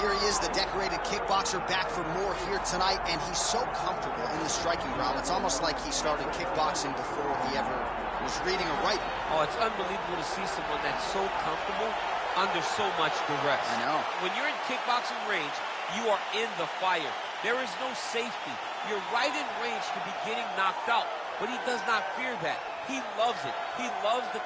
here he is, the decorated kickboxer, back for more here tonight, and he's so comfortable in the striking realm. It's almost like he started kickboxing before he ever was reading or writing. Oh, it's unbelievable to see someone that's so comfortable under so much duress. I know. When you're in kickboxing range, you are in the fire. There is no safety. You're right in range to be getting knocked out, but he does not fear that. He loves it. He loves the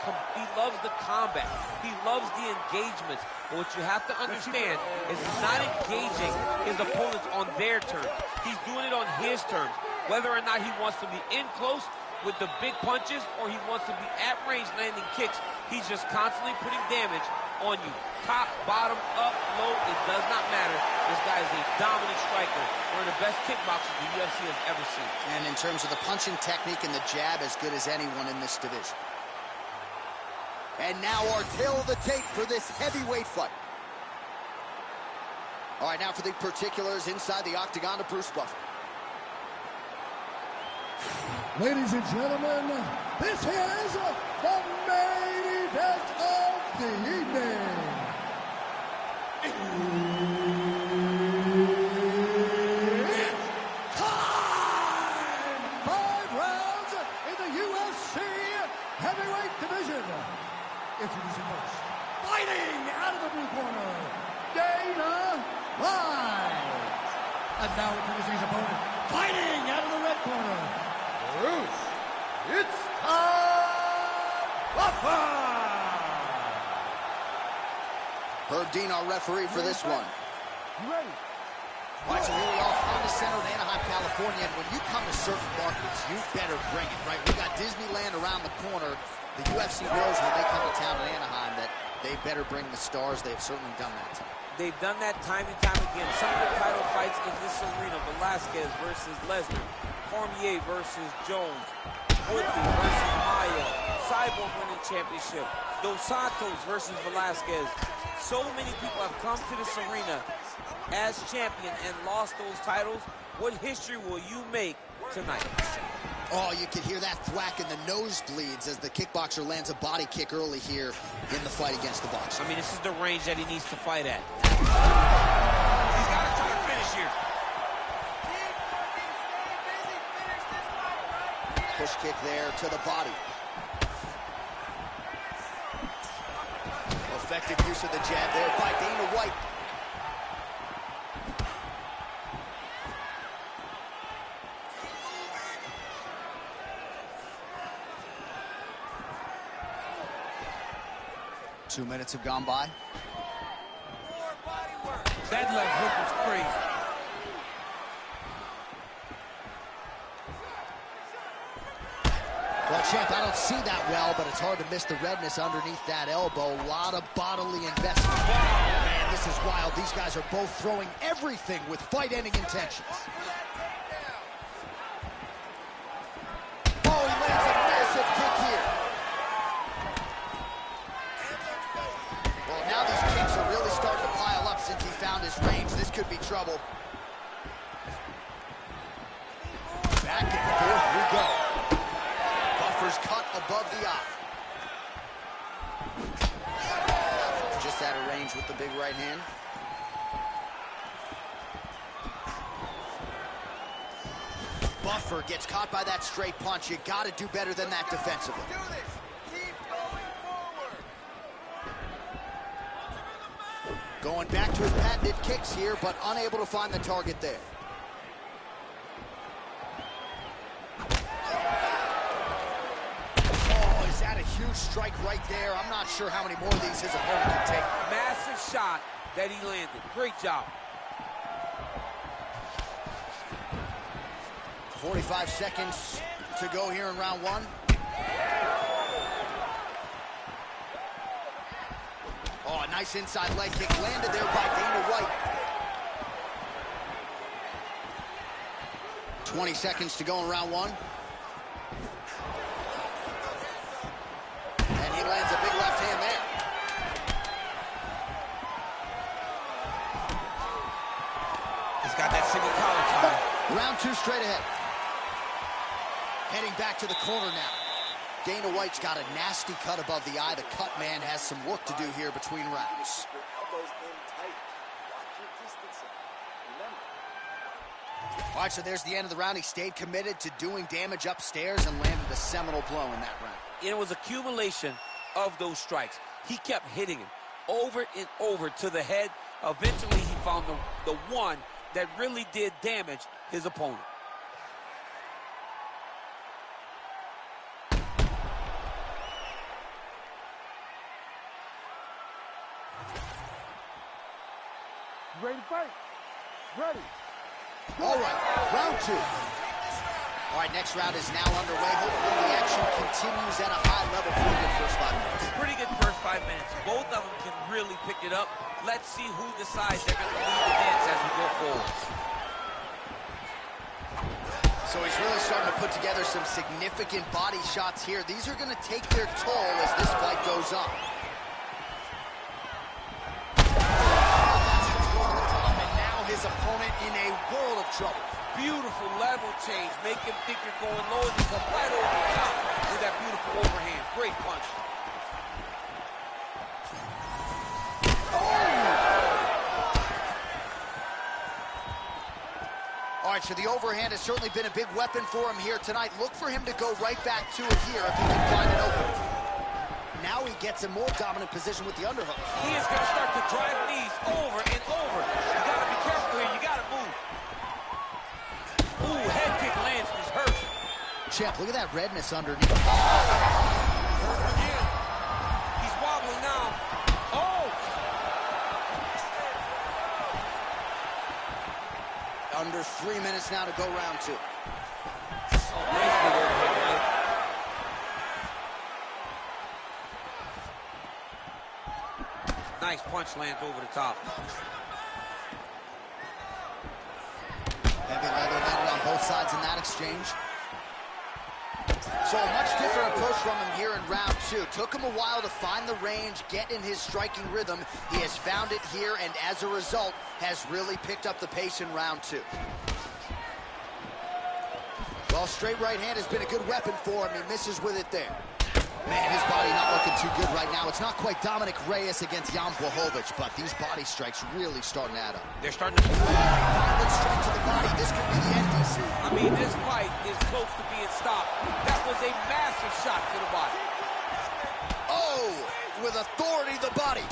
combat. He loves the engagements. But what you have to understand is he's not engaging his opponents on their terms. He's doing it on his terms. Whether or not he wants to be in close with the big punches or he wants to be at range landing kicks, he's just constantly putting damage on you. Top, bottom, up, low, it does not matter. This guy is a dominant striker. One of the best kickboxers the UFC has ever seen. And in terms of the punching technique and the jab, as good as anyone in this division. And now our tail of the tape for this heavyweight fight. All right, now for the particulars inside the octagon of Bruce Buffer. Ladies and gentlemen, this is the main event of the evening. It's time! 5 rounds in the UFC heavyweight division. Introducing first, fighting out of the blue corner, Dana White. And now introducing his opponent, fighting out of the red corner, Bruce, it's time! Buffer! Herb Dean, our referee for this one. You ready? All right, so here we are, Honda Center in Anaheim, California. And when you come to certain markets, you better bring it, right? We got Disneyland around the corner. The UFC knows when they come to town in Anaheim that they better bring the stars. They've certainly done that tonight. They've done that time and time again. Some of the title fights in this arena, Velasquez versus Lesnar, Cormier versus Jones, Woodley versus Maia, Cyborg winning championship, Dos Santos versus Velasquez. So many people have come to this arena as champion and lost those titles. What history will you make tonight? Oh, you can hear that thwack in the nosebleeds as the kickboxer lands a body kick early here in the fight against the boxer. I mean, this is the range that he needs to fight at. He's got to try to finish here. Push kick there to the body. Effective use of the jab there by Dana White. Two minutes have gone by. That left hook was crazy. Well, champ, I don't see that well, but it's hard to miss the redness underneath that elbow. A lot of bodily investment. Man, this is wild. These guys are both throwing everything with fight-ending intentions. Oh, he lands a massive kick here. Well, now these kicks are really starting to pile up since he found his range. This could be trouble. Back and forth we go. Buffer's cut above the eye. Just out of range with the big right hand. Buffer gets caught by that straight punch. You got to do better than that defensively. Going back to his patented kicks here, but unable to find the target there. Oh, is that a huge strike right there? I'm not sure how many more of these his opponent can take. Massive shot that he landed. Great job. 45 seconds to go here in round one. Oh, a nice inside leg kick landed there by Dana White. 20 seconds to go in round one. And he lands a big left hand there. He's got that single collar tie. Round two straight ahead. Heading back to the corner now. Dana White's got a nasty cut above the eye. The cut man has some work to do here between rounds. All right, so there's the end of the round. He stayed committed to doing damage upstairs and landed a seminal blow in that round. It was accumulation of those strikes. He kept hitting him over and over to the head. Eventually, he found the one that really did damage his opponent. Ready to fight? Ready. All right, round two. All right, next round is now underway. Hopefully the action continues at a high level for a good first 5 minutes. Pretty good first 5 minutes. Both of them can really pick it up. Let's see who decides they're going to lead the dance as we go forward. So he's really starting to put together some significant body shots here. These are going to take their toll as this fight goes on. And now his opponent in a world of trouble. Beautiful level change. Make him think you're going low and you come right over the top with that beautiful overhand. Great punch. All right, so the overhand has certainly been a big weapon for him here tonight. Look for him to go right back to it here if he can find an opening. Now he gets a more dominant position with the underhook. He is going to start to drive knees over and over. You got to be careful here. You got to move. Ooh, head kick lands. He's hurt. Champ, look at that redness underneath. Hurt again. He's wobbling now. Oh! Under 3 minutes now to go round two. Oh, nice big overhead, right? Nice punch lands over the top. Heavy leather landed on both sides in that exchange. So a much different approach from him here in round two. Took him a while to find the range, get in his striking rhythm. He has found it here, and as a result, has really picked up the pace in round two. Well, straight right hand has been a good weapon for him. He misses with it there. Man, his body not looking too good right now. It's not quite Dominic Reyes against Jan Blachowicz, but these body strikes really starting to add up. They're starting to... Violent strike to the body. This could be the end, DC. I mean, this fight is close to being stopped. That was a massive shot to the body. Oh, with authority the body.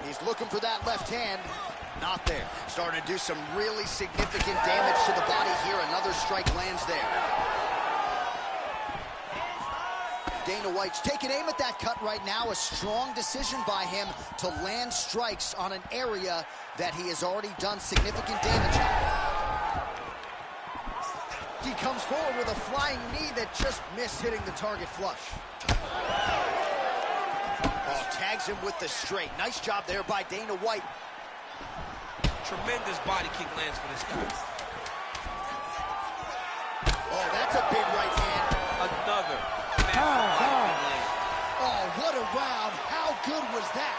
He's looking for that left hand. Not there. Starting to do some really significant damage to the body here. Another strike lands there. Dana White's taking aim at that cut right now. A strong decision by him to land strikes on an area that he has already done significant damage on. He comes forward with a flying knee that just missed hitting the target flush. Oh, tags him with the straight. Nice job there by Dana White. Tremendous body kick lands for this guy. Oh, that's a big right hand. Another massive body kick land. Oh, what a round. How good was that?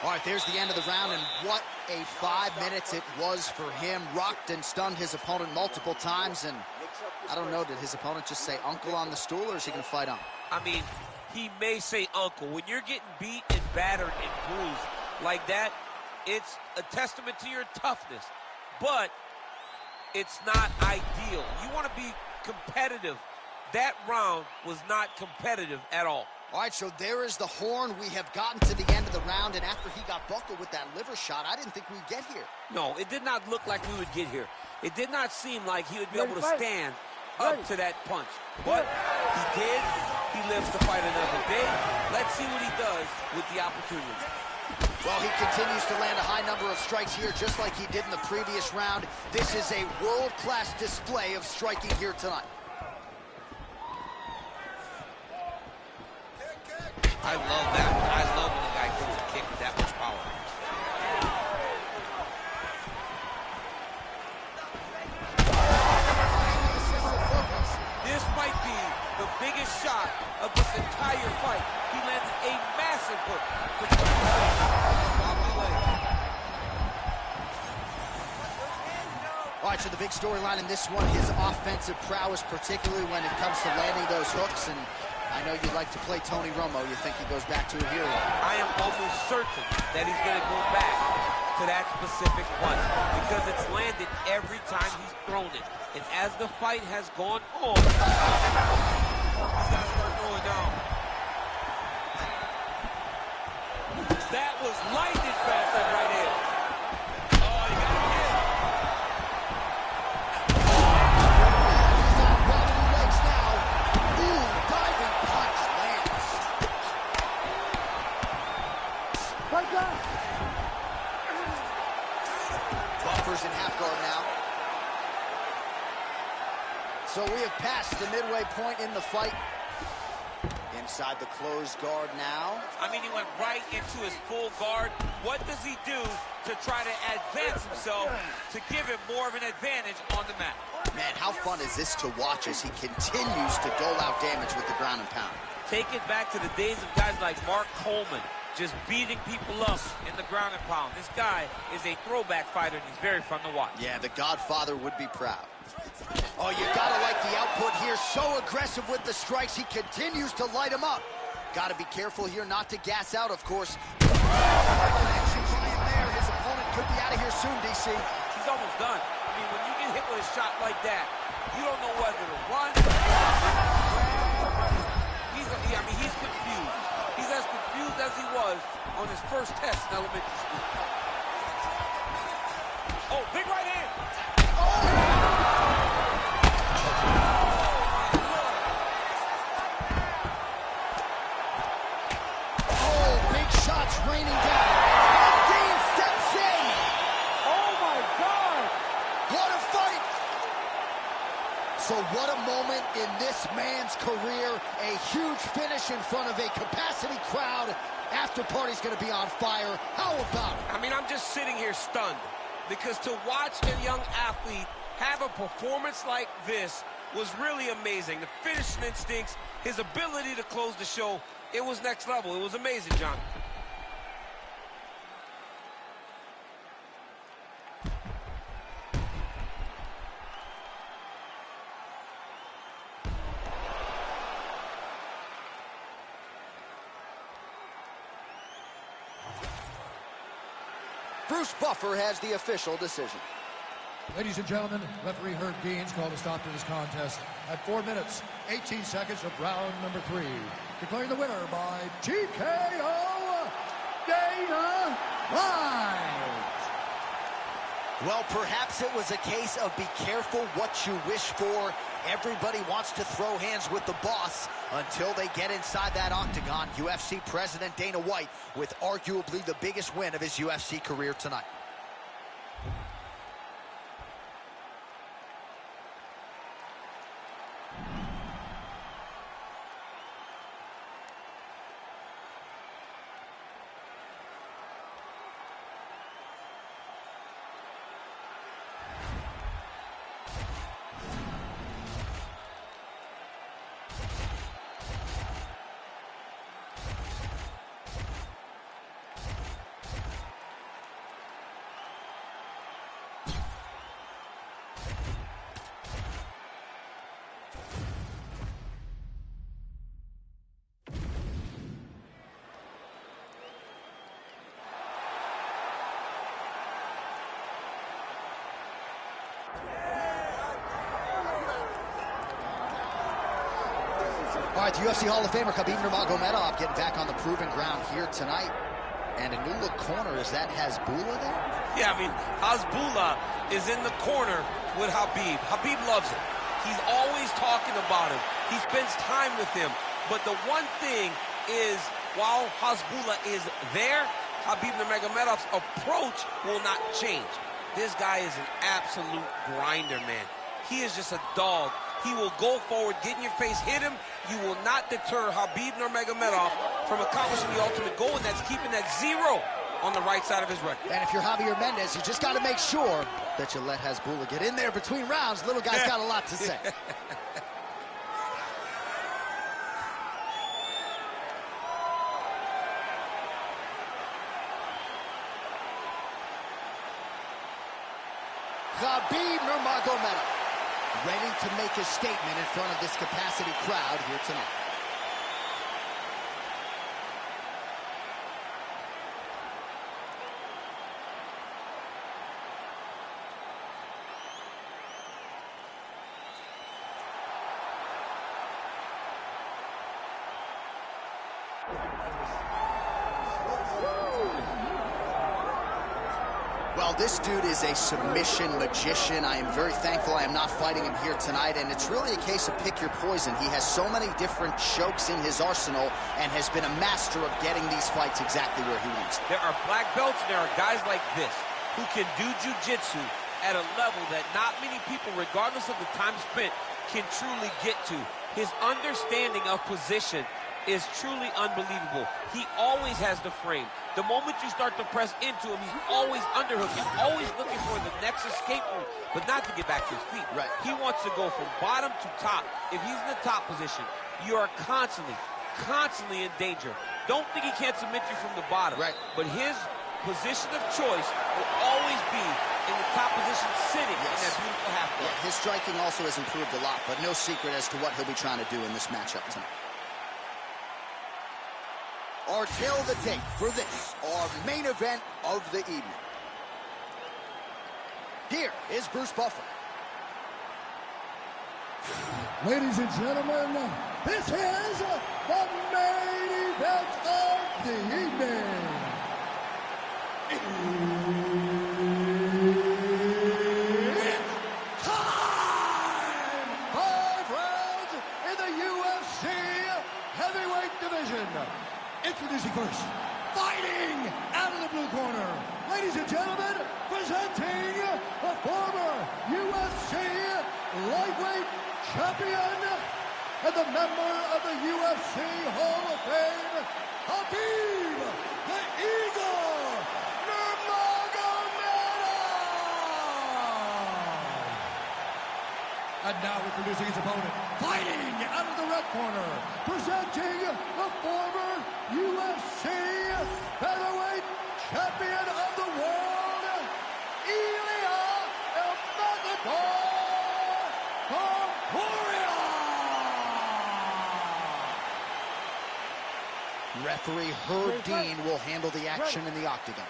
All right, there's the end of the round, and what a 5 minutes it was for him. Rocked and stunned his opponent multiple times, and I don't know, did his opponent just say uncle on the stool, or is he going to fight on? I mean, he may say uncle. When you're getting beat and battered and bruised like that, it's a testament to your toughness, but it's not ideal. You want to be competitive. That round was not competitive at all. All right, so there is the horn. We have gotten to the end of the round, and after he got buckled with that liver shot, I didn't think we'd get here. No, it did not look like we would get here. It did not seem like he would be able to stand up to that punch. But he did. He lives to fight another day. Let's see what he does with the opportunity. Well, he continues to land a high number of strikes here, just like he did in the previous round. This is a world-class display of striking here tonight. I love that. I love when a guy throws a kick with that much power. This might be the biggest shot of this entire fight. He landed a massive hook. All All right, so the big storyline in this one, his offensive prowess, particularly when it comes to landing those hooks. And I know you'd like to play Tony Romo. You think he goes back to it here? I am almost certain that he's going to go back to that specific punch because it's landed every time he's thrown it. And as the fight has gone on, he's got to start going down. That was lightning fast, that right hand. Oh, you got to get it. He's on wobbly legs now. Ooh, diving punch lands. Right down. Buffer's in half guard now. So we have passed the midway point in the fight. Inside the closed guard now. I mean, he went right into his full guard. What does he do to try to advance himself to give him more of an advantage on the mat? Man, how fun is this to watch as he continues to dole out damage with the ground and pound? Take it back to the days of guys like Mark Coleman, just beating people up in the ground and pound. This guy is a throwback fighter, and he's very fun to watch. Yeah, the Godfather would be proud. Oh, you gotta like the output here. So aggressive with the strikes. He continues to light him up. Gotta be careful here not to gas out, of course. Connection trying there. His opponent could be out of here soon, DC. He's almost done. I mean, when you get hit with a shot like that, you don't know whether to run. He's confused. He's as confused as he was on his first test in elementary school. Oh, big right hand. Shots raining down. Dean steps in. Oh, my God. What a fight. So what a moment in this man's career. A huge finish in front of a capacity crowd. After party's going to be on fire. How about it? I mean, I'm just sitting here stunned because to watch a young athlete have a performance like this was really amazing. The finishing instincts, his ability to close the show, it was next level. It was amazing, John. Bruce Buffer has the official decision. Ladies and gentlemen, referee Herb Deans called a stop to this contest at 4 minutes, 18 seconds of round number 3. Declaring the winner by TKO, Dana White. Well, perhaps it was a case of be careful what you wish for. Everybody wants to throw hands with the boss until they get inside that octagon. UFC President Dana White with arguably the biggest win of his UFC career tonight. All right, the UFC Hall of Famer Khabib Nurmagomedov getting back on the proven ground here tonight. And a new look corner, is that Hasbulla there? Yeah, I mean, Hasbulla is in the corner with Khabib. Khabib loves him. He's always talking about him. He spends time with him. But the one thing is, while Hasbulla is there, Khabib Nurmagomedov's approach will not change. This guy is an absolute grinder, man. He is just a dog. He will go forward, get in your face, hit him. You will not deter Khabib Nurmagomedov from accomplishing the ultimate goal, and that's keeping that 0 on the right side of his record. And if you're Javier Mendez, you just got to make sure that you let Hasbulla get in there between rounds. Little guy's got a lot to say. Khabib Nurmagomedov, ready to make a statement in front of this capacity crowd here tonight. Well, this dude is a submission magician. I am very thankful I am not fighting him here tonight, and it's really a case of pick your poison. He has so many different chokes in his arsenal and has been a master of getting these fights exactly where he wants them. There are black belts and there are guys like this who can do jiu-jitsu at a level that not many people, regardless of the time spent, can truly get to. His understanding of position is truly unbelievable. He always has the frame. The moment you start to press into him, he's always underhooking, always looking for the next escape route, but not to get back to his feet. Right. He wants to go from bottom to top. If he's in the top position, you are constantly in danger. Don't think he can't submit you from the bottom. Right. But his position of choice will always be in the top position, sitting in that beautiful half guard. Yeah, his striking also has improved a lot, but no secret as to what he'll be trying to do in this matchup tonight. Our tail of the tape for this, our main event of the evening. Here is Bruce Buffer. Ladies and gentlemen, this is the main event of the evening. It's time! 5 rounds in the UFC heavyweight division. Introducing first, fighting out of the blue corner. Ladies and gentlemen, presenting the former UFC lightweight champion and the member of the UFC Hall of Fame, Khabib the Eagle Nurmagomedov. And now introducing his opponent, fighting out of the red corner, presenting the former UFC featherweight champion of the world, Ilia Topuria. Referee Herb Dean will handle the action in the octagon.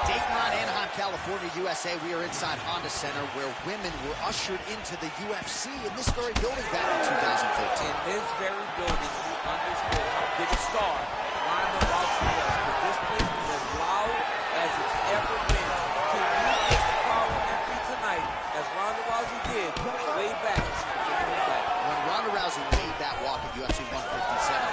Dayton, Anaheim, California, USA. We are inside Honda Center, where women were ushered into the UFC in this very building back in 2013. In this very building, you understood how big a star Ronda Rousey was. But this place was as loud as it's ever been. Can you get the crowd on their feet tonight, as Ronda Rousey did way back? When Ronda Rousey made that walk at UFC 157.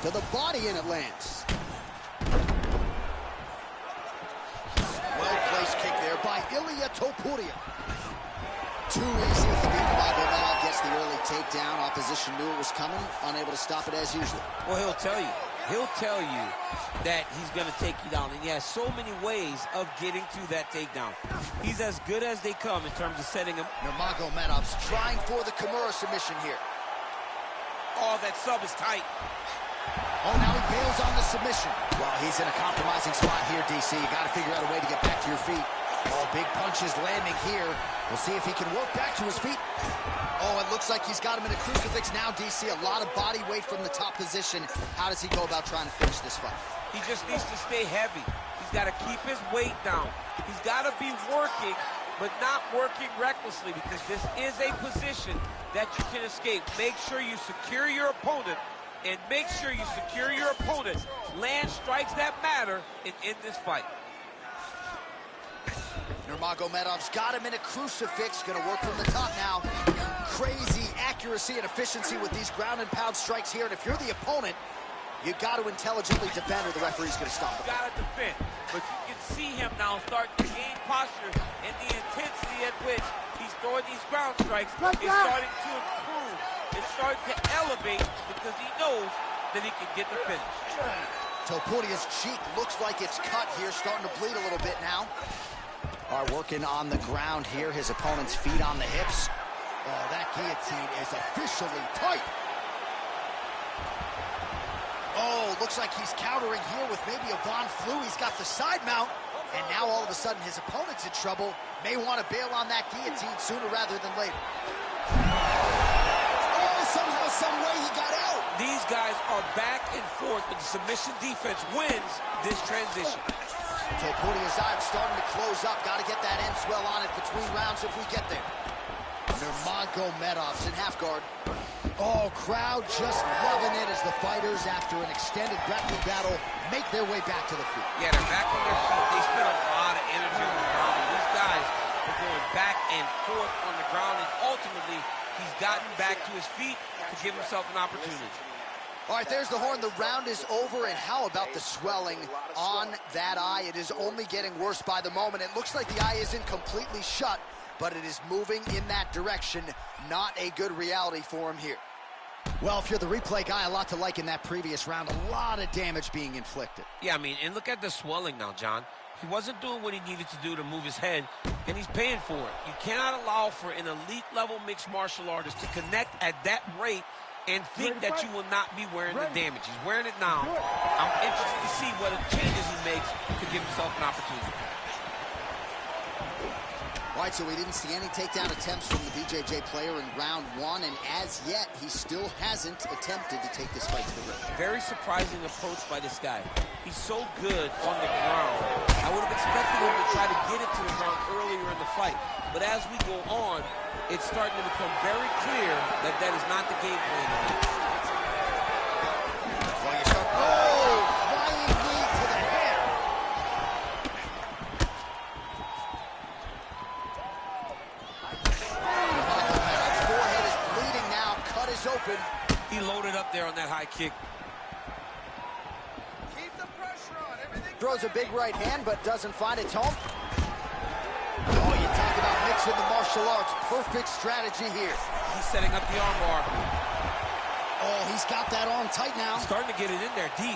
To the body, and it lands. Well-placed kick there by Ilia Topuria. Too easy. Khabib Nurmagomedov gets the early takedown. Opposition knew it was coming, unable to stop it as usual. Well, he'll tell you. He'll tell you that he's going to take you down. And he has so many ways of getting to that takedown. He's as good as they come in terms of setting him. Nurmagomedov's trying for the Kimura submission here. Oh, that sub is tight. Oh, now he bails on the submission. Well, he's in a compromising spot here, DC. You got to figure out a way to get back to your feet. Oh, big punches landing here. We'll see if he can work back to his feet. Oh, it looks like he's got him in a crucifix now, DC. A lot of body weight from the top position. How does he go about trying to finish this fight? He just needs to stay heavy. He's got to keep his weight down. He's got to be working, but not working recklessly, because this is a position that you can escape. Make sure you secure your opponent, and make sure you secure your opponent. Land strikes that matter and end this fight. Nurmagomedov's got him in a crucifix. Gonna work from the top now. Crazy accuracy and efficiency with these ground and pound strikes here. And if you're the opponent, you got to intelligently defend, or the referee's gonna stop it. You gotta defend, but you can see him now start to gain posture, and the intensity at which he's throwing these ground strikes is starting to improve. It's starting to elevate, because he knows that he can get the finish. Topuria's cheek looks like it's cut here, starting to bleed a little bit now. are working on the ground here. His opponent's feet on the hips. Oh, that guillotine is officially tight. Oh, looks like he's countering here with maybe a Von Flue. He's got the side mount, and now all of a sudden his opponent's in trouble. May want to bail on that guillotine sooner rather than later. Oh, somehow, some way he got out. These guys are back and forth, but the submission defense wins this transition. Topuria Zayed starting to close up. Got to get that end swell on it between rounds if we get there. Nurmagomedov's in half guard. Oh, crowd just loving it as the fighters, after an extended grappling battle, make their way back to the feet. Yeah, they're back on their feet. They spent a lot of energy on the ground. These guys are going back and forth on the ground, and ultimately, he's gotten back to his feet to give himself an opportunity. All right, there's the horn. The round is over, and how about the swelling on that eye? It is only getting worse by the moment. It looks like the eye isn't completely shut, but it is moving in that direction. Not a good reality for him here. Well, if you're the replay guy, a lot to like in that previous round. A lot of damage being inflicted. Yeah, I mean, and look at the swelling now, John. He wasn't doing what he needed to do to move his head, and he's paying for it. You cannot allow for an elite-level mixed martial artist to connect at that rate and think that you will not be wearing the damage. He's wearing it now. I'm interested to see what changes he makes to give himself an opportunity. All right, so we didn't see any takedown attempts from the BJJ player in round one, and as yet, he still hasn't attempted to take this fight to the ring. Very surprising approach by this guy. He's so good on the ground. I would have expected him to try to get it to the ground earlier in the fight. But as we go on, it's starting to become very clear that that is not the game plan. Oh, flying knee to the head. Nurmagomedov's forehead is bleeding now. Cut is open. He loaded up there on that high kick. Throws a big right hand, but doesn't find its home. Oh, you talk about mixing the martial arts. Perfect strategy here. He's setting up the arm bar. Oh, he's got that arm tight now. He's starting to get it in there deep.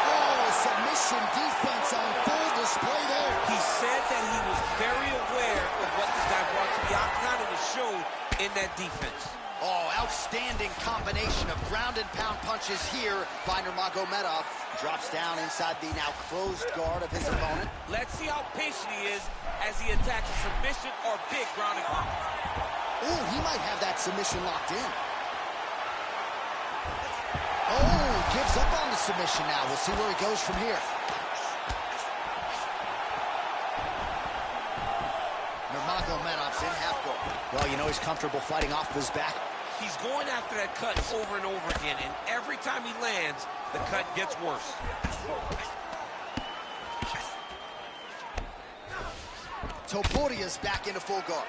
Oh, submission defense on full display there. He said that he was very aware of what this guy brought to the octagon, and it showed in that defense. Oh, outstanding combination of ground and pound punches here by Nurmagomedov. Drops down inside the now closed guard of his opponent. Let's see how patient he is as he attacks a submission or big ground and pound. Oh, he might have that submission locked in. Oh, gives up on the submission now. We'll see where he goes from here. Nurmagomedov's in half guard. Well, you know he's comfortable fighting off his back. He's going after that cut over and over again, and every time he lands, the cut gets worse. Topuria's back into full guard.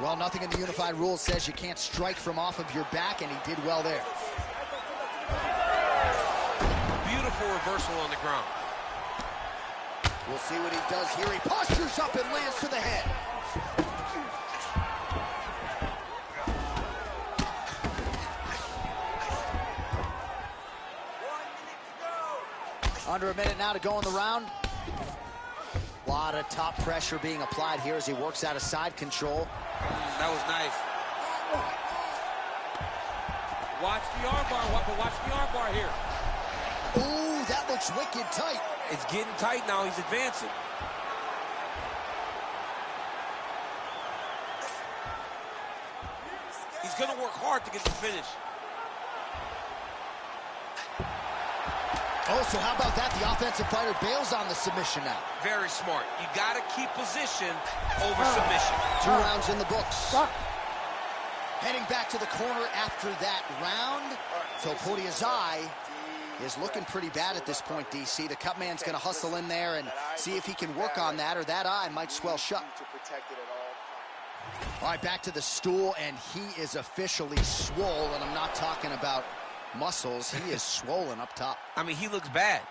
Well, nothing in the unified rules says you can't strike from off of your back, and he did well there. Beautiful reversal on the ground. We'll see what he does here. He postures up and lands to the head. Under a minute now to go in the round. A lot of top pressure being applied here as he works out of side control. That was nice. Watch the armbar, but watch the armbar here. Ooh, that looks wicked tight. It's getting tight now. He's advancing. He's going to work hard to get the finish. Oh, so how about that? The offensive fighter bails on the submission now. Very smart. You got to keep position over submission. 2 rounds in the books. Heading back to the corner after that round. Topuria Zayed is looking pretty bad at this point, DC. The cut man's going to hustle in there and see if he can work on that, or that eye might swell shut. All right, back to the stool, and he is officially swole, and I'm not talking about muscles. He is swollen up top. I mean, he looks bad.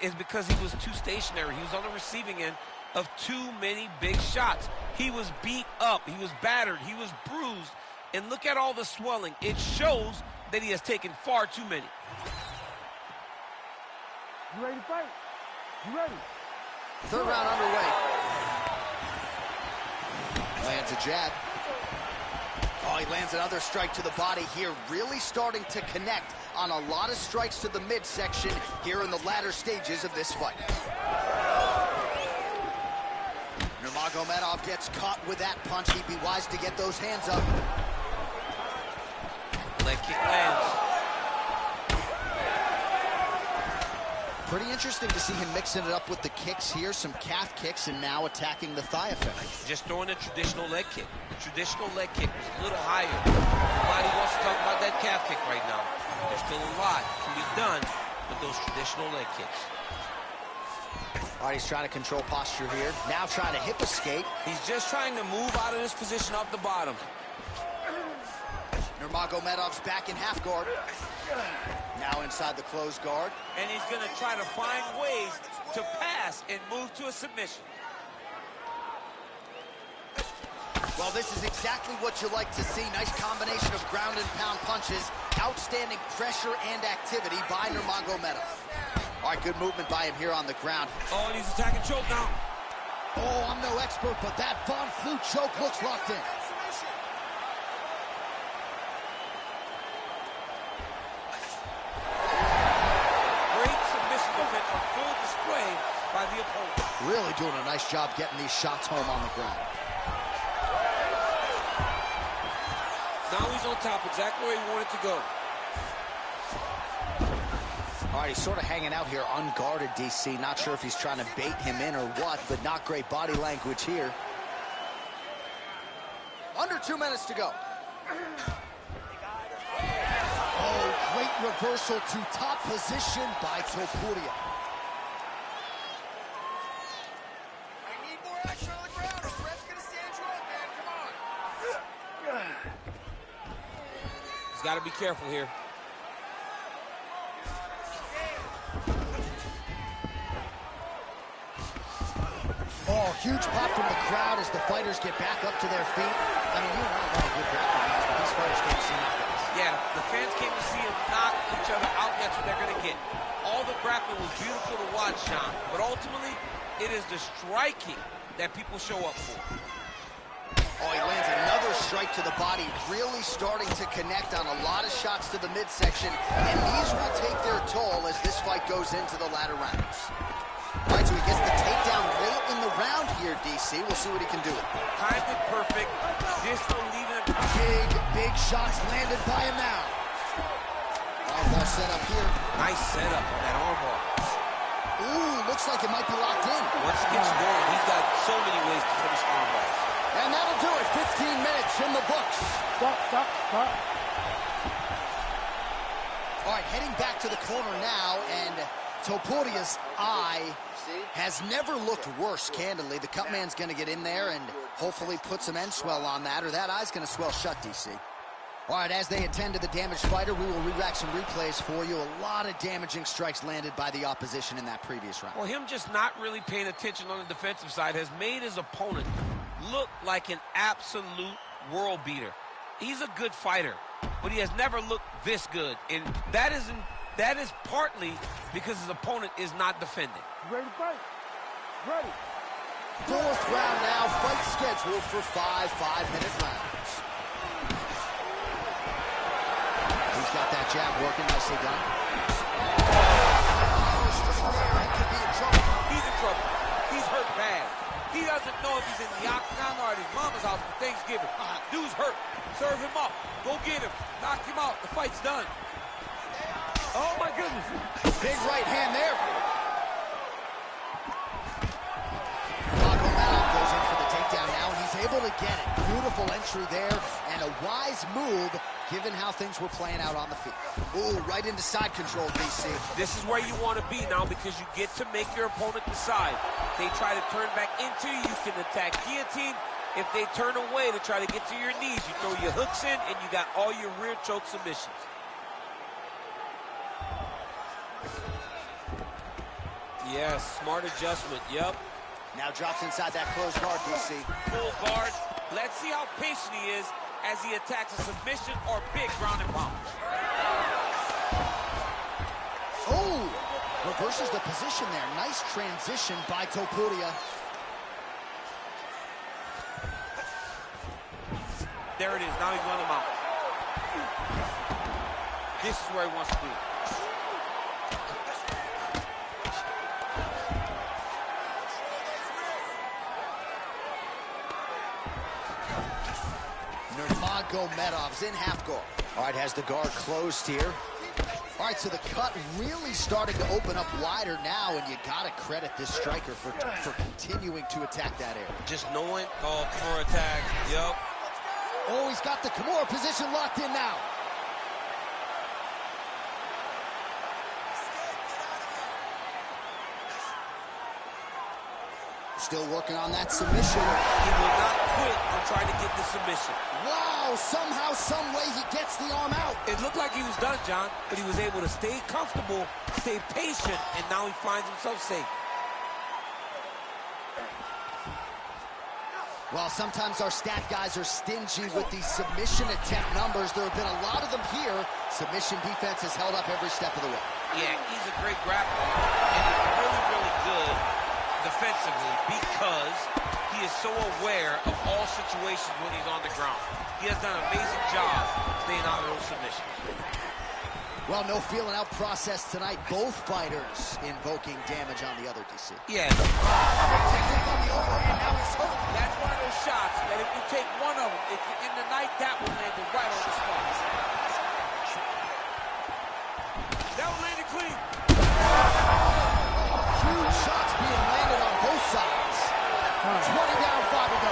It's because he was too stationary. He was on the receiving end of too many big shots. He was beat up. He was battered. He was bruised. And look at all the swelling. It shows that he has taken far too many. You ready to fight? You ready? Third round underway. Lands a jab. Oh, he lands another strike to the body here, really starting to connect on a lot of strikes to the midsection here in the latter stages of this fight. Nurmagomedov gets caught with that punch. He'd be wise to get those hands up. Leg kick lands. Pretty interesting to see him mixing it up with the kicks here, some calf kicks, and now attacking the thigh effect. Just throwing a traditional leg kick. The traditional leg kick was a little higher. Nobody wants to talk about that calf kick right now. There's still a lot can be done with those traditional leg kicks. All right, he's trying to control posture here. Now trying to hip escape. He's just trying to move out of this position off the bottom. Nurmagomedov's back in half guard. Now inside the closed guard. And he's going to try to find ways to pass and move to a submission. Well, this is exactly what you like to see. Nice combination of ground and pound punches. Outstanding pressure and activity by Nurmagomedov. All right, good movement by him here on the ground. Oh, and he's attacking choke now. Oh, I'm no expert, but that Von Flue choke looks locked in. By the opponent. Really doing a nice job getting these shots home on the ground. Now he's on top, exactly where he wanted to go. All right, he's sort of hanging out here unguarded, DC. Not sure if he's trying to bait him in or what, but not great body language here. Under 2 minutes to go. Oh, great reversal to top position by Topuria. Got to be careful here. Oh, huge pop from the crowd as the fighters get back up to their feet. I mean, you know a lot of good grappling matches, but these fighters came to see knockouts. Yeah, the fans came to see them knock each other out. That's what they're going to get. All the grappling was beautiful to watch, Sean, but ultimately, it is the striking that people show up for. Oh, he lands another strike to the body, really starting to connect on a lot of shots to the midsection, and these will take their toll as this fight goes into the latter rounds. All right, so he gets the takedown late in the round here, DC. We'll see what he can do. Timed it perfect. This will leave him. Big shots landed by him now. Armbar set up here. Nice setup on that armbar. Ooh, looks like it might be locked in. Once he gets going, he's got so many ways to finish armbars. And that'll do it. 15 minutes in the books. Stop. All right, heading back to the corner now, and Topuria's eye has never looked worse, candidly. The cut man's going to get in there and hopefully put some end swell on that, or that eye's going to swell shut, DC. All right, as they attend to the damaged fighter, we will re-rack some replays for you. A lot of damaging strikes landed by the opposition in that previous round. Well, him just not really paying attention on the defensive side has made his opponent look like an absolute world beater. He's a good fighter, but he has never looked this good, and that is partly because his opponent is not defending. You ready to fight? Ready. Fourth round now, fight scheduled for 5 5-minute rounds. He's got that jab working, nicely done. He's in trouble. He's hurt bad. He doesn't know if he's in the octagon or at his mama's house for Thanksgiving. Dude's hurt. Serve him up. Go get him. Knock him out. The fight's done. Oh, my goodness. Big right hand there. Nurmagomedov goes in for the takedown now, and he's able to get it. Beautiful entry there, and a wise move given how things were playing out on the field. Ooh, right into side control, DC. This is where you want to be now because you get to make your opponent decide. They try to turn back into you, you can attack guillotine. If they turn away to try to get to your knees, you throw your hooks in, and you got all your rear choke submissions. Yes, smart adjustment, yep. Now drops inside that closed guard, DC. Full guard. Let's see how patient he is as he attacks a submission or big ground and pound. Oh, reverses the position there. Nice transition by Topuria. There it is. Now he's running him out. This is where he wants to be. Nurmagomedov's in half guard. All right, has the guard closed here. All right, so the cut really starting to open up wider now, and you got to credit this striker for continuing to attack that area. Just knowing, for attack, yep. Oh, he's got the Kimura position locked in now. Still working on that submission. He will not quit on trying to get the submission. Wow, somehow, some way he gets the arm out. It looked like he was done, John, but he was able to stay comfortable, stay patient, and now he finds himself safe. Well, sometimes our stat guys are stingy with these submission attempt numbers. There have been a lot of them here. Submission defense has held up every step of the way. Yeah, he's a great grappler, and he's really, really good defensively because he is so aware of all situations when he's on the ground. He has done an amazing job staying out of those submissions. Well, no feeling out process tonight. Both fighters invoking damage on the other, DC. Yeah. Technique on the overhand, now he's hurt. That's one of those shots that if you take one of them, if you're in the night, that will land it right on the spot. That one landed clean. Huge shots being landed on both sides. 20 down, 5 to go.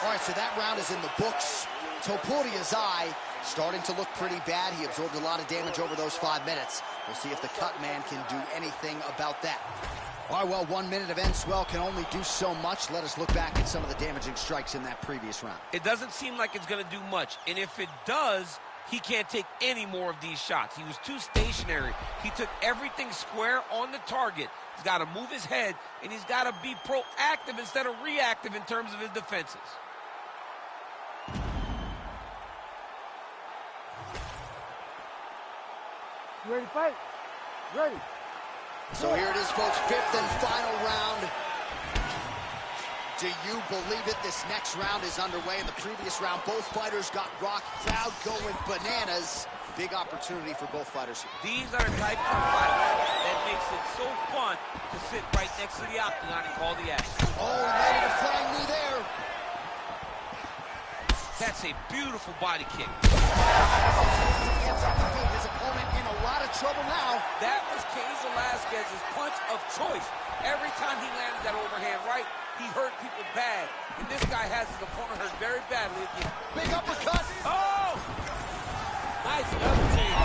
All right, so that round is in the books. Topuria's eye starting to look pretty bad. He absorbed a lot of damage over those 5 minutes. We'll see if the cut man can do anything about that. All right, well, 1 minute of end swell can only do so much. Let us look back at some of the damaging strikes in that previous round. It doesn't seem like it's going to do much, and if it does, he can't take any more of these shots. He was too stationary. He took everything square on the target. He's got to move his head, and he's got to be proactive instead of reactive in terms of his defenses. You ready to fight? Ready. So here it is, folks, 5th and final round. Do you believe it? This next round is underway. In the previous round, both fighters got rocked. Crowd going bananas. Big opportunity for both fighters here. These are the types of fights that makes it so fun to sit right next to the octagon and call the action. Oh, he landed a flying knee there. That's a beautiful body kick. His opponent in a lot of trouble now. That was Cain Velasquez's punch of choice. Every time he landed that overhand right, he hurt people bad. And this guy has his opponent hurt very badly again. Big uppercut. Oh! Nice double team.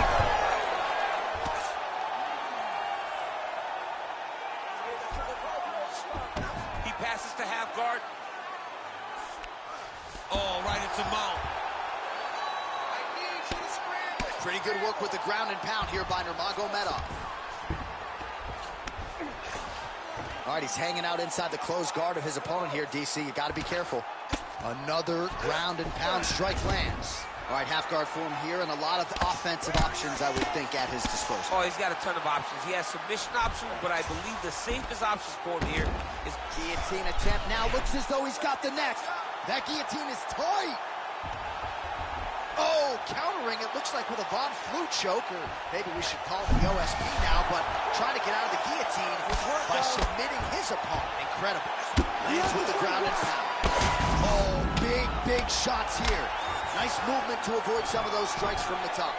He passes to half guard. Oh, right into mount. Pretty good work with the ground and pound here by Nurmagomedov. All right, he's hanging out inside the closed guard of his opponent here, DC. You got to be careful. Another ground and pound strike lands. All right, half guard for him here, and a lot of offensive options, I would think, at his disposal. Oh, he's got a ton of options. He has submission options, but I believe the safest option for him here is guillotine attempt. Now looks as though he's got the neck. That guillotine is tight. Oh, countering, it looks like with a Von Flue choke, or maybe we should call it the OSP now, but trying to get out of the guillotine by submitting his opponent. Incredible. Lands with the ground and pound. Oh, big shots here. Nice movement to avoid some of those strikes from the top.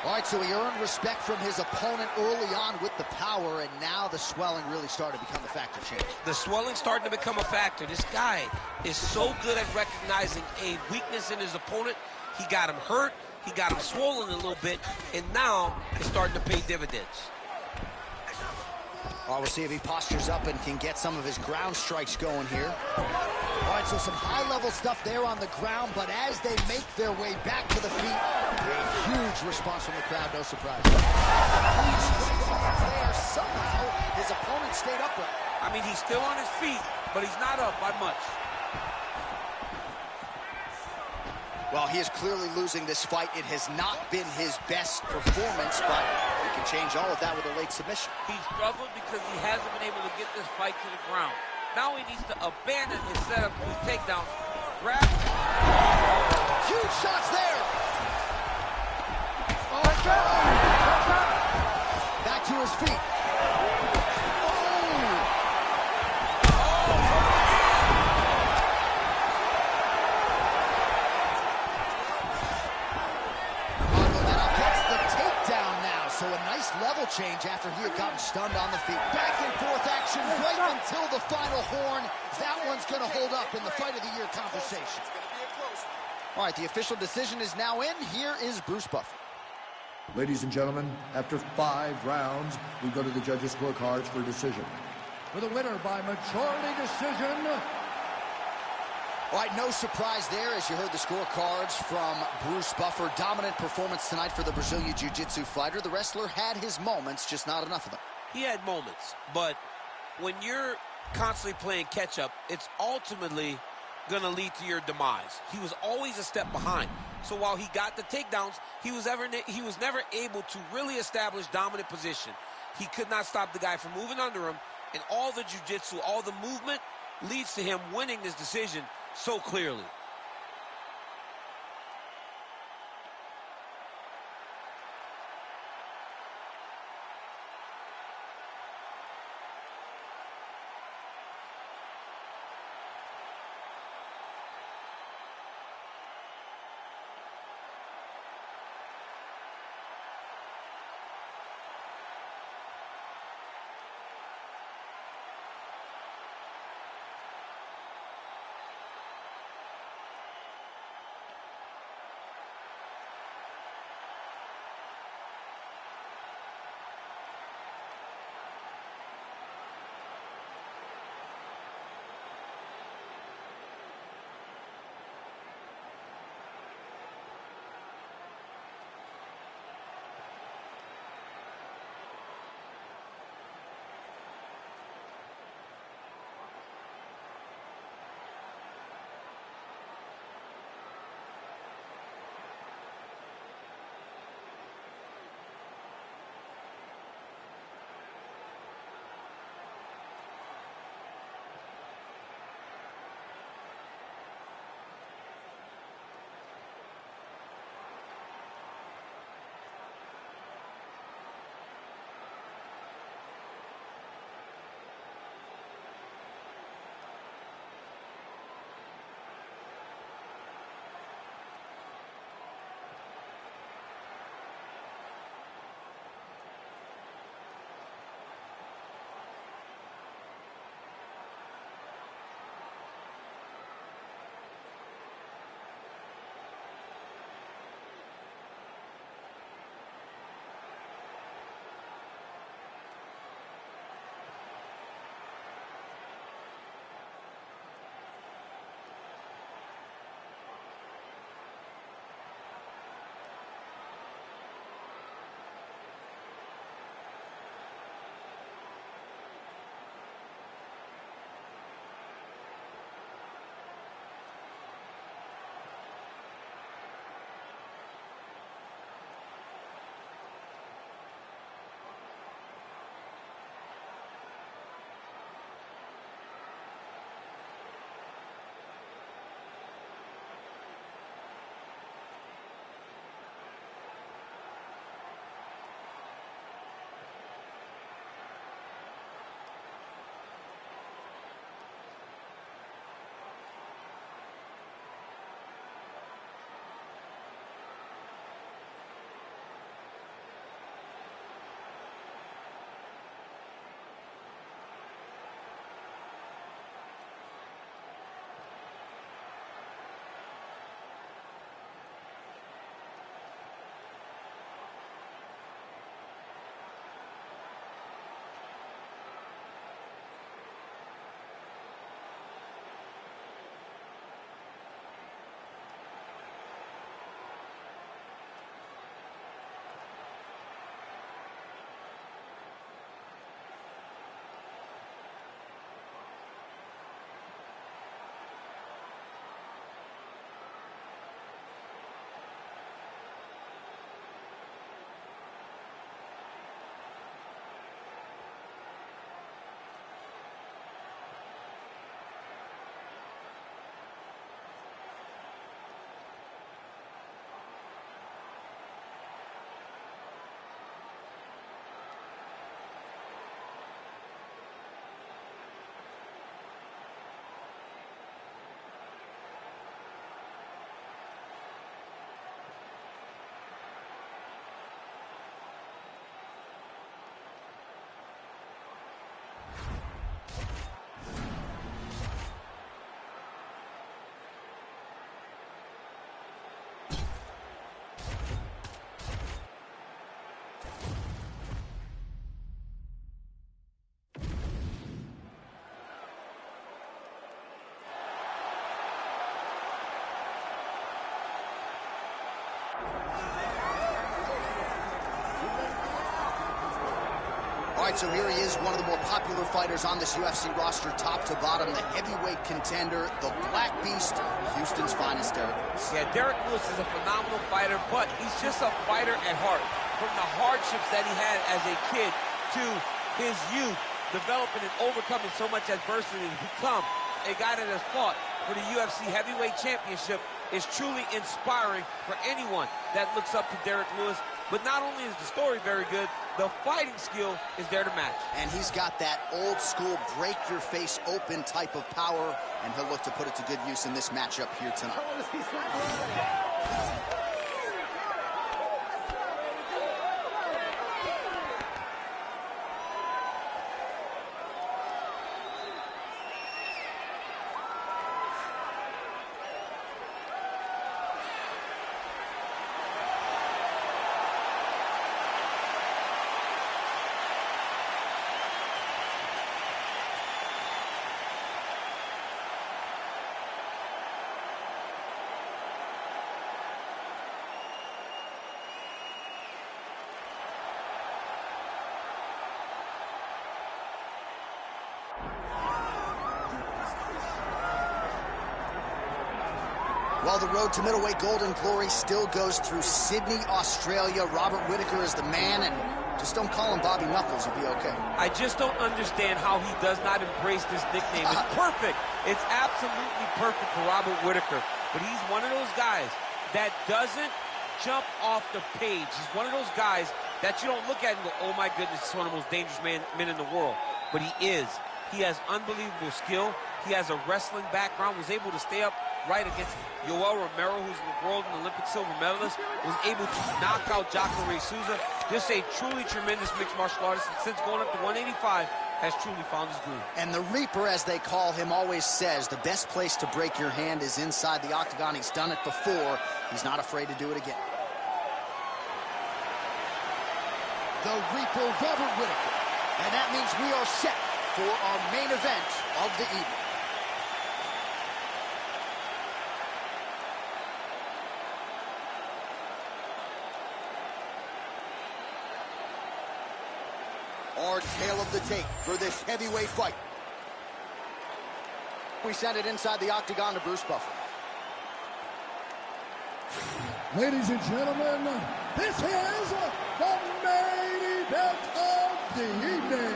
All right, so he earned respect from his opponent early on with the power, and now the swelling really started to become a factor change. The swelling starting to become a factor. This guy is so good at recognizing a weakness in his opponent. He got him hurt, he got him swollen a little bit, and now it's starting to pay dividends. All right, we'll see if he postures up and can get some of his ground strikes going here. All right, so some high-level stuff there on the ground, but as they make their way back to the feet, a huge response from the crowd, no surprise. Huge strikes there. Somehow, his opponent stayed upright. I mean, he's still on his feet, but he's not up by much. Well, he is clearly losing this fight. It has not been his best performance, but he can change all of that with a late submission. He struggled because he hasn't been able to get this fight to the ground. Now he needs to abandon his setup to his takedown. Grab. Huge shots there. Back to his feet. So a nice level change after he had gotten stunned on the feet. Back and forth action right until the final horn. That one's going to hold up in the Fight of the Year conversation. All right, the official decision is now in. Here is Bruce Buffer. Ladies and gentlemen, after 5 rounds, we go to the judges' scorecards for decision. For the winner by majority decision. All right, no surprise there as you heard the scorecards from Bruce Buffer. Dominant performance tonight for the Brazilian Jiu-Jitsu fighter. The wrestler had his moments, just not enough of them. He had moments, but when you're constantly playing catch-up, it's ultimately going to lead to your demise. He was always a step behind. So while he got the takedowns, he was never able to really establish dominant position. He could not stop the guy from moving under him, and all the jiu-jitsu, all the movement leads to him winning this decision so clearly. right, so here he is, one of the more popular fighters on this UFC roster, top to bottom, the heavyweight contender, the Black Beast, Houston's finest, Derek Lewis. Yeah, Derek Lewis is a phenomenal fighter, but he's just a fighter at heart. From the hardships that he had as a kid to his youth, developing and overcoming so much adversity to become a guy that has fought for the UFC Heavyweight Championship is truly inspiring for anyone that looks up to Derek Lewis. But not only is the story very good, the fighting skill is there to match. And he's got that old school break your face open type of power, and he'll look to put it to good use in this matchup here tonight. Well, the road to middleweight golden glory still goes through Sydney, Australia. Robert Whittaker is the man, and just don't call him Bobby Knuckles. You'll be okay. I just don't understand how he does not embrace this nickname. It's perfect. It's absolutely perfect for Robert Whittaker. But he's one of those guys that doesn't jump off the page. He's one of those guys that you don't look at and go, oh my goodness, he's one of the most dangerous men in the world. But he is. He has unbelievable skill. He has a wrestling background, was able to stay up right against Yoel Romero, who's the world and Olympic silver medalist, was able to knock out Jacare Souza. Just a truly tremendous mixed martial artist, and since going up to 185, has truly found his groove. And the Reaper, as they call him, always says the best place to break your hand is inside the octagon. He's done it before. He's not afraid to do it again. The Reaper, Robert Whittaker. And that means we are set for our main event of the evening. Our tale of the tape for this heavyweight fight. We send it inside the octagon to Bruce Buffer. Ladies and gentlemen, this is the main event of the evening.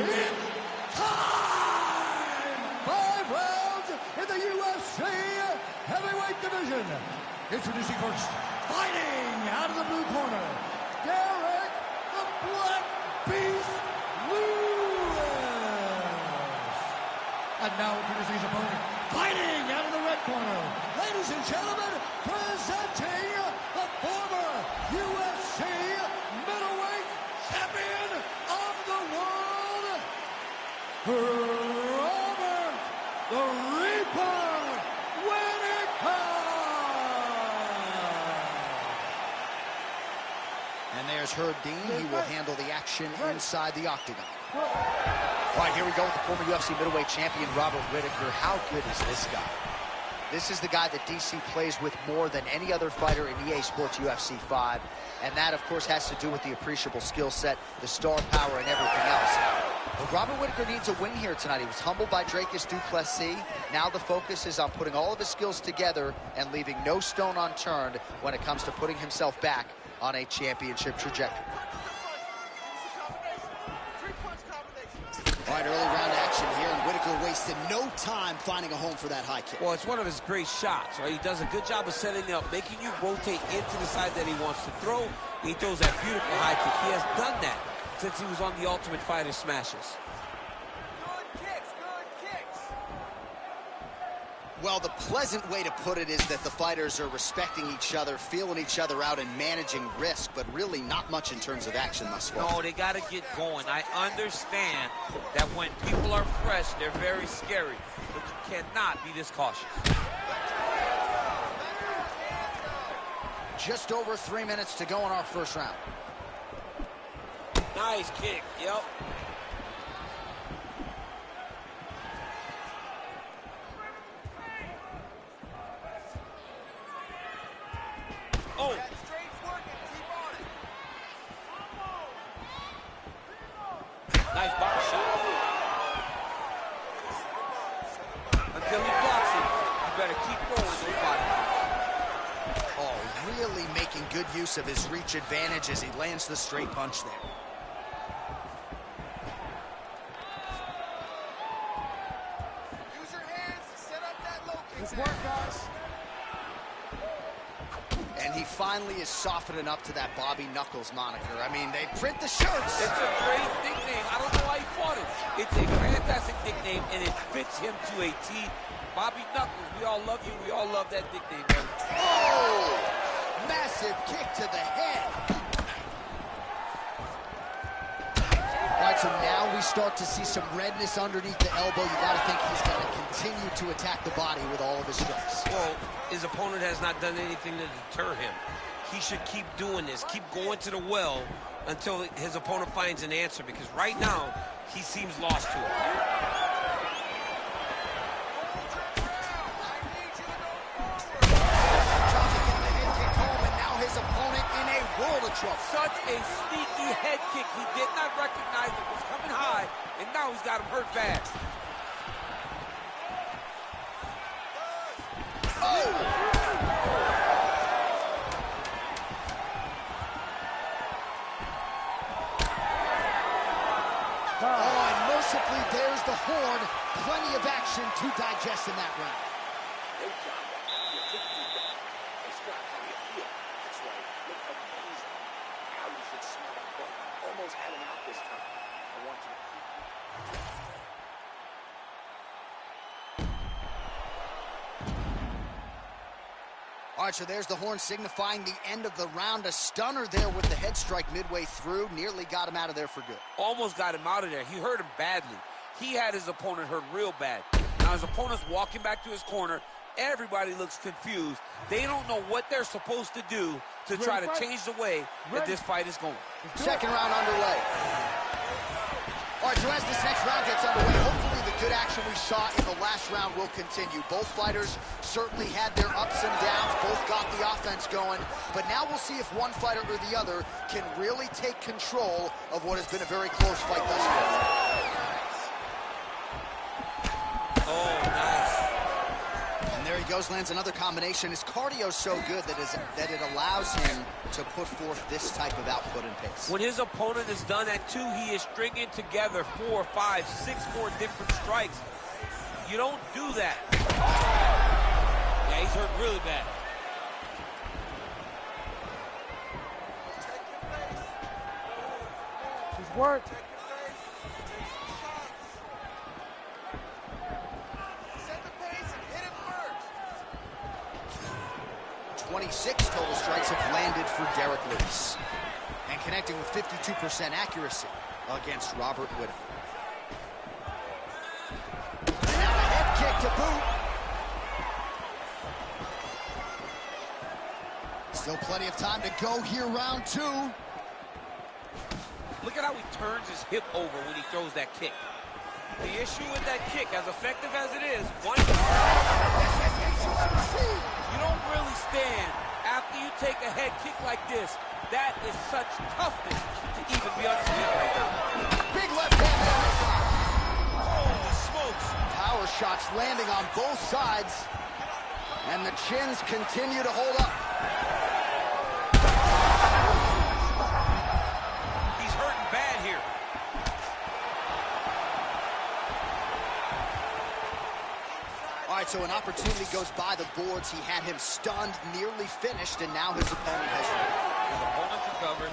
It's time! 5 rounds in the UFC heavyweight division. Introducing first, fighting out of the blue corner, Derek the Black Beast Lewis. And now introducing his opponent, fighting out of the red corner, ladies and gentlemen, presenting the former UFC middleweight champion of the world, Robert the Reaper Whittaker. And there's Herb Dean. He will handle the action inside the octagon. All right, here we go with the former UFC middleweight champion, Robert Whittaker. How good is this guy? This is the guy that DC plays with more than any other fighter in EA Sports UFC 5. And that, of course, has to do with the appreciable skill set, the star power, and everything else. But Robert Whittaker needs a win here tonight. He was humbled by Dricus du Plessis. Now the focus is on putting all of his skills together and leaving no stone unturned when it comes to putting himself back on a championship trajectory. All right, early round action here, and Whittaker wasted no time finding a home for that high kick. Well, it's one of his great shots, right? He does a good job of setting up, making you rotate into the side that he wants to throw. He throws that beautiful high kick. He has done that since he was on the Ultimate Fighter Smashes. Well, the pleasant way to put it is that the fighters are respecting each other, feeling each other out, and managing risk, but really not much in terms of action thus far. No, they got to get going. I understand that when people are fresh, they're very scary, but you cannot be this cautious. Just over 3 minutes to go in our first round. Nice kick, yep. Oh, making good use of his reach advantage as he lands the straight punch there. Use your hands to set up that low kick. Good work, guys. And he finally is softening up to that Bobby Knuckles moniker. I mean, they print the shirts. It's a great nickname. I don't know why he fought it. It's a fantastic nickname, and it fits him to a T. Bobby Knuckles, we all love you. We all love that nickname, buddy. Oh! Massive kick to the head. All right, so now we start to see some redness underneath the elbow. You got to think he's going to continue to attack the body with all of his strikes. Well, his opponent has not done anything to deter him. He should keep doing this, keep going to the well until his opponent finds an answer, because right now, he seems lost to it. Such a sneaky head kick. He did not recognize it was coming high, and now he's got him hurt bad. Oh, and mercifully, there's the horn. Plenty of action to digest in that round. Almost had him out this time. I want you to All right, so there's the horn signifying the end of the round. A stunner there with the head strike midway through. Nearly got him out of there for good. Almost got him out of there. He hurt him badly. He had his opponent hurt real bad. Now his opponent's walking back to his corner. Everybody looks confused. They don't know what they're supposed to do to try to change the way that this fight is going. Second round underway. All right, so as this next round gets underway, hopefully the good action we saw in the last round will continue. Both fighters certainly had their ups and downs. Both got the offense going. But now we'll see if one fighter or the other can really take control of what has been a very close fight thus far. Oh, nice. And there he goes, lands another combination. His cardio is so good that it allows him to put forth this type of output and pace. When his opponent is done at 2, he is stringing together 4, 5, 6 more different strikes. You don't do that. Yeah, he's hurt really bad. Good work. 26 total strikes have landed for Derek Lewis. And connecting with 52% accuracy against Robert Whittaker. And now a head kick to boot. Still plenty of time to go here, round 2. Look at how he turns his hip over when he throws that kick. The issue with that kick, as effective as it is, you don't really stand after you take a head kick like this. That is such toughness to even be on his feet right now. Big left hand. Holy smokes. Power shots landing on both sides. And the chins continue to hold up. He's hurting bad here. All right, so an opportunity goes by the boards. He had him stunned, nearly finished, and now his opponent has won. His opponent's recovered.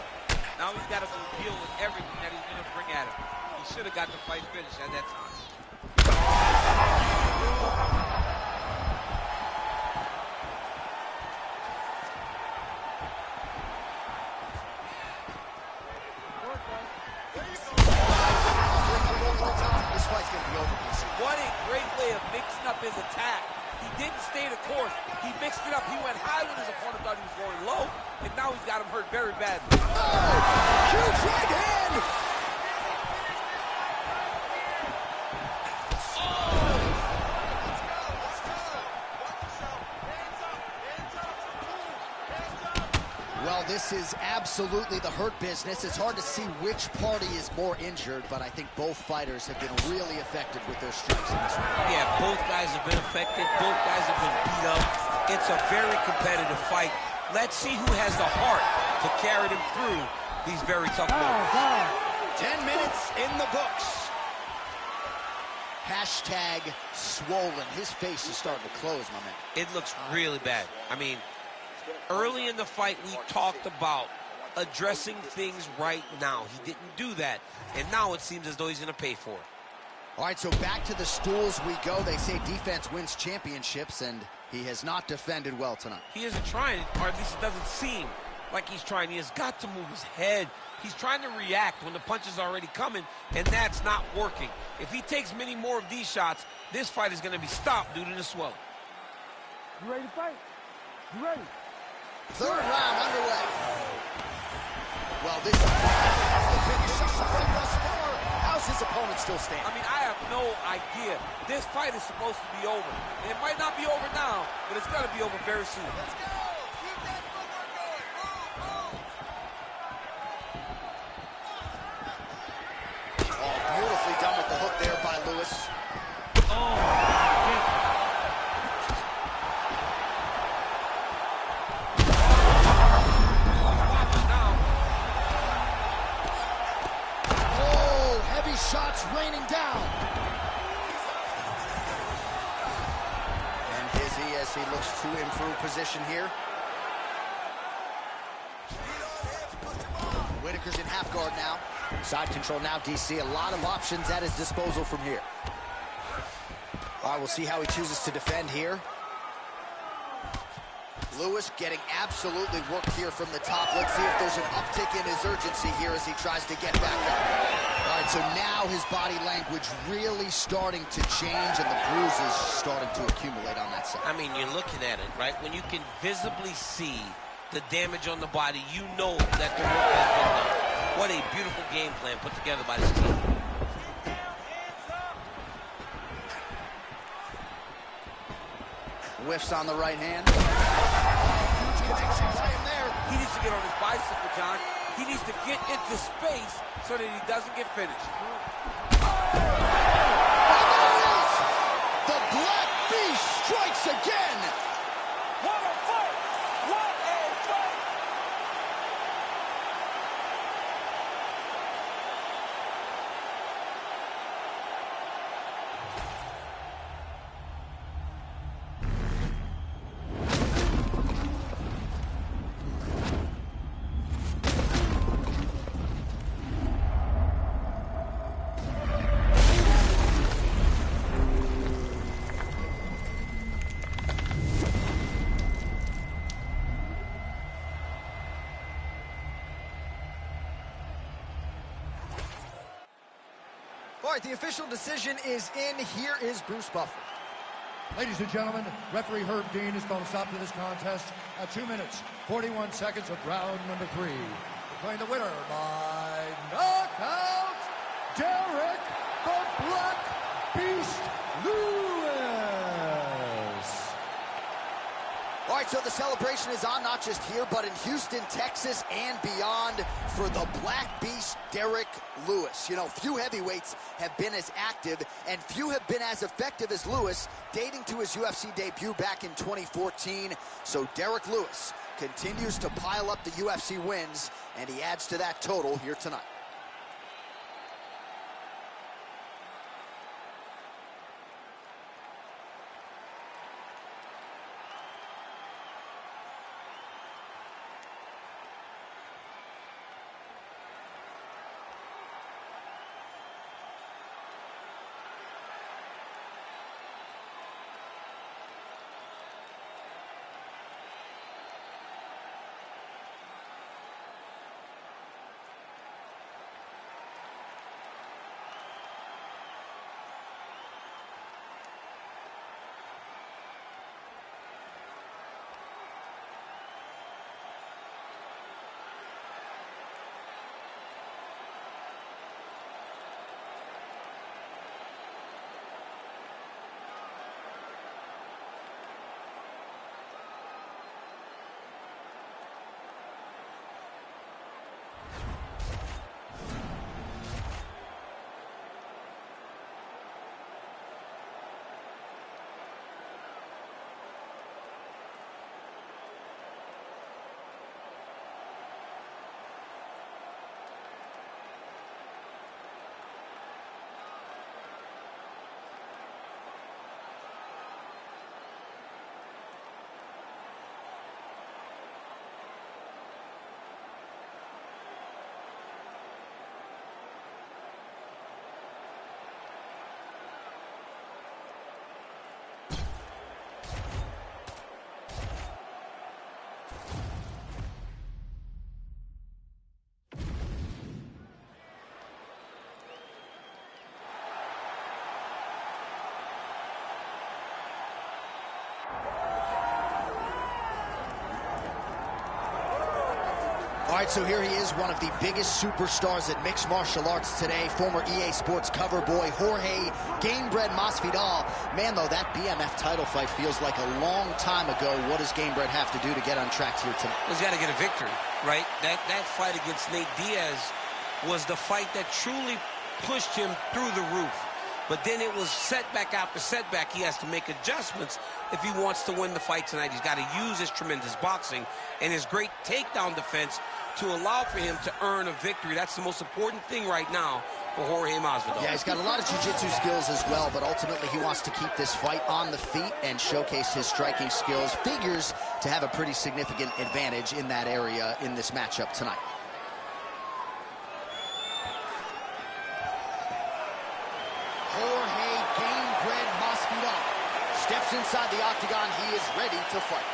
Now he's got to deal with everything that he's going to bring at him. He should have got the fight finished at that time. This fight's going to be over, PC. What a great way of mixing up his attack. He didn't stay the course. He mixed it up. He went high when his opponent thought he was going low, and now he's got him hurt very badly. Oh, huge right hand! Well, this is absolutely the hurt business. It's hard to see which party is more injured, but I think both fighters have been really effective with their strikes in this round. Yeah, both guys have been affected. Both guys have been beat up. It's a very competitive fight. Let's see who has the heart to carry them through these very tough moments. 10 minutes in the books. Hashtag swollen. His face is starting to close, my man. It looks really bad. I mean, early in the fight, we talked about addressing things right now. He didn't do that, and now it seems as though he's going to pay for it. All right, so back to the stools we go. They say defense wins championships, and he has not defended well tonight. He isn't trying, or at least it doesn't seem like he's trying. He has got to move his head. He's trying to react when the punch is already coming, and that's not working. If he takes many more of these shots, this fight is going to be stopped due to the swelling. You ready to fight? You ready? Third round underway. Well, this is the biggest shot thus far. How's his opponent still standing? I mean, I have no idea. This fight is supposed to be over. And it might not be over now, but it's going to be over very soon. Let's go. Keep that footwork going. Move, move. Oh, beautifully done with the hook there by Lewis. Shots raining down. And Dizzy as he looks to improve position here. Whitaker's in half guard now. Side control now, DC. A lot of options at his disposal from here. All right, we'll see how he chooses to defend here. Lewis getting absolutely worked here from the top. Let's see if there's an uptick in his urgency here as he tries to get back up. All right, so now his body language really starting to change and the bruises starting to accumulate on that side. I mean, you're looking at it, right? When you can visibly see the damage on the body, you know that the work has been done. What a beautiful game plan put together by this team. Whiffs on the right hand. Huge connection by him there. He needs to get on his bicycle, John. He needs to get into space so that he doesn't get finished. The Black Beast strikes again. What a fight! What a fight! All right, the official decision is in. Here is Bruce Buffer. Ladies and gentlemen, referee Herb Dean has called a stop to this contest at 2 minutes, 41 seconds of round number 3. Declaring the winner by knockout, Derek the Black Beast Lewis. All right, so the celebration is on, not just here, but in Houston, Texas, and beyond for the Black Beast, Derek Lewis. You know, few heavyweights have been as active, and few have been as effective as Lewis, dating to his UFC debut back in 2014. So Derek Lewis continues to pile up the UFC wins, and he adds to that total here tonight. right, so here he is, one of the biggest superstars at mixed martial arts today, former EA Sports cover boy, Jorge Gamebred Masvidal. Man, though, that BMF title fight feels like a long time ago. What does Gamebred have to do to get on track here tonight? He's got to get a victory, right? That fight against Nate Diaz was the fight that truly pushed him through the roof. But then it was setback after setback. He has to make adjustments if he wants to win the fight tonight. He's got to use his tremendous boxing and his great takedown defense to allow for him to earn a victory. That's the most important thing right now for Jorge Masvidal. Yeah, he's got a lot of jiu-jitsu skills as well, but ultimately he wants to keep this fight on the feet and showcase his striking skills. Figures to have a pretty significant advantage in that area in this matchup tonight. Jorge Gamebred Masvidal steps inside the octagon. He is ready to fight.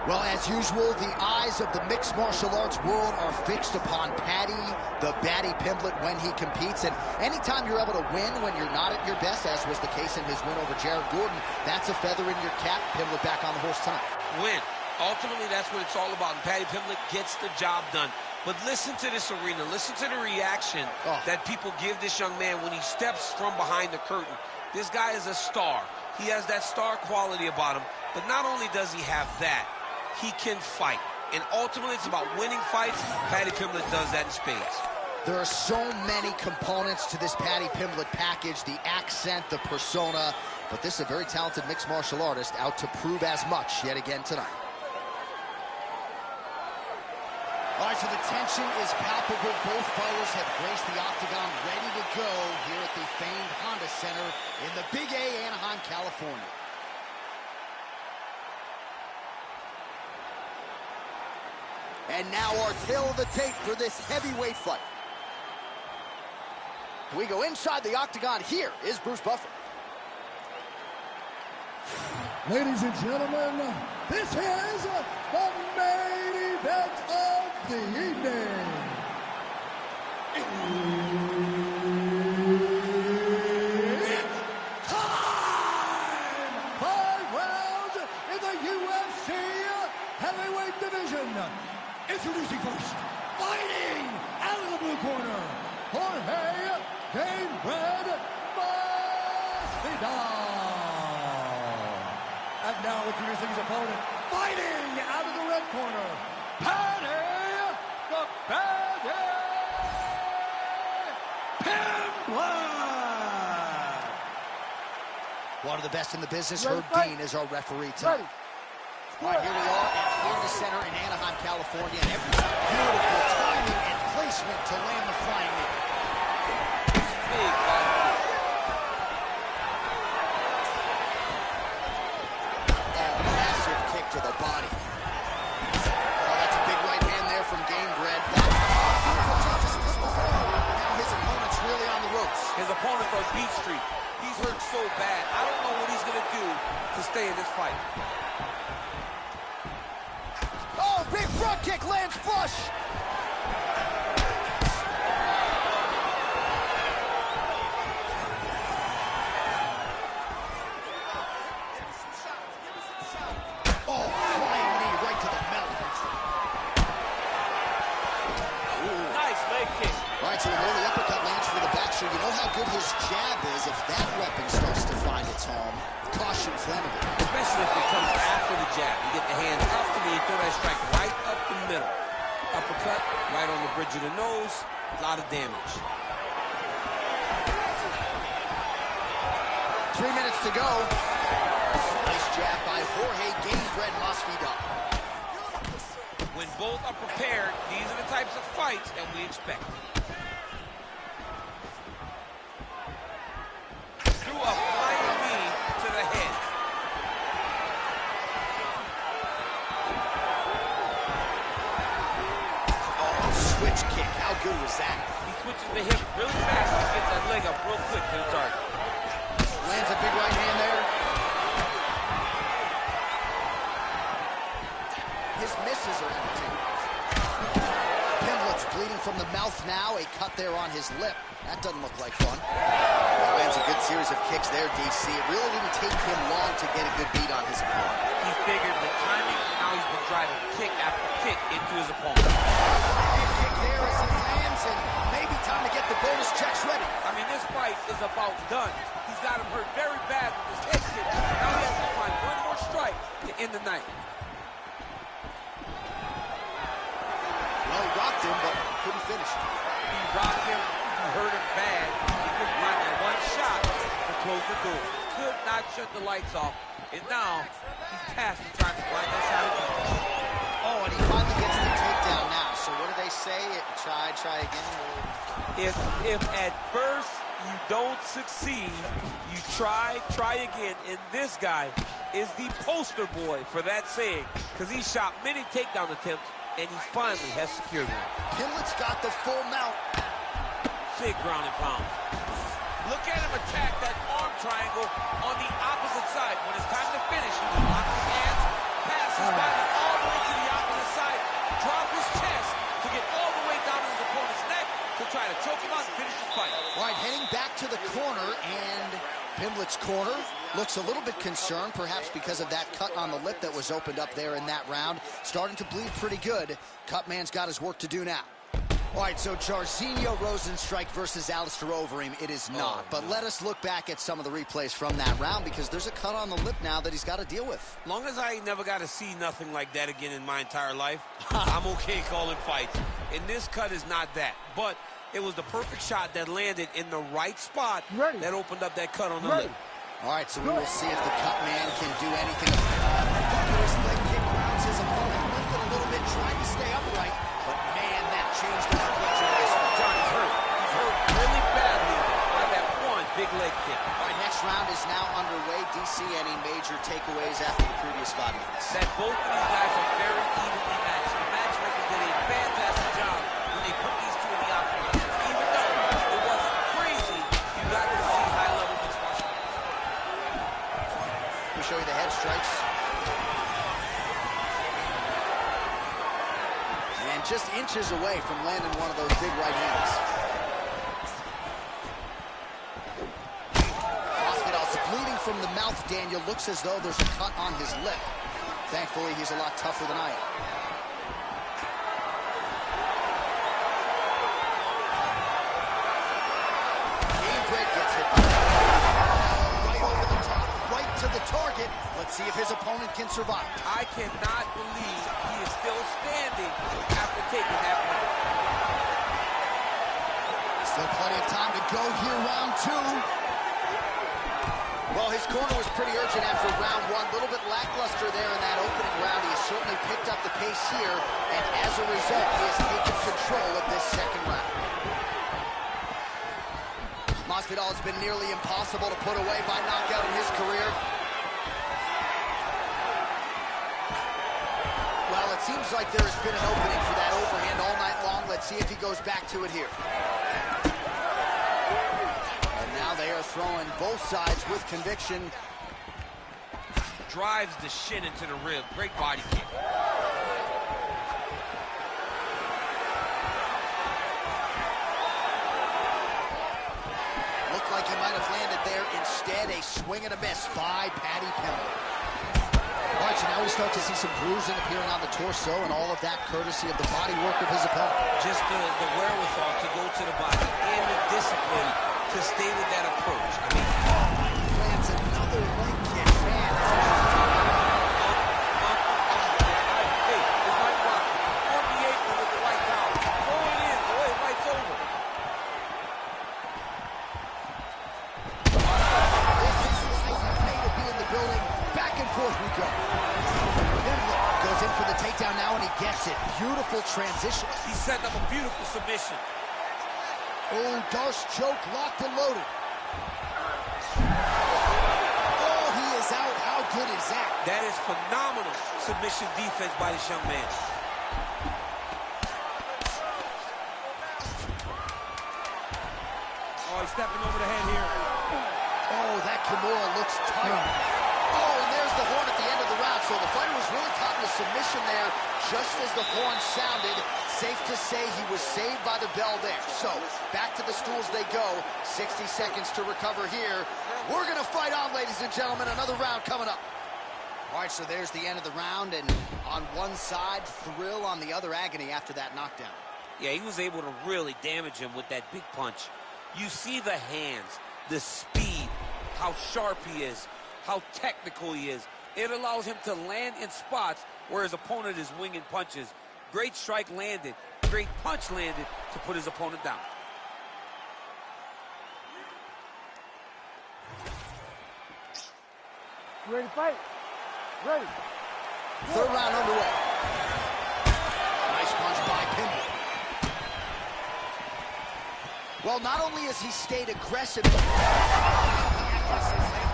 Well, as usual, the eyes of the mixed martial arts world are fixed upon Paddy, the Batty Pimblett, when he competes. And anytime you're able to win when you're not at your best, as was the case in his win over Jared Gordon, that's a feather in your cap. Pimblett back on the horse tonight. Win. Ultimately, that's what it's all about. And Paddy Pimblett gets the job done. But listen to this arena. Listen to the reaction that people give this young man when he steps from behind the curtain. This guy is a star. He has that star quality about him. But not only does he have that, he can fight. And ultimately, it's about winning fights. Paddy Pimblett does that in spades. There are so many components to this Paddy Pimblett package, the accent, the persona, but this is a very talented mixed martial artist out to prove as much yet again tonight. All right, so the tension is palpable. Both fighters have graced the octagon, ready to go here at the famed Honda Center in the Big A, Anaheim, California. And now our tail of the tape for this heavyweight fight. We go inside the octagon. Here is Bruce Buffer. Ladies and gentlemen, this is the main event of the evening. It's time! 5 rounds in the UFC heavyweight division. Introducing first, fighting out of the blue corner, Jorge Gamebred Masvidal. And now introducing his opponent, fighting out of the red corner, Paddy the Baddy Pimblett. One of the best in the business, Herb Dean, is our referee tonight. All right, here we are at Honda Center in Anaheim, California, and every beautiful timing and placement to land the flying knee. Big Massive kick to the body. Oh, that's a big right hand there from Gamebred. Now his opponent's really on the ropes. His opponent's on beat street. He's hurt so bad. I don't know what he's going to do to stay in this fight. Oh, big front kick lands flush. Oh, flying knee right to the mouth. Nice leg kick. All right, so an early uppercut lands for the boxer. You know how good his jab is. If that weapon starts to find its home, caution flammable. Especially if it comes after the jab. You get the hands up and you throw that strike right up the middle. Uppercut, right on the bridge of the nose. A lot of damage. 3 minutes to go. Nice jab by Jorge Gamebred Masvidal. When both are prepared, these are the types of fights that we expect. Threw a flying knee to the head. Oh, switch kick. How good was that? He switches the hip really fast and gets that leg up real quick to the target. Lands a big right hand there. His misses are entertaining. mouth now, a cut there on his lip. That doesn't look like fun. Lands a good series of kicks there, DC. It really didn't take him long to get a good beat on his opponent. He figured the timing, and now he's been driving kick after kick into his opponent. Kick there as he lands, and maybe time to get the bonus checks ready. I mean, this fight is about done. He's got him hurt very bad with his head kick. Now he has to find one more strike to end the night. Well, he rocked him, but couldn't finish it. He rocked him, he hurt him bad. He couldn't find that one shot to close the door. Could not shut the lights off. And now, he's tasked with trying to find that side of the finish. Oh, and he finally gets the takedown now. So what do they say? Try again? If at first you don't succeed, you try again. And this guy is the poster boy for that saying, because he shot many takedown attempts, and he finally has secured one. Pimlet's got the full mount. Big ground and pound. Look at him attack that arm triangle on the opposite side. When it's time to finish, he will lock his hands, pass his body all the way to the opposite side, drop his chest to get all the way down to his opponent's neck to try to choke him out and finish the fight. All right, heading back to the corner, and Pimlet's corner looks a little bit concerned, perhaps because of that cut on the lip that was opened up there in that round. Starting to bleed pretty good. Cutman's got his work to do now. All right, so Jairzinho Rozenstruik versus Alistair Overeem. It is not, but let us look back at some of the replays from that round, because there's a cut on the lip now that he's got to deal with. Long as I never got to see nothing like that again in my entire life, I'm okay calling fights. And this cut is not that, but it was the perfect shot that landed in the right spot that opened up that cut on the lip. All right, so we will see if the Cutman can do anything. His leg kick grounds his opponent, lifted a little bit, trying to stay upright, but man, that changed the complexion of this one. John, he's hurt. He's hurt really badly by that one big leg kick. All right, next round is now underway. DC, any major takeaways after the previous 5 minutes? That both of these guys are very evenly matched. The matchmakers did a fantastic job when they put these two in the octagon. Even though it wasn't crazy, you got to see high-level mixed martial arts. Let me show you the head strikes. And just inches away from landing one of those big right hands. Masvidal's bleeding from the mouth, Daniel. Looks as though there's a cut on his lip. Thankfully, he's a lot tougher than I am. Gamebreak gets hit. Right over the top, right to the target. Let's see if his opponent can survive. I cannot believe he is still standing after taking that one. Still plenty of time to go here, round 2. Well, his corner was pretty urgent after round 1. A little bit lackluster there in that opening round. He has certainly picked up the pace here, and as a result, he has taken control of this second round. Masvidal has been nearly impossible to put away by knockout in his career. Well, it seems like there has been an opening for that overhand all night long. Let's see if he goes back to it here. And now they are throwing both sides with conviction. Drives the shin into the rib. Great body kick. Looked like he might have landed there. Instead, a swing and a miss by Paddy Pimblett. All right, so now we start to see some bruising appearing on the torso, and all of that courtesy of the body work of his opponent. Just the wherewithal to go to the body and the discipline to stay with that approach. I mean, lands another leg kick. Man, hey, it's like Rocky. On the apron with the right towel. Throw it in. Boy, the fight's over. this is like he paid to be in the building. Back and forth we go. Pimblett goes in for the takedown now, and he gets it. Beautiful transition. He set up a beautiful submission. Oh, Darce choke, locked and loaded. Oh, he is out. How good is that? That is phenomenal submission defense by this young man. Oh, he's stepping over the head here. Oh, that Kimura looks tight. Oh, and there's the horn at the end of the round. So the fighter was really caught in a submission there just as the horn sounded. Safe to say he was saved by the bell there. So, back to the stools they go. 60 seconds to recover here. We're going to fight on, ladies and gentlemen. Another round coming up. All right, so there's the end of the round, and on one side, thrill, on the other, agony after that knockdown. Yeah, he was able to really damage him with that big punch. You see the hands, the speed, how sharp he is, how technical he is. It allows him to land in spots where his opponent is winging punches. Great strike landed, great punch landed to put his opponent down. You ready to fight? Ready. Third round underway. Nice punch by Pimblett. Well, not only has he stayed aggressive,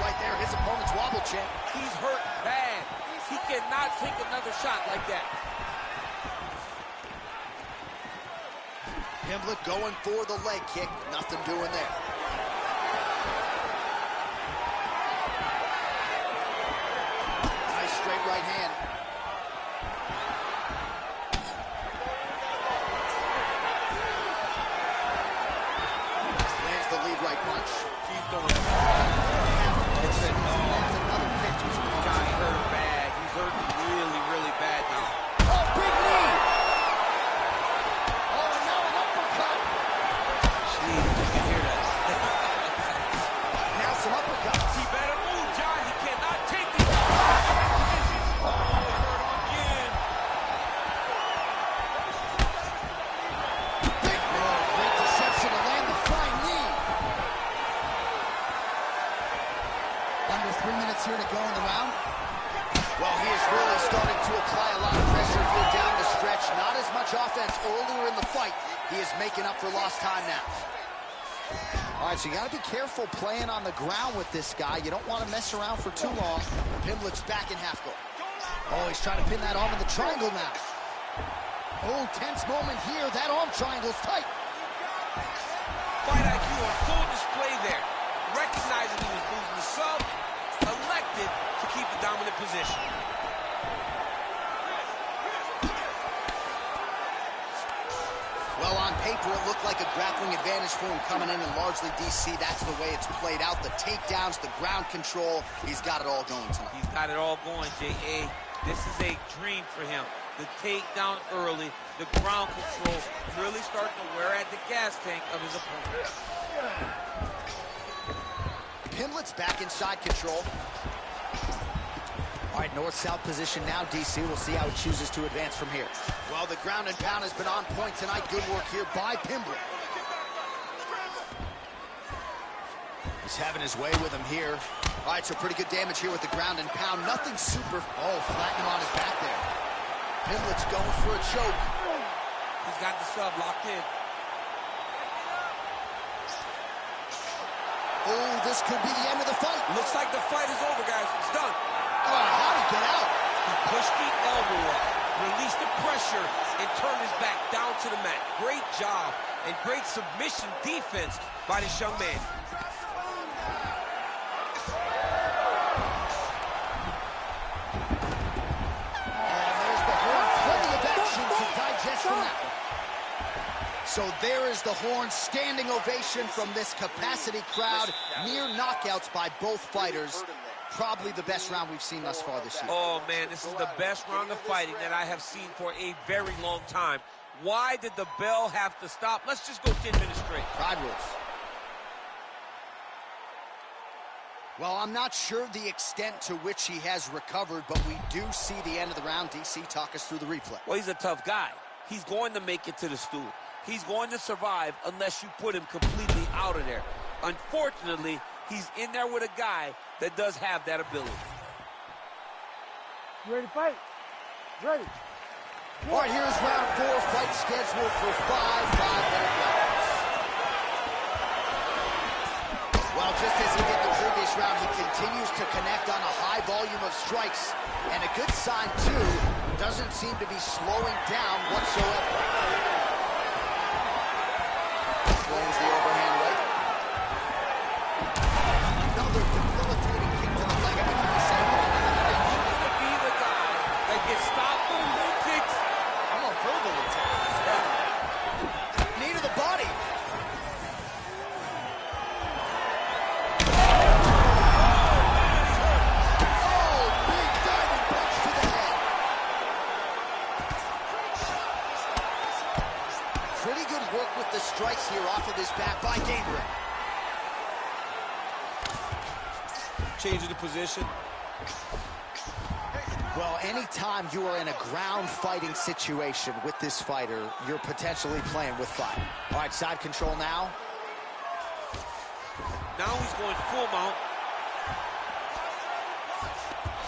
right there, his opponent's wobble chin. He's hurt bad. He cannot take another shot like that. Pimblett going for the leg kick. Nothing doing there. Nice straight right hand. Lands the lead right punch. He's doing it. It's another pitch. Johnny hurt bad. He's hurting really, really bad now. Oh, big knee! Oh, and now an uppercut. Jeez, you can hear that. Now some uppercuts. He better move, John. He cannot take these. Oh, hurt him again. Big knee. Great deception to land the flying knee. Under 3 minutes here to go in the round. Well, he is really starting to apply a lot of pressure here down the stretch. Not as much offense earlier in the fight. He is making up for lost time now. All right, so you got to be careful playing on the ground with this guy. You don't want to mess around for too long. Pimblett's back in half guard. Oh, he's trying to pin that arm in the triangle now. Oh, tense moment here. That arm triangle's tight. Fight IQ on full display there. Recognizing he was losing the sub, elected to keep the dominant position. Well, on paper, it looked like a grappling advantage for him coming in, and largely, DC, that's the way it's played out. The takedowns, the ground control, he's got it all going tonight. He's got it all going, J.A. This is a dream for him. The takedown early, the ground control, really starting to wear at the gas tank of his opponent. Pimblett's back inside control. All right, north-south position now, DC. We'll see how he chooses to advance from here. Well, the ground and pound has been on point tonight. Good work here by Pimblett. He's having his way with him here. All right, so pretty good damage here with the ground and pound. Nothing super. Oh, flatten him on his back there. Pimblett's going for a choke. He's got the sub locked in. Oh, this could be the end of the fight. Looks like the fight is over, guys. It's done. Oh, how'd he get out? He pushed the elbow up, released the pressure, and turned his back down to the mat. Great job and great submission defense by this young man. And there's the horn. Plenty of action to digest from that one. So there is the horn. Standing ovation from this capacity crowd. Near knockouts by both fighters. Probably the best round we've seen thus far this year. Oh, man, this is the best round of fighting that I have seen for a very long time. Why did the bell have to stop? Let's just go 10 minutes straight. Pride rules. Well, I'm not sure the extent to which he has recovered, but we do see the end of the round. DC, talk us through the replay. Well, he's a tough guy. He's going to make it to the stool. He's going to survive unless you put him completely out of there. Unfortunately, he's in there with a guy that does have that ability. You ready to fight? Ready. All right, here's round 4. Fight scheduled for 5 5-minute rounds. Well, just as he did the previous round, he continues to connect on a high volume of strikes. And a good sign, too, doesn't seem to be slowing down whatsoever. Lands the overhand right. Another debilitating kick to the leg. I think he said He's going to be the guy that gets stopped changing the position. Well, anytime you are in a ground fighting situation with this fighter, you're potentially playing with fire. All right, side control now. Now he's going full mount.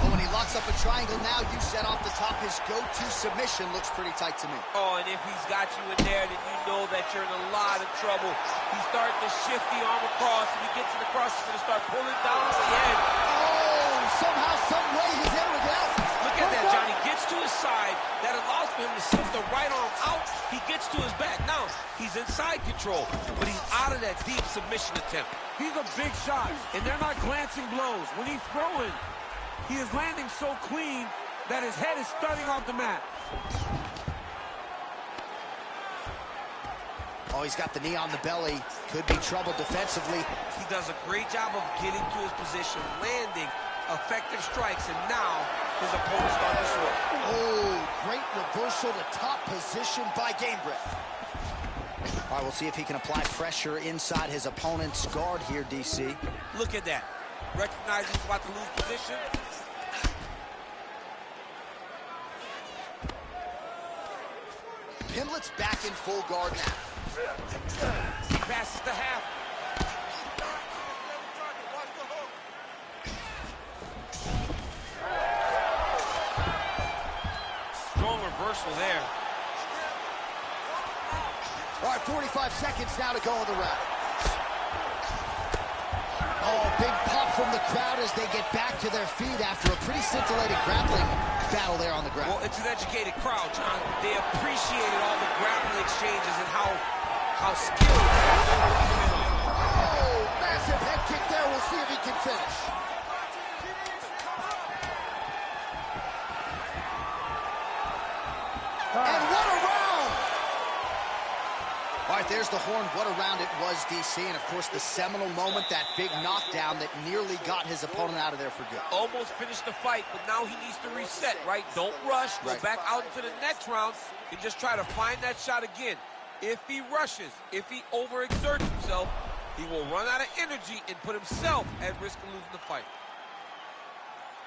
Oh, when he locks up a triangle now, you set off the top. His go-to submission looks pretty tight to me. Oh, and if he's got you in there, then you know that you're in a lot of trouble. He's starting to shift the arm across. If he gets it across, he's going to start pulling down at the end. Oh, somehow, some way, he's able to get out. Look at that, Johnny. Gets to his side. That allows for him to shift the right arm out. He gets to his back. Now, he's in side control, but he's out of that deep submission attempt. He's a big shot, and they're not glancing blows. When he's throwing, he is landing so clean that his head is starting off the mat. Oh, he's got the knee on the belly. Could be trouble defensively. He does a great job of getting to his position, landing effective strikes, and now his opponent starts to swerve. Oh, great reversal to top position by Gamebred. All right, we'll see if he can apply pressure inside his opponent's guard here, DC. Look at that. Recognizing he's about to lose position. Pimlet's back in full guard now. He passes the half. Strong reversal there. All right, 45 seconds now to go in the round. Oh, big pop from the crowd as they get back to their feet after a pretty scintillating grappling battle there on the ground. Well, it's an educated crowd, John. They appreciated all the grappling exchanges and how skilled. Oh, massive head kick there. We'll see if he can finish. And what a round! All right, there's the horn. What a round it was, DC. And, of course, the seminal moment, that big knockdown that nearly got his opponent out of there for good. Almost finished the fight, but now he needs to reset, right? Don't rush. Go back out into the next round and just try to find that shot again. If he rushes, if he overexerts himself, he will run out of energy and put himself at risk of losing the fight.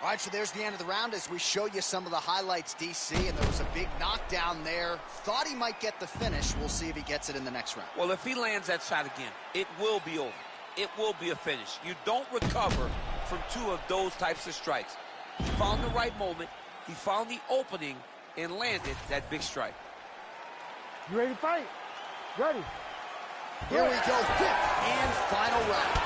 All right, so there's the end of the round as we show you some of the highlights, DC, and there was a big knockdown there. Thought he might get the finish. We'll see if he gets it in the next round. Well, if he lands that shot again, it will be over. It will be a finish. You don't recover from two of those types of strikes. He found the right moment, he found the opening, and landed that big strike. You ready to fight? Ready. Here we go, fifth and final round.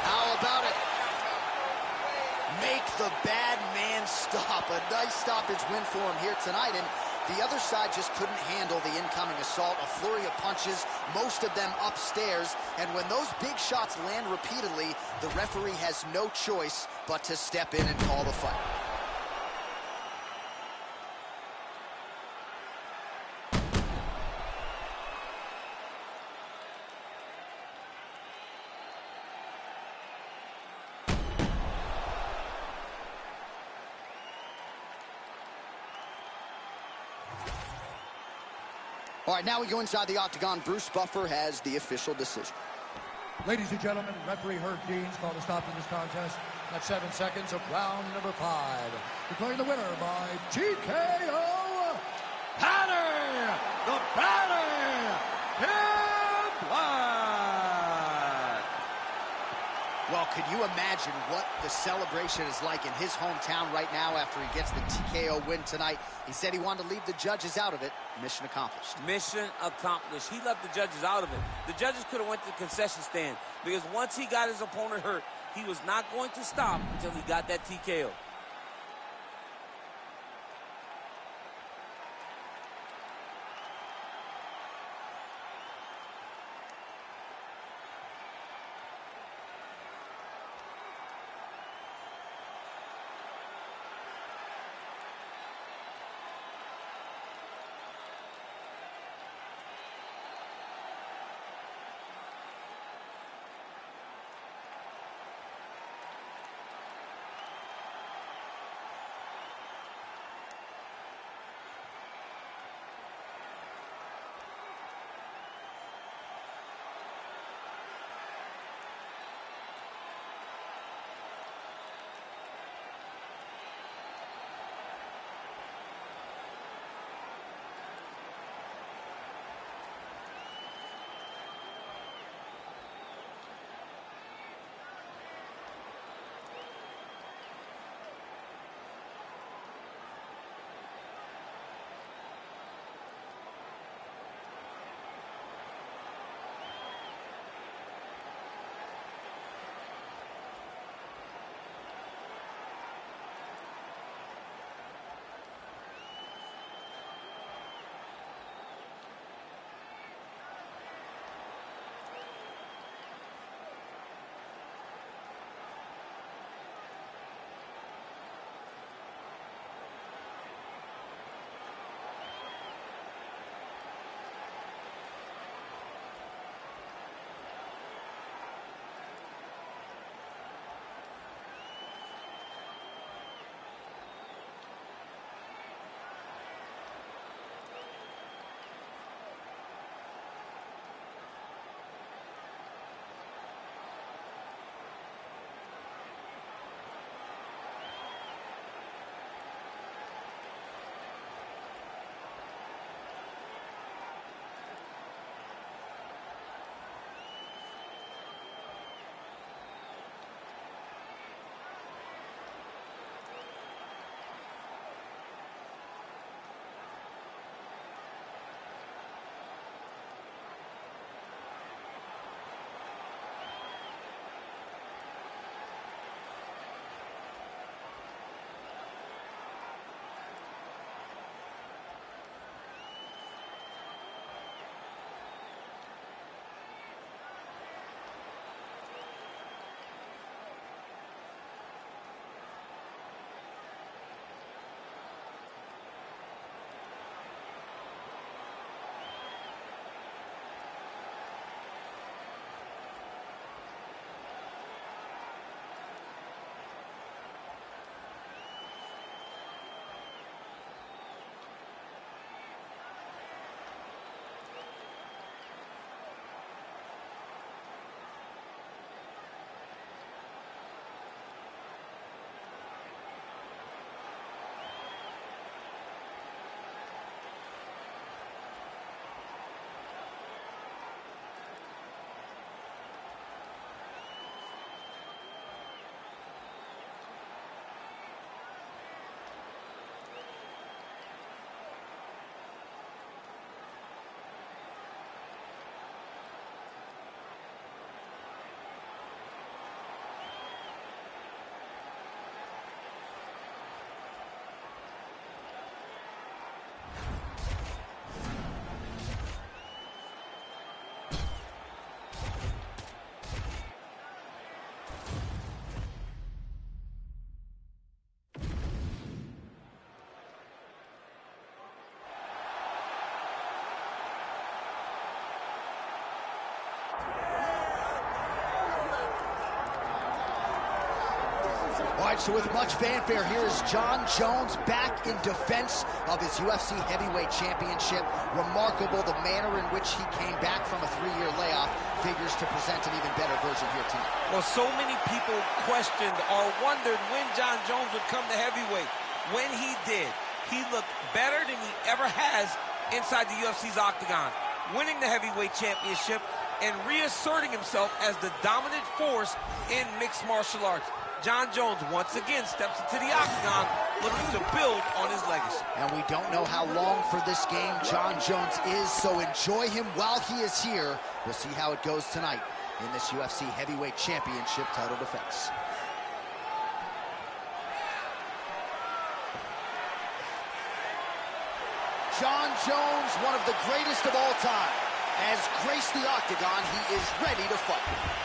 How about it? Make the bad man stop. A nice stoppage win for him here tonight, and the other side just couldn't handle the incoming assault. A flurry of punches, most of them upstairs, and when those big shots land repeatedly, the referee has no choice but to step in and call the fight. All right, now we go inside the octagon. Bruce Buffer has the official decision. Ladies and gentlemen, referee Herb Dean's called a stop to this contest at 7 seconds of round number 5. Declaring the winner by TKO, Paddy the Baddy Pimblett. Well, could you imagine what the celebration is like in his hometown right now after he gets the TKO win tonight? He said he wanted to leave the judges out of it. Mission accomplished. Mission accomplished. He left the judges out of it. The judges could have went to the concession stand because once he got his opponent hurt, he was not going to stop until he got that TKO. All right, so with much fanfare, here is Jon Jones back in defense of his UFC heavyweight championship. Remarkable the manner in which he came back from a 3-year layoff figures to present an even better version here tonight. Well, so many people questioned or wondered when Jon Jones would come to heavyweight. When he did, he looked better than he ever has inside the UFC's octagon, winning the heavyweight championship and reasserting himself as the dominant force in mixed martial arts. Jon Jones once again steps into the octagon looking to build on his legacy. And we don't know how long for this game Jon Jones is, so enjoy him while he is here. We'll see how it goes tonight in this UFC heavyweight championship title defense. Jon Jones, one of the greatest of all time, has graced the octagon. He is ready to fight.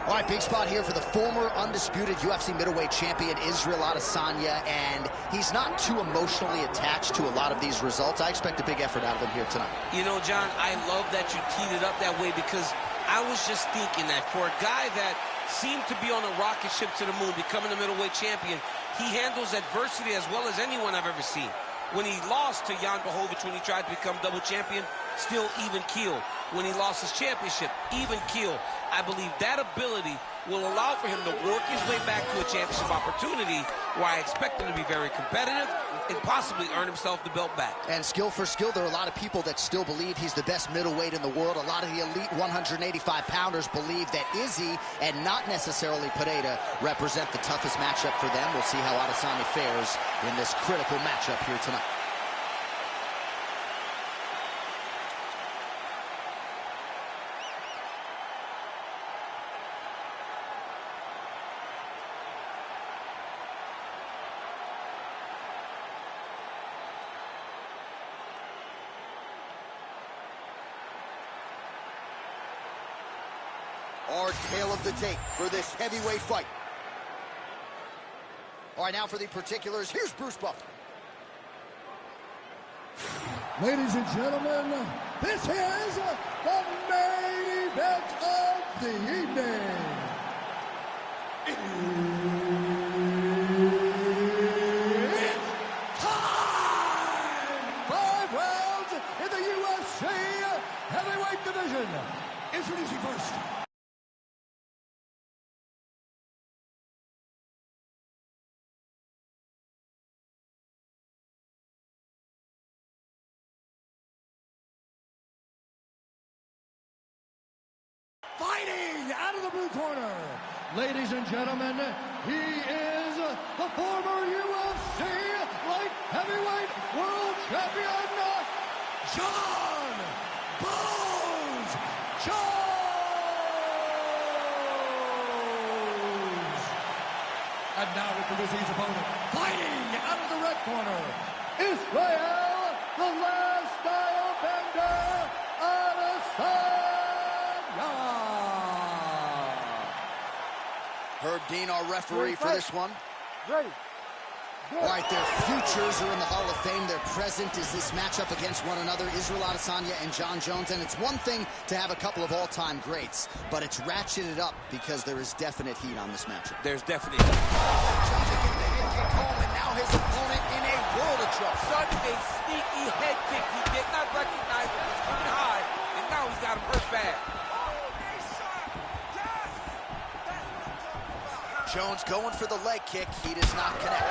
All right, big spot here for the former undisputed UFC middleweight champion, Israel Adesanya, and he's not too emotionally attached to a lot of these results. I expect a big effort out of him here tonight. You know, John, I love that you teed it up that way because I was just thinking that for a guy that seemed to be on a rocket ship to the moon, becoming a middleweight champion, he handles adversity as well as anyone I've ever seen. When he lost to Jan Blachowicz when he tried to become double champion, still even keel. When he lost his championship, even keel. I believe that ability will allow for him to work his way back to a championship opportunity where I expect him to be very competitive and possibly earn himself the belt back. And skill for skill, there are a lot of people that still believe he's the best middleweight in the world. A lot of the elite 185-pounders believe that Izzy and not necessarily Pereira represent the toughest matchup for them. We'll see how Adesanya fares in this critical matchup here tonight. Our tale of the tape for this heavyweight fight. All right, now for the particulars, here's Bruce Buffer. Ladies and gentlemen, this is the main event of the evening. It's time! 5 rounds in the UFC heavyweight division. Introducing first. Fighting out of the blue corner, ladies and gentlemen, he is the former UFC light heavyweight world champion, Jon Bones Jones. And now introducing his opponent, fighting out of the red corner, Israel, the last style bender, Adesanya. Herb Dean, our referee for this one. Ready. All right, their futures are in the Hall of Fame. Their present is this matchup against one another, Israel Adesanya and Jon Jones. And it's one thing to have a couple of all-time greats, but it's ratcheted up because there is definite heat on this matchup. There's definitely heat. Johnson getting the head kick home, and now his opponent in a world of trouble. Sudden, a sneaky head kick. He did not recognize it was coming high, and now he's got him hurt bad. Jones going for the leg kick. He does not connect.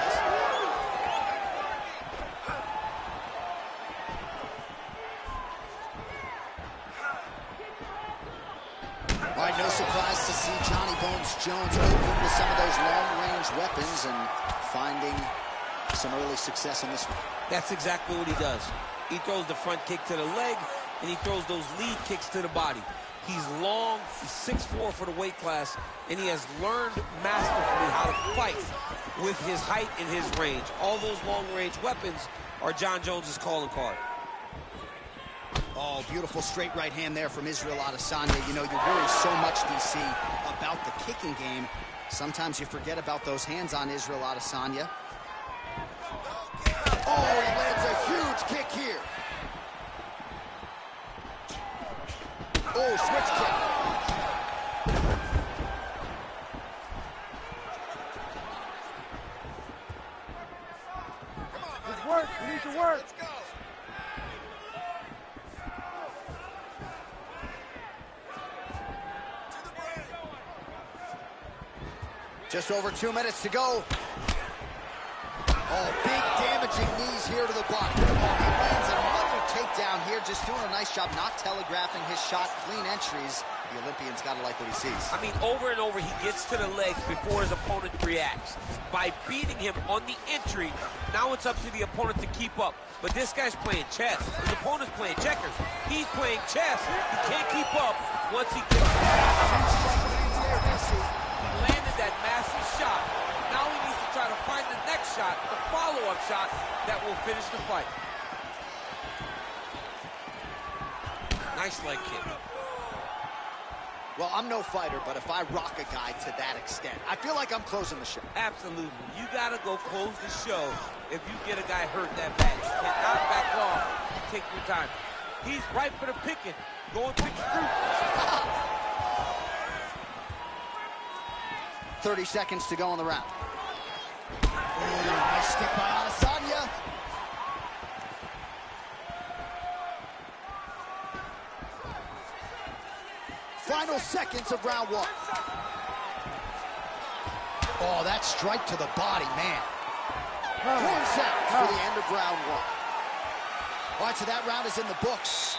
All right, no surprise to see Johnny Bones Jones open with some of those long-range weapons and finding some early success in this one. That's exactly what he does. He throws the front kick to the leg, and he throws those lead kicks to the body. He's long, he's 6'4" for the weight class, and he has learned masterfully how to fight with his height and his range. All those long-range weapons are Jon Jones' calling card. Oh, beautiful straight right hand there from Israel Adesanya. You know, you worry so much, DC, about the kicking game. Sometimes you forget about those hands on Israel Adesanya. Oh, he lands a huge kick here. Oh, switch kick. Let's work. We need to work. Let's go. To the break. Just over 2 minutes to go. Oh, big damaging knees here to the body. Oh, he lands another takedown here, just doing a nice job not telegraphing his shot. Clean entries. The Olympian's got to like what he sees. I mean, over and over, he gets to the legs before his opponent reacts. By beating him on the entry, now it's up to the opponent to keep up. But this guy's playing chess. His opponent's playing checkers. He's playing chess. He can't keep up once he gets He landed that massive shot. Now he needs to try to find the next shot, the follow-up shot that will finish the fight. Nice leg kick. Well, I'm no fighter, but if I rock a guy to that extent, I feel like I'm closing the show. Absolutely. You got to go close the show if you get a guy hurt that bad. You cannot back off. You take your time. He's right for the picking. Go and pick your fruit. 30 seconds to go in the round. Oh, nice stick by Adesanya. Final seconds of round one. Oh, that strike to the body, man. Points out for the end of round one. All right, so that round is in the books.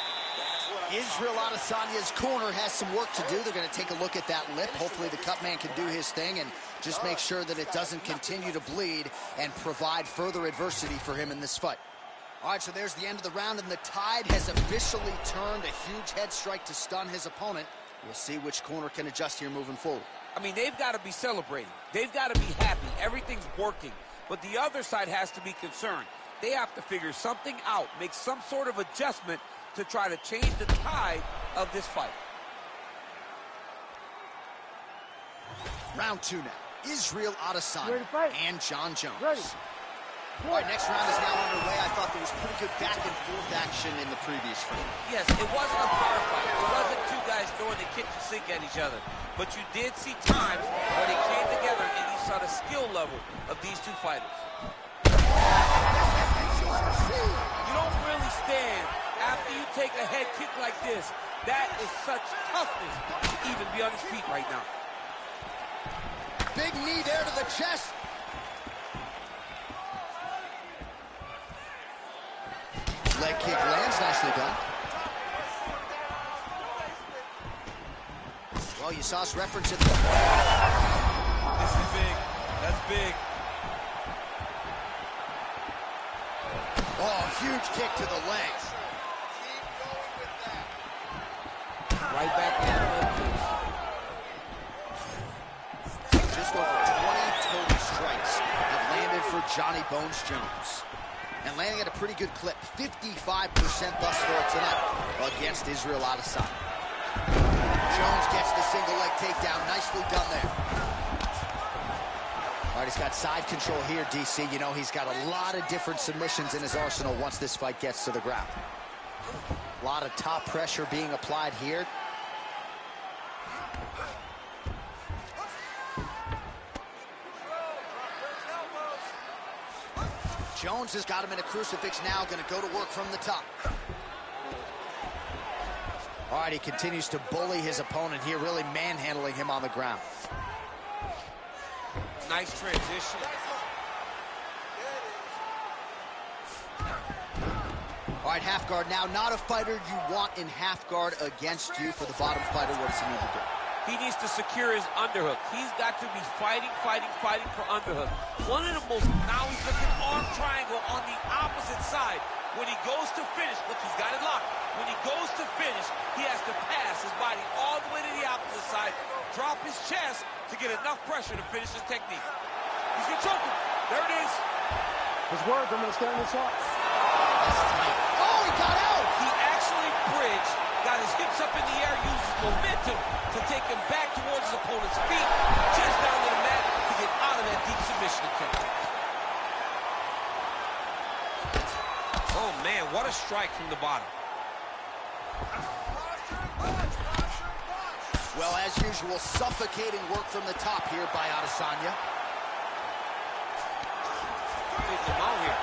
Israel Adesanya's corner has some work to do. They're going to take a look at that lip. Hopefully the cut man can do his thing and just make sure that it doesn't continue to bleed and provide further adversity for him in this fight. All right, so there's the end of the round, and the tide has officially turned. A huge head strike to stun his opponent. We'll see which corner can adjust here moving forward. I mean, they've got to be celebrating. They've got to be happy. Everything's working. But the other side has to be concerned. They have to figure something out, make some sort of adjustment to try to change the tide of this fight. Round two now. Israel Adesanya and Jon Jones. Ready. All right, next round is now underway. I thought there was pretty good back and forth action in the previous fight. Yes, it wasn't a power fight. It wasn't two guys throwing the kitchen sink at each other. But you did see times where they came together and you saw the skill level of these two fighters. You don't really stand after you take a head kick like this. That is such toughness to even be on his feet right now. Big knee there to the chest. Leg kick lands, nicely done. Well, you saw us reference it. This is big. That's big. Oh, huge kick to the legs. Keep going with that. Right back down to the case. Just over 20 total strikes have landed for Johnny Bones Jones. And landing at a pretty good clip, 55% thus far tonight against Israel Adesanya. Jones gets the single leg takedown, nicely done there. All right, he's got side control here, DC. You know, he's got a lot of different submissions in his arsenal once this fight gets to the ground. A lot of top pressure being applied here. Jones has got him in a crucifix now, going to go to work from the top. All right, he continues to bully his opponent here, really manhandling him on the ground. Nice transition. All right, half guard now. Not a fighter you want in half guard against you. For the bottom fighter, what does he need to do? He needs to secure his underhook. He's got to be fighting for underhook. One of the most, now he's looking arm triangle on the opposite side. When he goes to finish, look, he's got it locked. When he goes to finish, he has to pass his body all the way to the opposite side, drop his chest to get enough pressure to finish his technique. He's gonna choke him. There it is. His words, I'm going to stand this up. That's tight. Oh, he got out! He actually got his hips up in the air, uses momentum to take him back towards his opponent's feet, just down to the mat to get out of that deep submission attempt. Oh, man, what a strike from the bottom. Well, as usual, suffocating work from the top here by Adesanya. Taking him out here.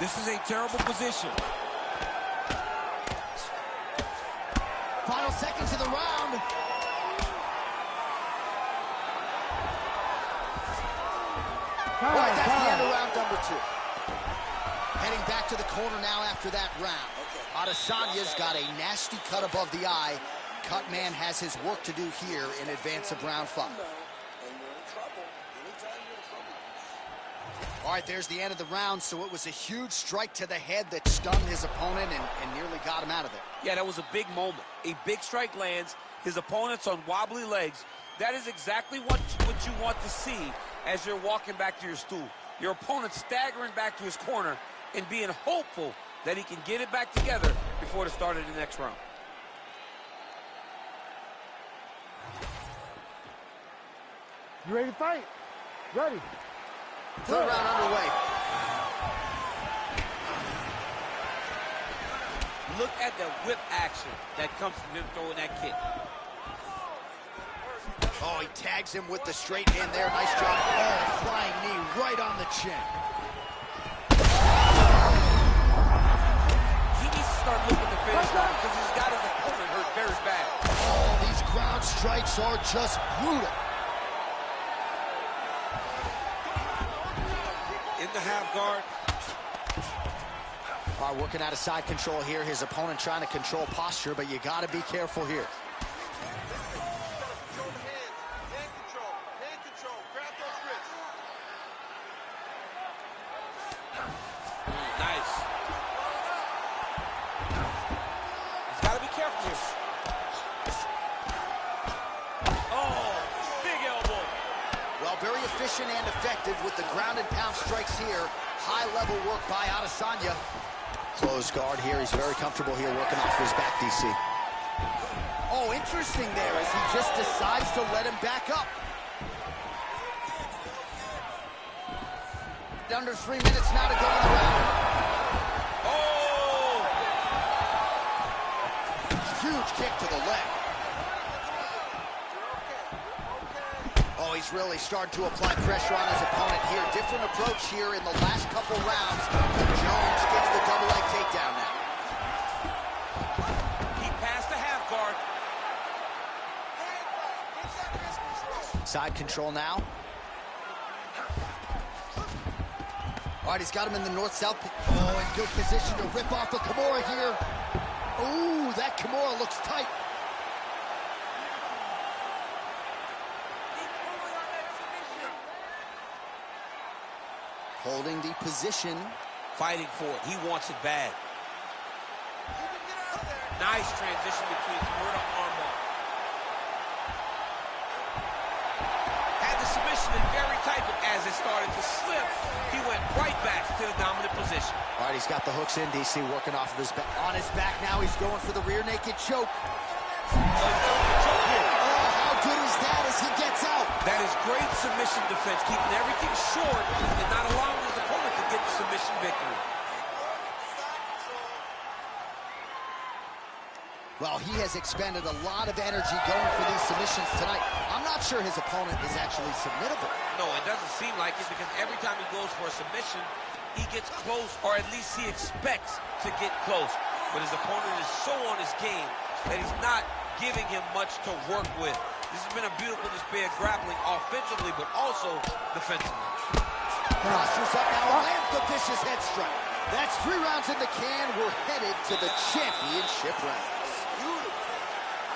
This is a terrible position. Final seconds of the round. All right, that's the end of round number 2. Heading back to the corner now after that round. Adesanya's got a nasty cut above the eye. Cut man has his work to do here in advance of round 5. All right, there's the end of the round, so it was a huge strike to the head that stunned his opponent and nearly got him out of there. Yeah, that was a big moment. A big strike lands, his opponent's on wobbly legs. That is exactly what you want to see as you're walking back to your stool. Your opponent staggering back to his corner and being hopeful that he can get it back together before the start of the next round. You ready to fight? Ready. Third round underway. Look at the whip action that comes from him throwing that kick. Oh, he tags him with the straight hand there. Nice job. Oh, flying knee right on the chin. He needs to start looking to finish now because he's got his opponent hurt very bad. Oh, these ground strikes are just brutal. In the half guard. All right, working out of side control here. His opponent trying to control posture, but you got to be careful here. Nice. He's got to be careful here. Oh, big elbow. Well, very efficient and effective with the ground and pound strikes here. High-level work by Adesanya. Closed guard here. He's very comfortable here working off his back, DC. Oh, interesting there as he just decides to let him back up. Under 3 minutes now to go in the round. Oh! Huge kick to the leg. Oh, he's really starting to apply pressure on his opponent here. Different approach here in the last couple rounds. Jones gets the double leg takedown now. He passed the half guard. Side control now. All right, he's got him in the north-south. Oh, in good position to rip off a Kimura here. Ooh, that Kimura looks tight. Holding the position. Fighting for it. He wants it bad. Nice transition between Kimura to armbar. Had the submission in very tight, but as it started to slip, he went right back to the dominant position. All right, he's got the hooks in, DC, working off of his back. On his back now, he's going for the rear naked choke. So he's going to choke here. Oh, how good is that as he gets out? That is great submission defense, keeping everything short and not allowing his opponent to get the submission victory. Well, he has expended a lot of energy going for these submissions tonight. I'm not sure his opponent is actually submittable. No, it doesn't seem like it because every time he goes for a submission, he gets close, or at least he expects to get close. But his opponent is so on his game that he's not giving him much to work with. This has been a beautiful display of grappling offensively, but also defensively. Posture's up now, lands the vicious head strike. That's 3 rounds in the can. We're headed to the championship rounds.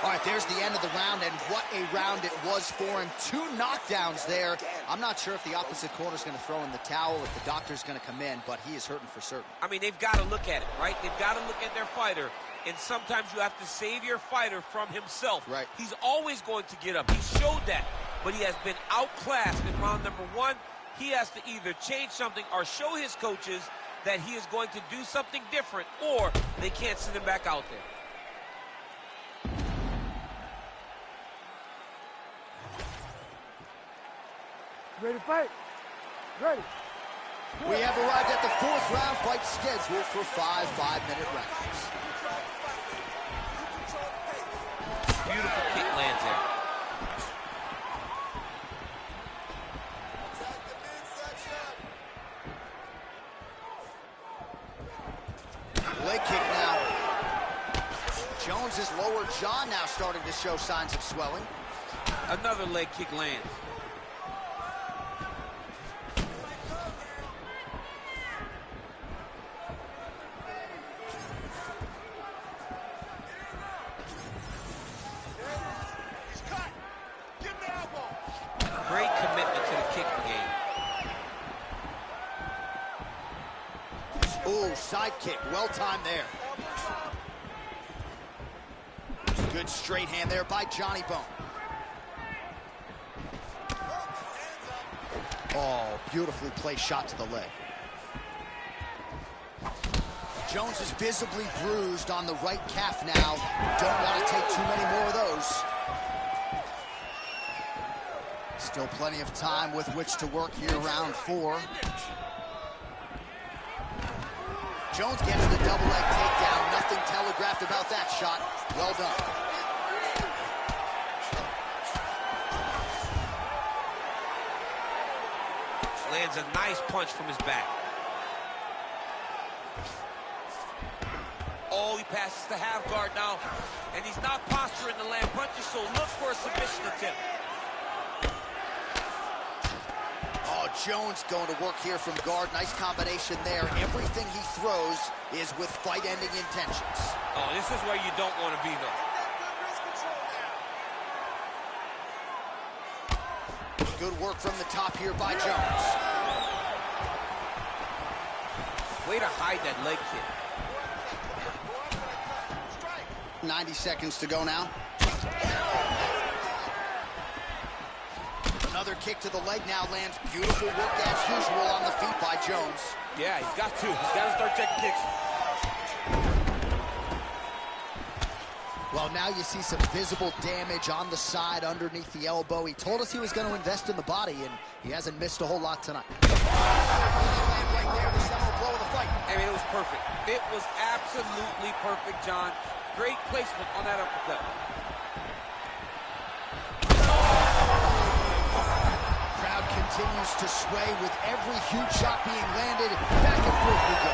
All right, there's the end of the round, and what a round it was for him. 2 knockdowns there. I'm not sure if the opposite corner's going to throw in the towel, if the doctor's going to come in, but he is hurting for certain. I mean, they've got to look at it, right? They've got to look at their fighter, and sometimes you have to save your fighter from himself. Right. He's always going to get up. He showed that, but he has been outclassed in round number 1. He has to either change something or show his coaches that he is going to do something different, or they can't send him back out there. Ready to fight? Ready. We have arrived at the 4th round fight scheduled for 5 5-minute rounds. Beautiful kick lands there. Leg kick now. Jones's lower jaw now starting to show signs of swelling. Another leg kick lands. Great commitment to the kicking game. Ooh, side kick, well timed there. Good straight hand there by Johnny Bone. Oh, beautifully placed shot to the leg. Jones is visibly bruised on the right calf now. Don't want to take too many more of those. Still plenty of time with which to work here, round 4. Jones gets the double leg takedown. Nothing telegraphed about that shot. Well done. Lands a nice punch from his back. Oh, he passes the half guard now. And he's not posturing to land punches, so look for a submission attempt. Jones going to work here from guard. Nice combination there. Everything he throws is with fight-ending intentions. Oh, this is where you don't want to be, though. Good work from the top here by Jones. Way to hide that leg kick. 90 seconds to go now. Another kick to the leg now lands. Beautiful work as usual on the feet by Jones. Yeah, he's got to. He's got to start checking kicks. Well, now you see some visible damage on the side underneath the elbow. He told us he was going to invest in the body, and he hasn't missed a whole lot tonight. Right there, the seminal blow of the fight. I mean, it was perfect. It was absolutely perfect, John. Great placement on that uppercut. Continues to sway with every huge shot being landed. Back and forth we go.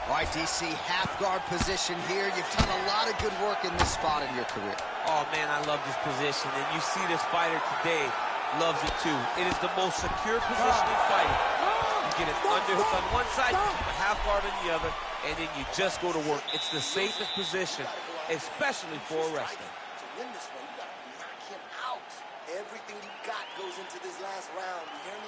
All right, DC, half guard position here. You've done a lot of good work in this spot in your career. Oh, man, I love this position. And you see this fighter today loves it, too. It is the most secure position in fighting. You get an underhook on one side, a half guard on the other, and then you just go to work. It's the safest position, especially for a wrestler. To win this one, you gotta knock him out. Everything you got goes into this last round, you hear me?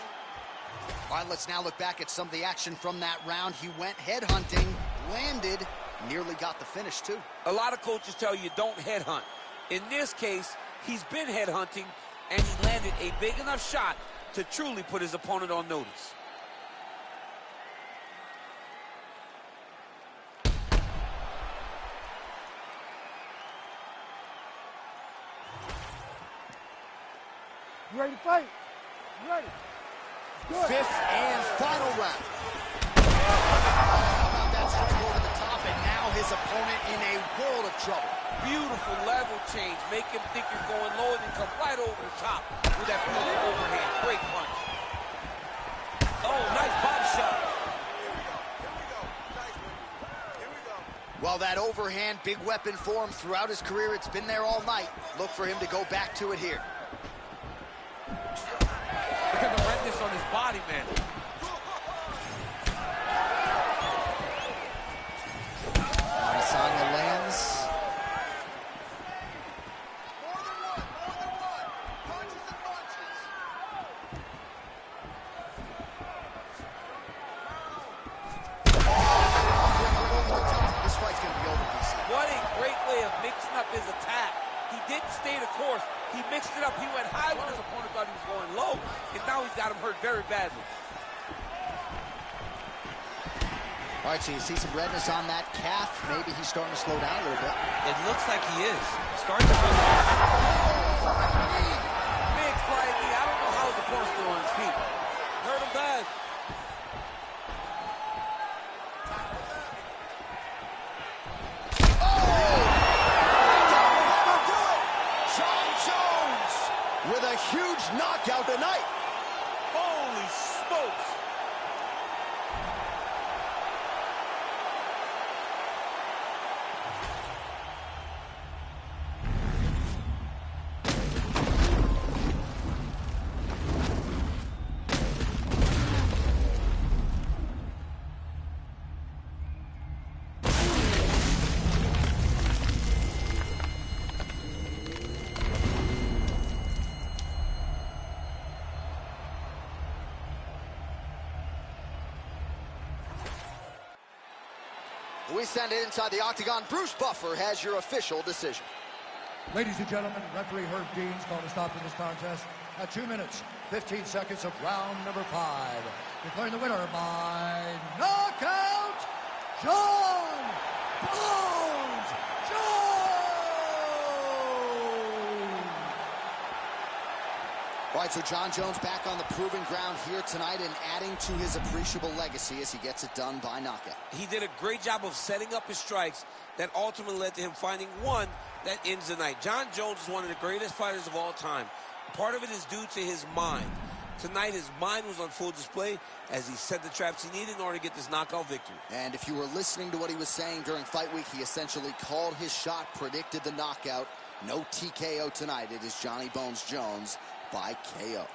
All right, let's now look back at some of the action from that round. He went headhunting, landed, nearly got the finish, too. A lot of coaches tell you don't headhunt. In this case, he's been headhunting, and he landed a big enough shot to truly put his opponent on notice. You ready to fight? You ready? Good. 5th and final round. How about that switch over the top, and now his opponent in a world of trouble. Beautiful level change. Make him think you're going low and then come right over the top with that beautiful overhand. Great punch. Oh, nice body shot. Well, that overhand, big weapon for him throughout his career. It's been there all night. Look for him to go back to it here. Look at the redness on his body, man. Adesanya lands. More than one. Punches and bunches. This fight's going to be over, DC. What a great way of mixing up his attack. He didn't stay the course. He mixed it up. He went high when his opponent thought he was going low, and now he's got him hurt very badly. All right, so you see some redness on that calf. Maybe he's starting to slow down a little bit. It looks like he is. Starting to feel big flying knee. I don't know how the poor still on his feet. Hurt him bad. Jon Jones with a huge knockout tonight. Holy smokes. We send it inside the octagon. Bruce Buffer has your official decision. Ladies and gentlemen, referee Herb Dean's going to stop in this contest at 2 minutes, 15 seconds of round number 5. Declaring the winner by knockout, Jon Bones Jones! All right, so Jon Jones back on the proving ground here tonight and adding to his appreciable legacy as he gets it done by knockout. He did a great job of setting up his strikes that ultimately led to him finding one that ends the night. Jon Jones is one of the greatest fighters of all time. Part of it is due to his mind. Tonight, his mind was on full display as he set the traps he needed in order to get this knockout victory. And if you were listening to what he was saying during fight week, he essentially called his shot, predicted the knockout. No TKO tonight. It is Johnny Bones Jones by KO.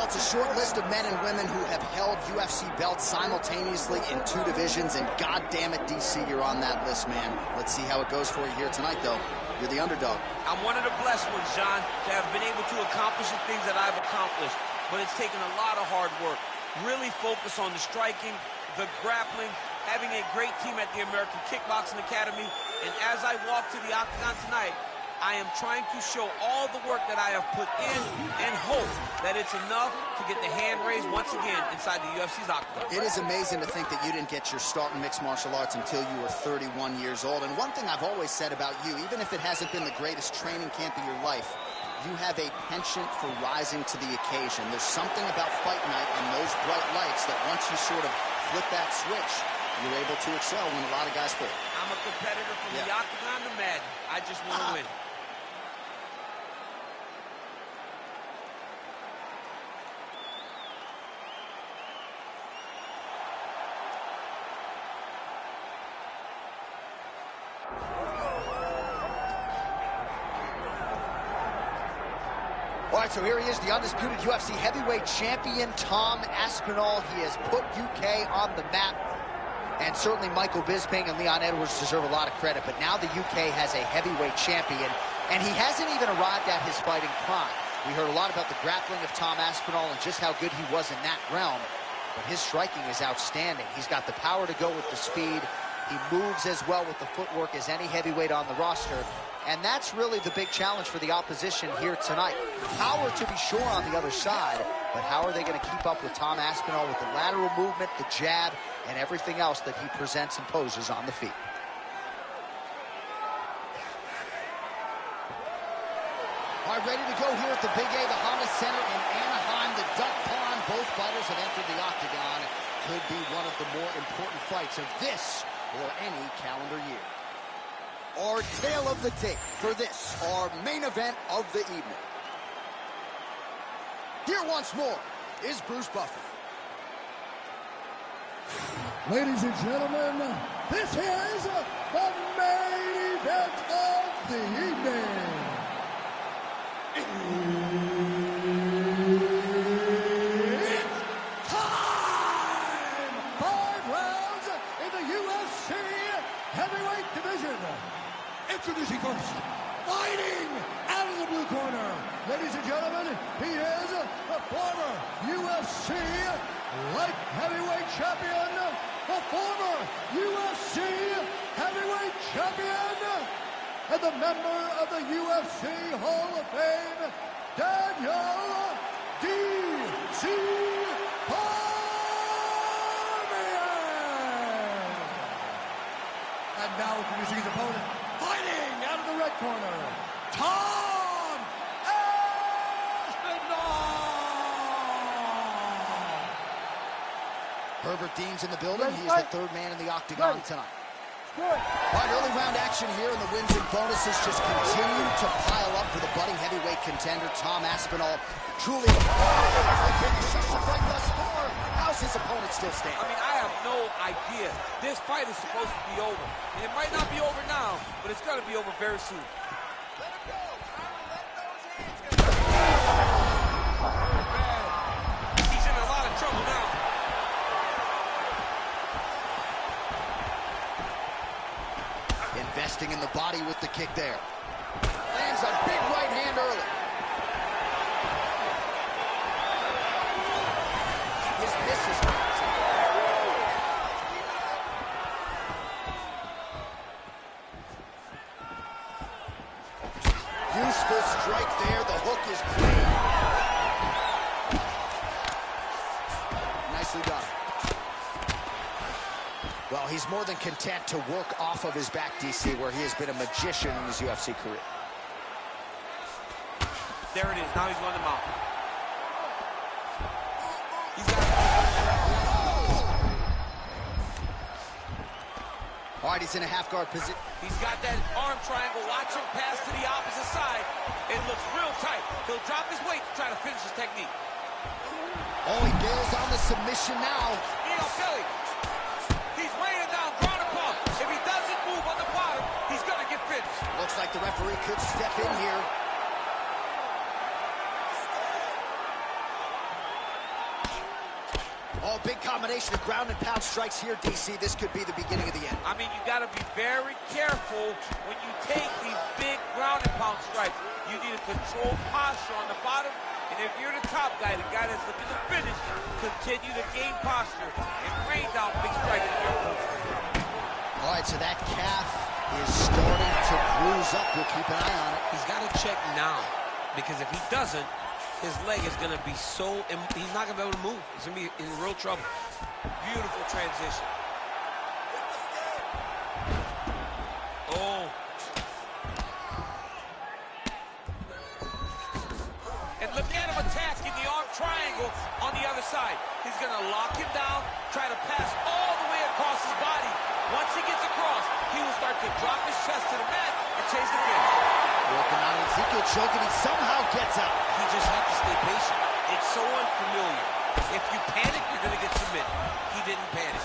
it's a short list of men and women who have held UFC belts simultaneously in 2 divisions, and goddamn it, DC, you're on that list, man. Let's see how it goes for you here tonight, though. You're the underdog. I'm one of the blessed ones, John, to have been able to accomplish the things that I've accomplished, but it's taken a lot of hard work. Really focus on the striking, the grappling, having a great team at the American Kickboxing Academy, and as I walk to the octagon tonight, I am trying to show all the work that I have put in and hope that it's enough to get the hand raised once again inside the UFC's octagon. It is amazing to think that you didn't get your start in mixed martial arts until you were 31 years old. And one thing I've always said about you, even if it hasn't been the greatest training camp of your life, you have a penchant for rising to the occasion. There's something about fight night and those bright lights that once you sort of flip that switch, you're able to excel when a lot of guys fall. I'm a competitor from the octagon to Madden. I just want to win. All right, so here he is, the undisputed UFC heavyweight champion, Tom Aspinall. He has put UK on the map, and certainly Michael Bisping and Leon Edwards deserve a lot of credit, but now the UK has a heavyweight champion, and he hasn't even arrived at his fighting prime. We heard a lot about the grappling of Tom Aspinall and just how good he was in that realm, but his striking is outstanding. He's got the power to go with the speed. He moves as well with the footwork as any heavyweight on the roster. And that's really the big challenge for the opposition here tonight. Power to be sure on the other side, but how are they going to keep up with Tom Aspinall with the lateral movement, the jab, and everything else that he presents and poses on the feet? All right, ready to go here at the Big A, the Honda Center in Anaheim, the Duck Pond. Both fighters have entered the octagon. Could be one of the more important fights of this or any calendar year. Our tale of the tape for this, our main event of the evening. Here once more is Bruce Buffer. Ladies and gentlemen, this is the main event of the evening. It's time! 5 rounds in the UFC heavyweight division. Introducing first, fighting out of the blue corner. Ladies and gentlemen, he is the former UFC light heavyweight champion, the former UFC heavyweight champion, and the member of the UFC Hall of Fame, Daniel D.C. Cormier. And now introducing his opponent, fighting out of the red corner, Tom Aspinall. Herbert Dean's in the building. He is the third man in the octagon tonight. All right, early round action here, and the wins and bonuses just continue to pile up for the budding heavyweight contender, Tom Aspinall. Truly a finish the fight thus far. How's his opponent still standing? I mean, I have no idea. This fight is supposed to be over. And it might not be over now, but it's going to be over very soon. Let him go. Let those hands go. He's in a lot of trouble now. Investing in the body with the kick there. Lands a big right hand early. His misses. Useful strike there. The hook is clean. Nicely done. Well, he's more than content to work off of his back, DC, where he has been a magician in his UFC career. There it is. Now he's going to mount. He's got All right, he's in a half guard position. He's got that arm triangle. Watch him pass to the opposite side. It looks real tight. He'll drop his weight to try to finish his technique. Oh, he bails on the submission now. Kelly. He's raining down ground and pound. If he doesn't move on the bottom, he's going to get finished. Looks like the referee could step in here. Oh, big combination of ground and pound strikes here, DC. This could be the beginning of the end. I mean, you got to be very careful when you take these big ground and pound strikes. You need a controlled posture on the bottom. And if you're the top guy, the guy that's looking to finish, continue to gain posture and rain down big strikes in your opponent. All right, so that calf is starting to bruise up. We'll keep an eye on it. He's got to check now, because if he doesn't, his leg is going to be so, he's not going to be able to move. He's going to be in real trouble. Beautiful transition. Oh. And look at him attacking the arm triangle on the other side. He's going to lock him down, try to pass all the way across his body. Once he gets across, he will start to drop his chest to the mat and chase the finish. Working on Ezekiel choking, he somehow gets out. He just has to stay patient. It's so unfamiliar. If you panic, you're going to get submitted. He didn't panic.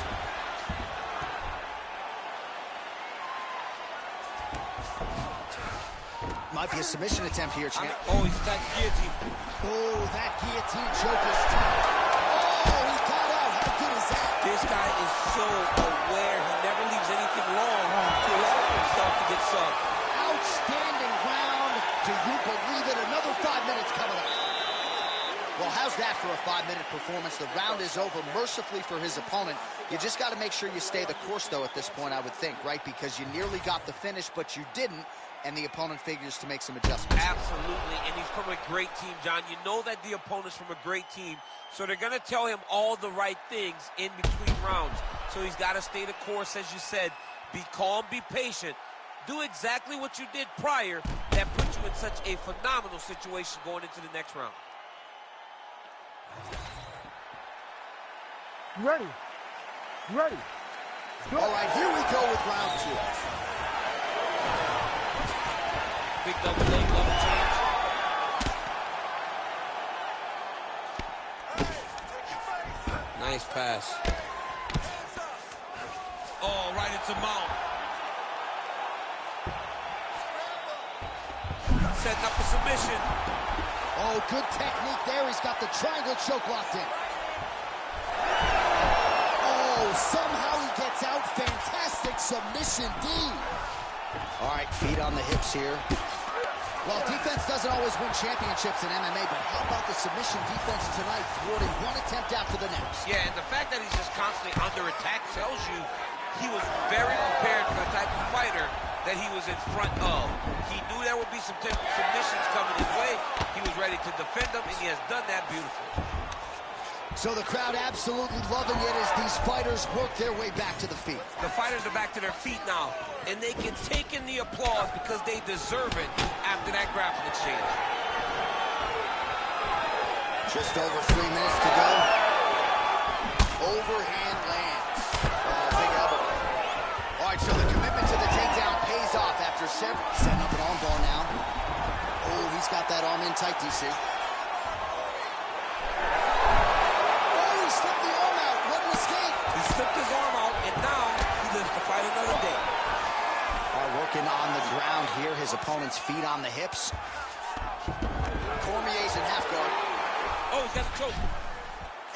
Might be a submission attempt here, champ. Oh, he's got guillotine. Oh, that guillotine choke is tough. Oh, he got out. How good is that? This guy is so aware. He never leaves anything long to allow himself to get subbed. Outstanding round. Do you believe it? Another 5 minutes coming up. Well, how's that for a 5-minute performance? The round is over mercifully for his opponent. You just got to make sure you stay the course, though, at this point, I would think, right? Because you nearly got the finish, but you didn't, and the opponent figures to make some adjustments. Absolutely, and he's from a great team, John. You know that the opponent's from a great team, so they're going to tell him all the right things in between rounds. So he's got to stay the course, as you said. Be calm, be patient. Do exactly what you did prior that put you in such a phenomenal situation going into the next round. You ready? You ready? Go. All right, here we go with round 2. Big double leg, level change. Nice pass. Oh, right into mount. Setting up a submission. Oh, good technique there. He's got the triangle choke locked in. Oh, somehow he gets out. Fantastic submission, D. All right, feet on the hips here. Well, defense doesn't always win championships in MMA, but how about the submission defense tonight, thwarting one attempt after the next? Yeah, and the fact that he's just constantly under attack tells you he was very prepared for the type of fighter that he was in front of. He knew there would be some submissions coming his way. He was ready to defend them, and he has done that beautifully. So the crowd absolutely loving it as these fighters work their way back to the feet. The fighters are back to their feet now, and they can take in the applause because they deserve it after that grappling exchange. Just over 3 minutes to go. Overhand lands. Oh, big elbow. All right, so the commitment to the takedown pays off after setting up an arm bar now. Oh, he's got that arm in tight, DC. Slipped his arm out, and now he lives to fight another day. Working on the ground here, his opponent's feet on the hips. Cormier's in half guard. Oh, he's got the choke.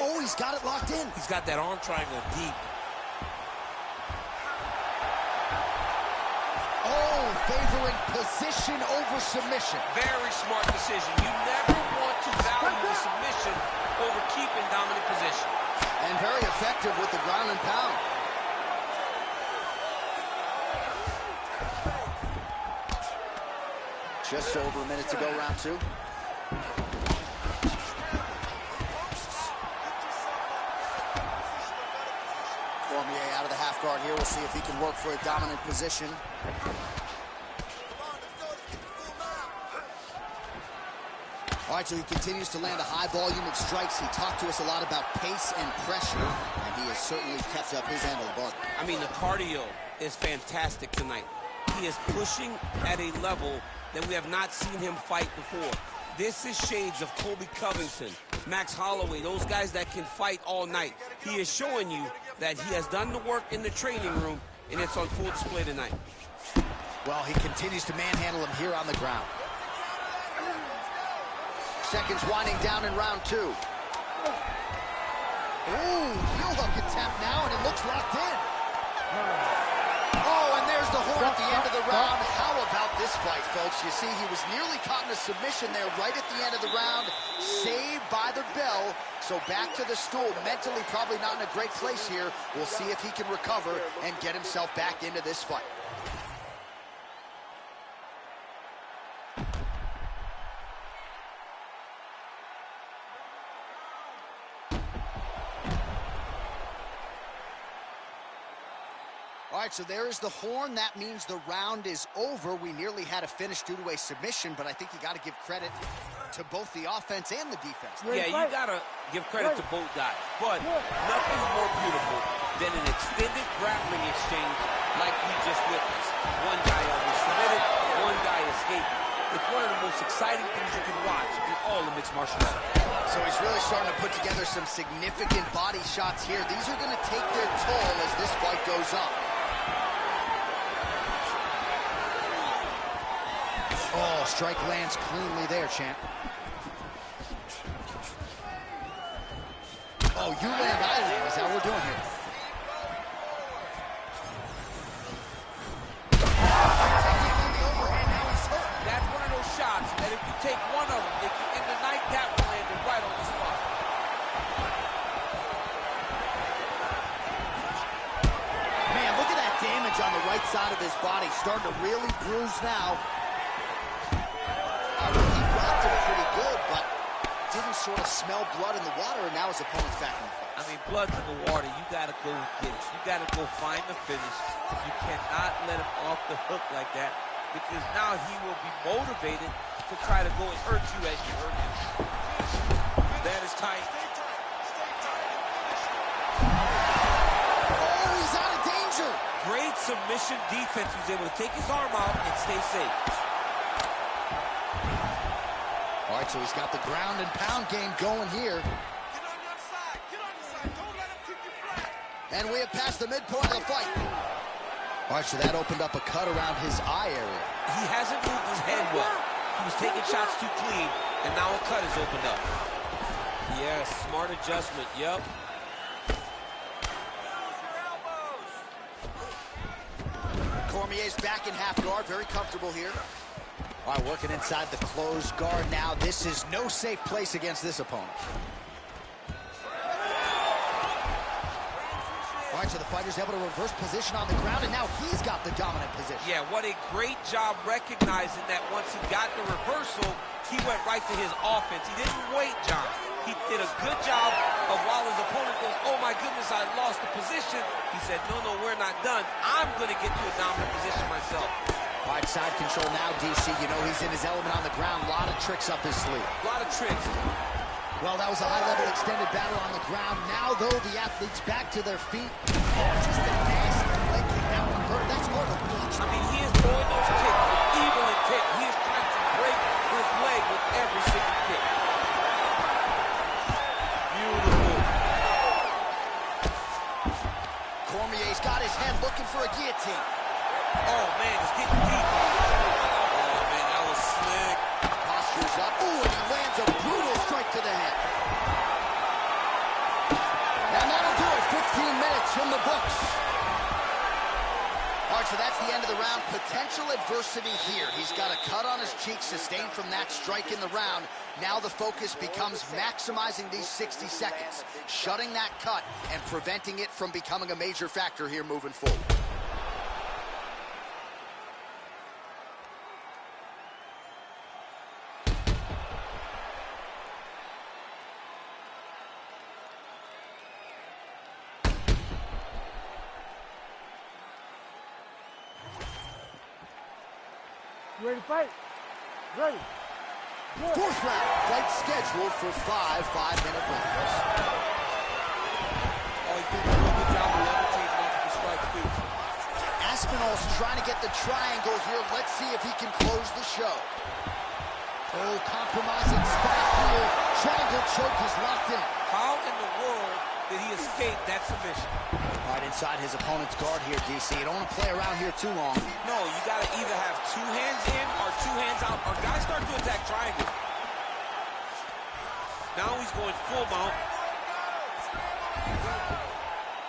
Oh, he's got it locked in. He's got that arm triangle deep. Oh, favoring position over submission. Very smart decision. You never want to value the submission over keeping dominant position. And very effective with the ground and pound. Just over a minute to go, round 2. Cormier out of the half guard here. We'll see if he can work for a dominant position. All right, so he continues to land a high volume of strikes. He talked to us a lot about pace and pressure, and he has certainly kept up his end of the bargain. I mean, the cardio is fantastic tonight. He is pushing at a level that we have not seen him fight before. This is shades of Colby Covington, Max Holloway, those guys that can fight all night. He is showing you that he has done the work in the training room, and it's on full display tonight. Well, he continues to manhandle him here on the ground. Seconds winding down in round 2. Ooh, heel hook attempt now, and it looks locked in. Oh, and there's the horn at the end of the round. How about this fight, folks? You see, he was nearly caught in a submission there right at the end of the round. Saved by the bell. So back to the stool. Mentally probably not in a great place here. We'll see if he can recover and get himself back into this fight. All right, so there is the horn. That means the round is over. We nearly had a finish due to a submission, but I think you got to give credit to both the offense and the defense. Yeah, you got to give credit to both guys. But nothing's more beautiful than an extended grappling exchange like we just witnessed. One guy almost submitted, one guy escaping. It's one of the most exciting things you can watch in all of mixed martial arts. So he's really starting to put together some significant body shots here. These are going to take their toll as this fight goes on. Oh, strike lands cleanly there, champ. Oh, you land, I land. Is that what we're doing here? That's one of those shots that if you take one of them, if you end the night, that one landed right on the spot. Man, look at that damage on the right side of his body. Starting to really bruise now. He blocked him pretty good, but didn't sort of smell blood in the water, and now his opponent's back in the fight. I mean, blood's in the water. You got to go get it. You got to go find the finish. You cannot let him off the hook like that, because now he will be motivated to try to go and hurt you as you hurt him. That is tight. Oh, he's out of danger. Great submission defense. He was able to take his arm out and stay safe. All right, so he's got the ground and pound game going here. Get on your side. Get on your side. Don't let him keep you flat. And we have passed the midpoint of the fight. All right, so that opened up a cut around his eye area. He hasn't moved his head well. He was taking shots too clean, and now a cut has opened up. Yes, smart adjustment. Yep. Cormier's back in half guard, very comfortable here. All right, working inside the closed guard now. This is no safe place against this opponent. All right, so the fighter's able to reverse position on the ground, and now he's got the dominant position. Yeah, what a great job recognizing that once he got the reversal, he went right to his offense. He didn't wait, John. He did a good job of while his opponent goes, oh my goodness, I lost the position. He said, no, we're not done. I'm going to get to a dominant position myself. All right, side control now, DC. You know he's in his element on the ground. A lot of tricks up his sleeve. A lot of tricks. Well, that was a high-level extended battle on the ground. Now, though, the athletes back to their feet. Oh, just a nasty leg kick. That one hurt. That's more of a block. I mean, he is throwing those kicks with evil intent. He is trying to break his leg with every single kick. Beautiful. Cormier's got his head looking for a guillotine. Oh, man, it's getting deep. Oh, man, that was slick. Posture's up. Ooh, and he lands a brutal strike to the head. And that'll do it. 15 minutes in the books. All right, so that's the end of the round. Potential adversity here. He's got a cut on his cheek sustained from that strike in the round. Now the focus becomes maximizing these 60 seconds, shutting that cut and preventing it from becoming a major factor here moving forward. You ready to fight? Ready. Fourth round, fight scheduled for 5 5-minute rounds. Oh, he did a real good job of levitating off of the strikes, too. Aspinall's trying to get the triangle here. Let's see if he can close the show. Oh, compromising spot here. Triangle choke is locked in. How in the world did he escape that submission? Right inside his opponent's guard here, DC. You don't want to play around here too long. No, you got to either have two hands in or two hands out, or guys start to attack triangle. Now he's going full mount.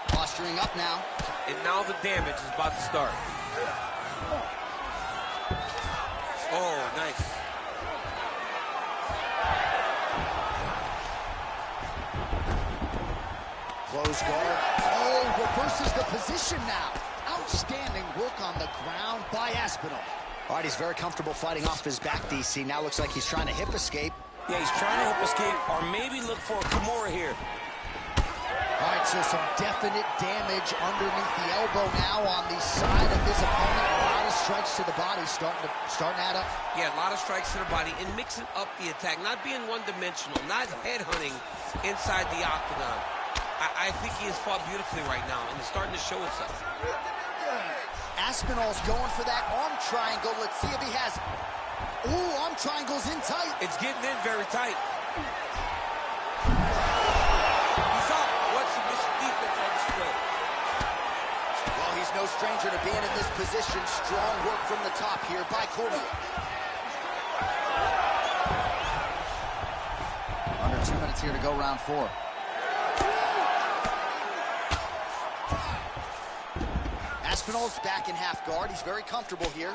Posturing up now. And now the damage is about to start. Oh, nice. Close guard. Oh, reverses the position now. Outstanding work on the ground by Aspinall. All right, he's very comfortable fighting off his back, DC. Now looks like he's trying to hip escape. Yeah, he's trying to hip escape or maybe look for a Kimura here. All right, so some definite damage underneath the elbow now on the side of his opponent. A lot of strikes to the body starting to add up. Yeah, a lot of strikes to the body and mixing up the attack, not being one-dimensional, not headhunting inside the octagon. I think he has fought beautifully right now, and it's starting to show itself. Aspinall's going for that arm triangle. Let's see if he has it. Ooh, arm triangle's in tight. It's getting in very tight. He's up. What's the defense on display? Well, he's no stranger to being in this position. Strong work from the top here by Cormier. Under 2 minutes here to go, round 4. Aspinall's back in half guard. He's very comfortable here.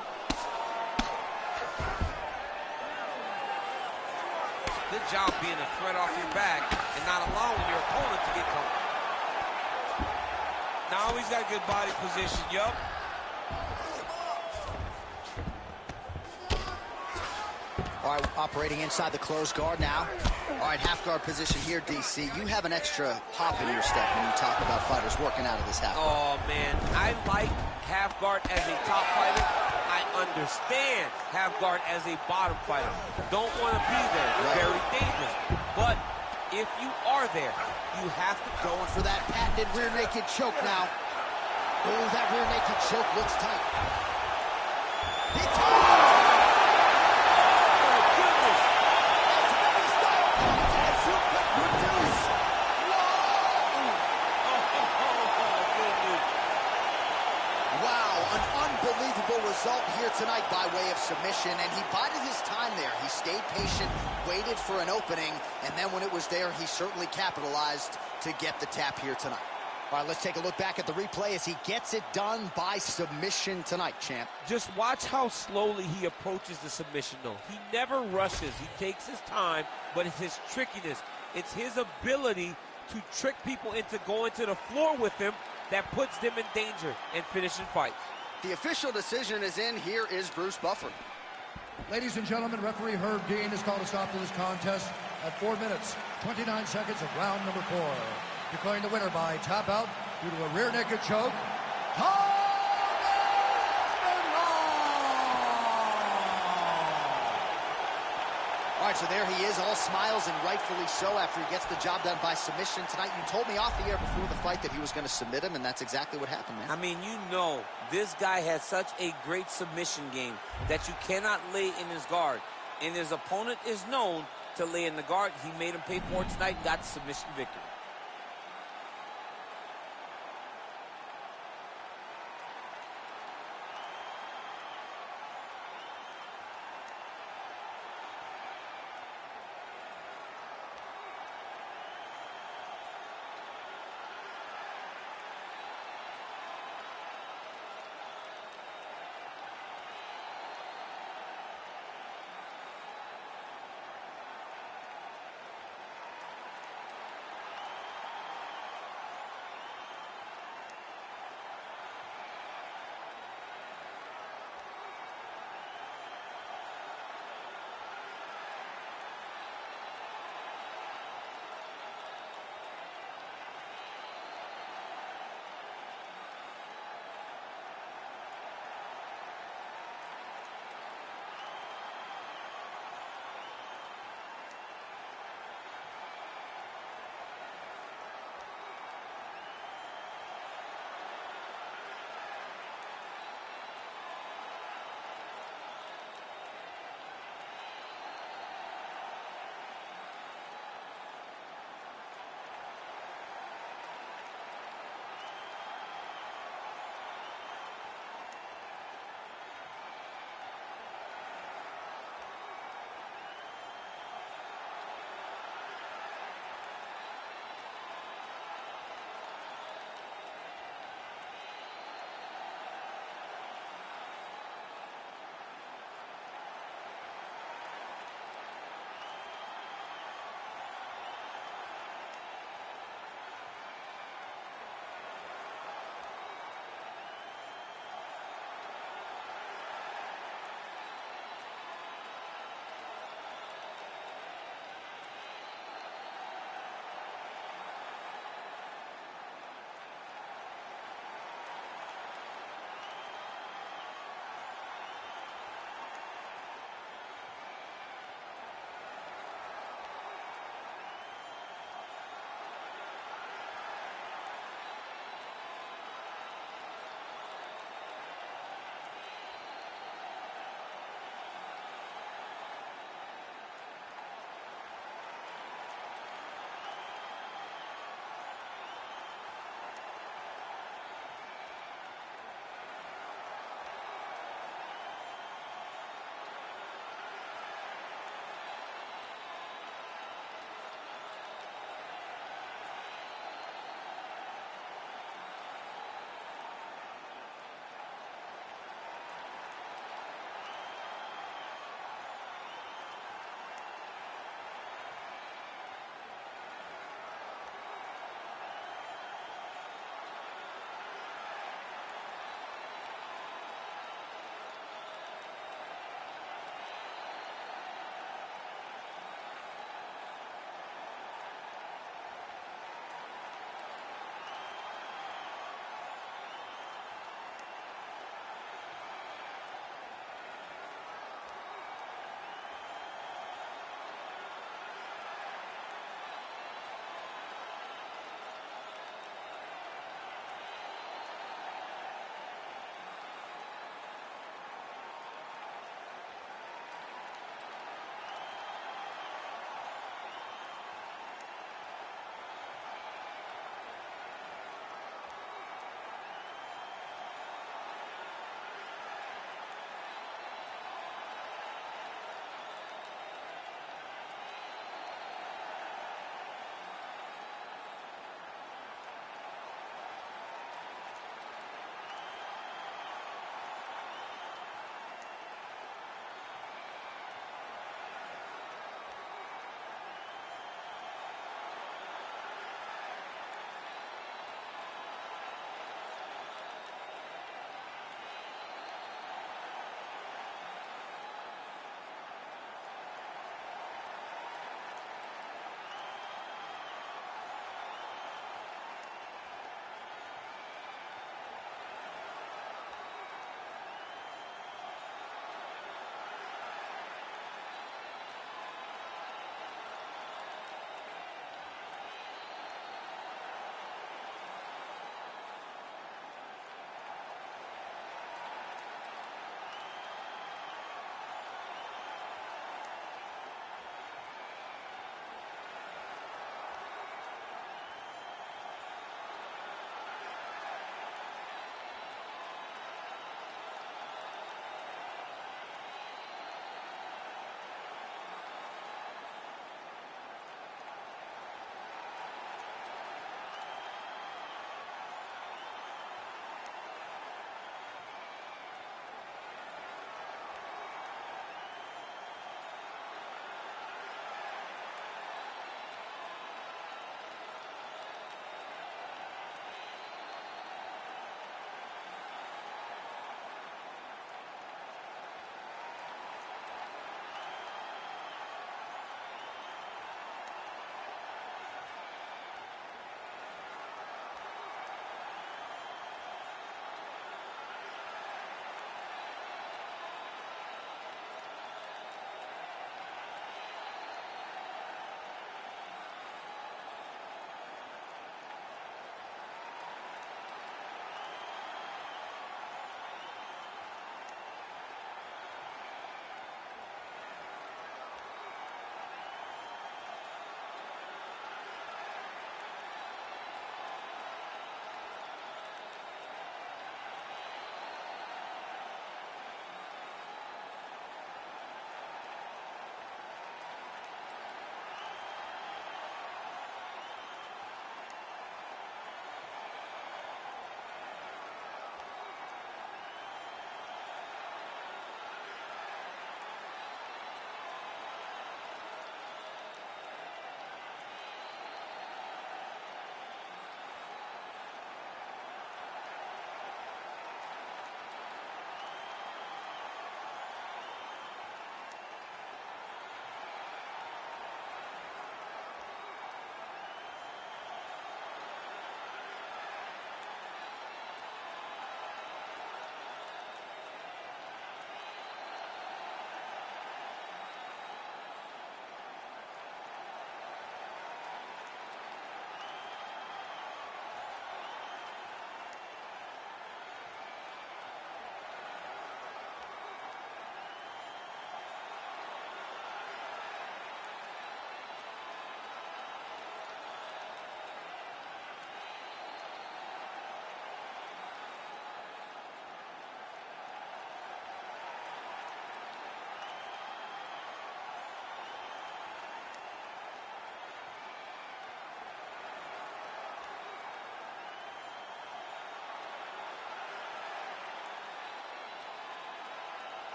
Good job being a threat off your back and not allowing your opponent to get comfortable. Now he's got good body position, yup. All right, operating inside the closed guard now. All right, half guard position here, DC. You have an extra hop in your step when you talk about fighters working out of this half guard. Oh, man. I like half guard as a top fighter. I understand half guard as a bottom fighter. Don't want to be there. Right. Very dangerous. But if you are there, you have to. Going for that patented rear naked choke now. Oh, that rear naked choke looks tight. He result here tonight by way of submission, and he bided his time there. He stayed patient, waited for an opening, and then when it was there, he certainly capitalized to get the tap here tonight. All right, let's take a look back at the replay as he gets it done by submission tonight, champ. Just watch how slowly he approaches the submission, though. He never rushes. He takes his time, but it's his trickiness. It's his ability to trick people into going to the floor with him that puts them in danger and finishing fights. The official decision is in. Here is Bruce Buffer. Ladies and gentlemen, referee Herb Dean has called a stop to this contest at 4 minutes, 29 seconds of round number 4. Declaring the winner by tap out due to a rear naked choke. All right, so there he is, all smiles, and rightfully so after he gets the job done by submission tonight. You told me off the air before the fight that he was going to submit him, and that's exactly what happened, man. I mean, you know, this guy has such a great submission game that you cannot lay in his guard. And his opponent is known to lay in the guard. He made him pay for it tonight and got the submission victory.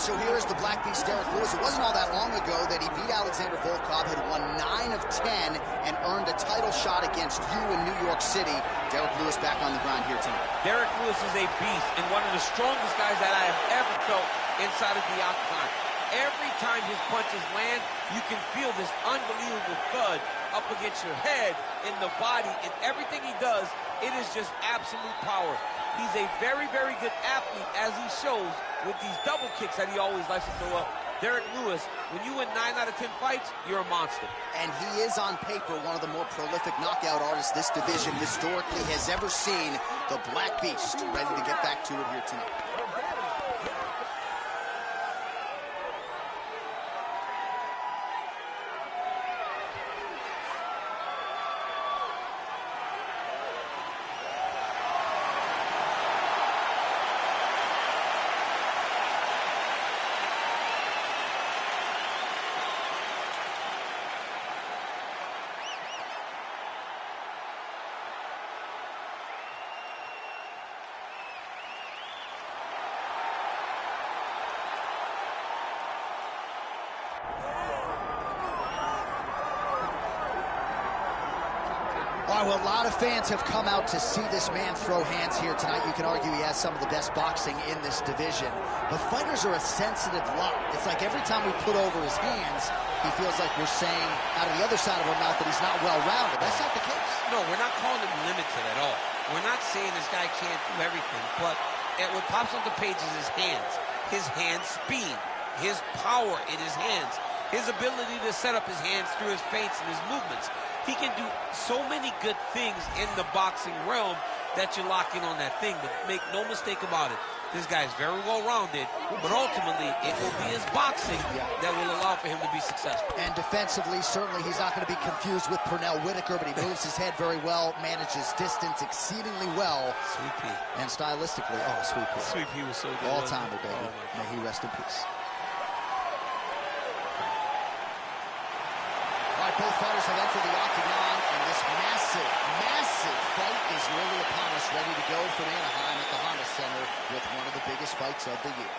so here is the Black Beast, Derrick Lewis. It wasn't all that long ago that he beat Alexander Volkov, had won 9 of 10, and earned a title shot against you in New York City. Derrick Lewis back on the ground here tonight. Derrick Lewis is a beast and one of the strongest guys that I have ever felt inside of the octagon. Every time his punches land, you can feel this unbelievable thud up against your head, in the body, and everything he does, it is just absolute power. He's a very, very good athlete, as he shows with these double kicks that he always likes to throw up. Derrick Lewis, when you win 9 out of 10 fights, you're a monster. And he is, on paper, one of the more prolific knockout artists this division historically has ever seen. The Black Beast, ready to get back to it here tonight. All right, well, a lot of fans have come out to see this man throw hands here tonight. You can argue he has some of the best boxing in this division. But fighters are a sensitive lot. It's like every time we put over his hands, he feels like we're saying out of the other side of our mouth that he's not well-rounded. That's not the case. No, we're not calling him limited at all. We're not saying this guy can't do everything. But what pops on the page is his hand speed, his power in his hands, his ability to set up his hands through his feints and his movements. He can do so many good things in the boxing realm that you lock in on that thing. But make no mistake about it, this guy is very well-rounded, but ultimately it will be his boxing that will allow for him to be successful. And defensively, certainly he's not going to be confused with Pernell Whitaker, but he moves his head very well, manages distance exceedingly well. Sweet Pea. And stylistically, Sweet Pea. Sweet Pea was so good. All-timer, baby. May he rest in peace. All right, both fighters have entered the octagon, and this massive, massive fight is really upon us, ready to go from Anaheim at the Honda Center with one of the biggest fights of the year.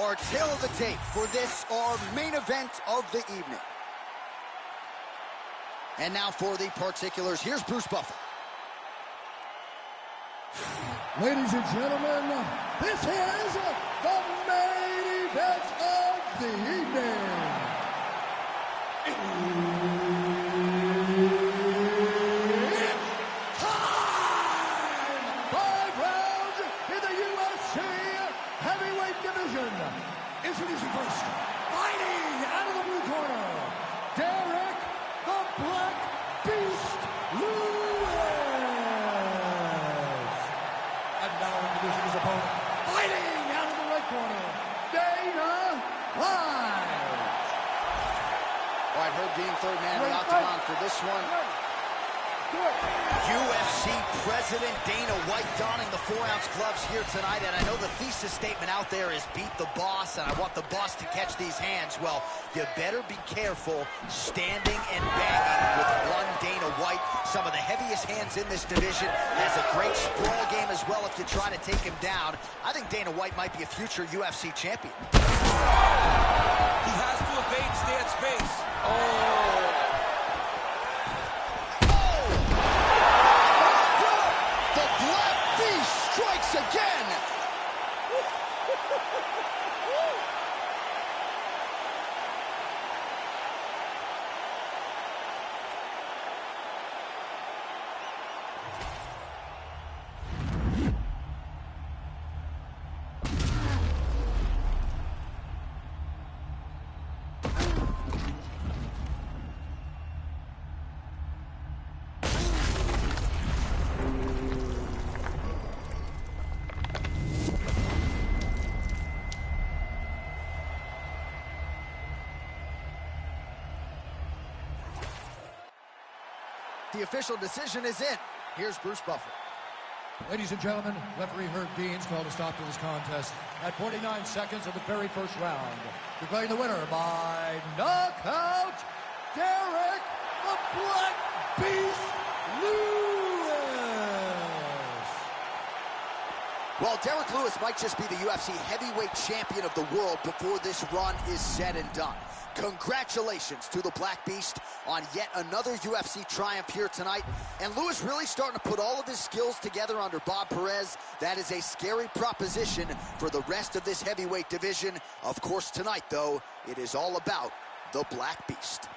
Our tale of the tape for this, our main event of the evening. And now for the particulars, here's Bruce Buffer. Ladies and gentlemen, this is the main event of the evening. It's time! 5 rounds in the UFC heavyweight division. Introducing first, fighting out of the blue corner, Derrick the Black Beast Lewis. And now introducing his opponent, fighting out of the red corner, Dana White. All right, Herb Dean, third man in the octagon for this one. UFC President Dana White donning the 4-ounce gloves here tonight, and I know the thesis statement out there is beat the boss, and I want the boss to catch these hands. Well, you better be careful standing and banging with one Dana White. Some of the heaviest hands in this division, has a great sprawl game as well if you try to take him down. I think Dana White might be a future UFC champion. He has to evade, stay at space. The Black Beast strikes again. The official decision is in. Here's Bruce Buffer. Ladies and gentlemen, referee Herb Dean's called a stop to this contest at 49 seconds of the very first round. Declaring the winner by knockout, Derrick the Black Beast Lewis. Well, Derek Lewis might just be the UFC heavyweight champion of the world before this run is said and done. Congratulations to the Black Beast on yet another UFC triumph here tonight. And Lewis really starting to put all of his skills together under Bob Perez. That is a scary proposition for the rest of this heavyweight division. Of course, tonight, though, it is all about the Black Beast.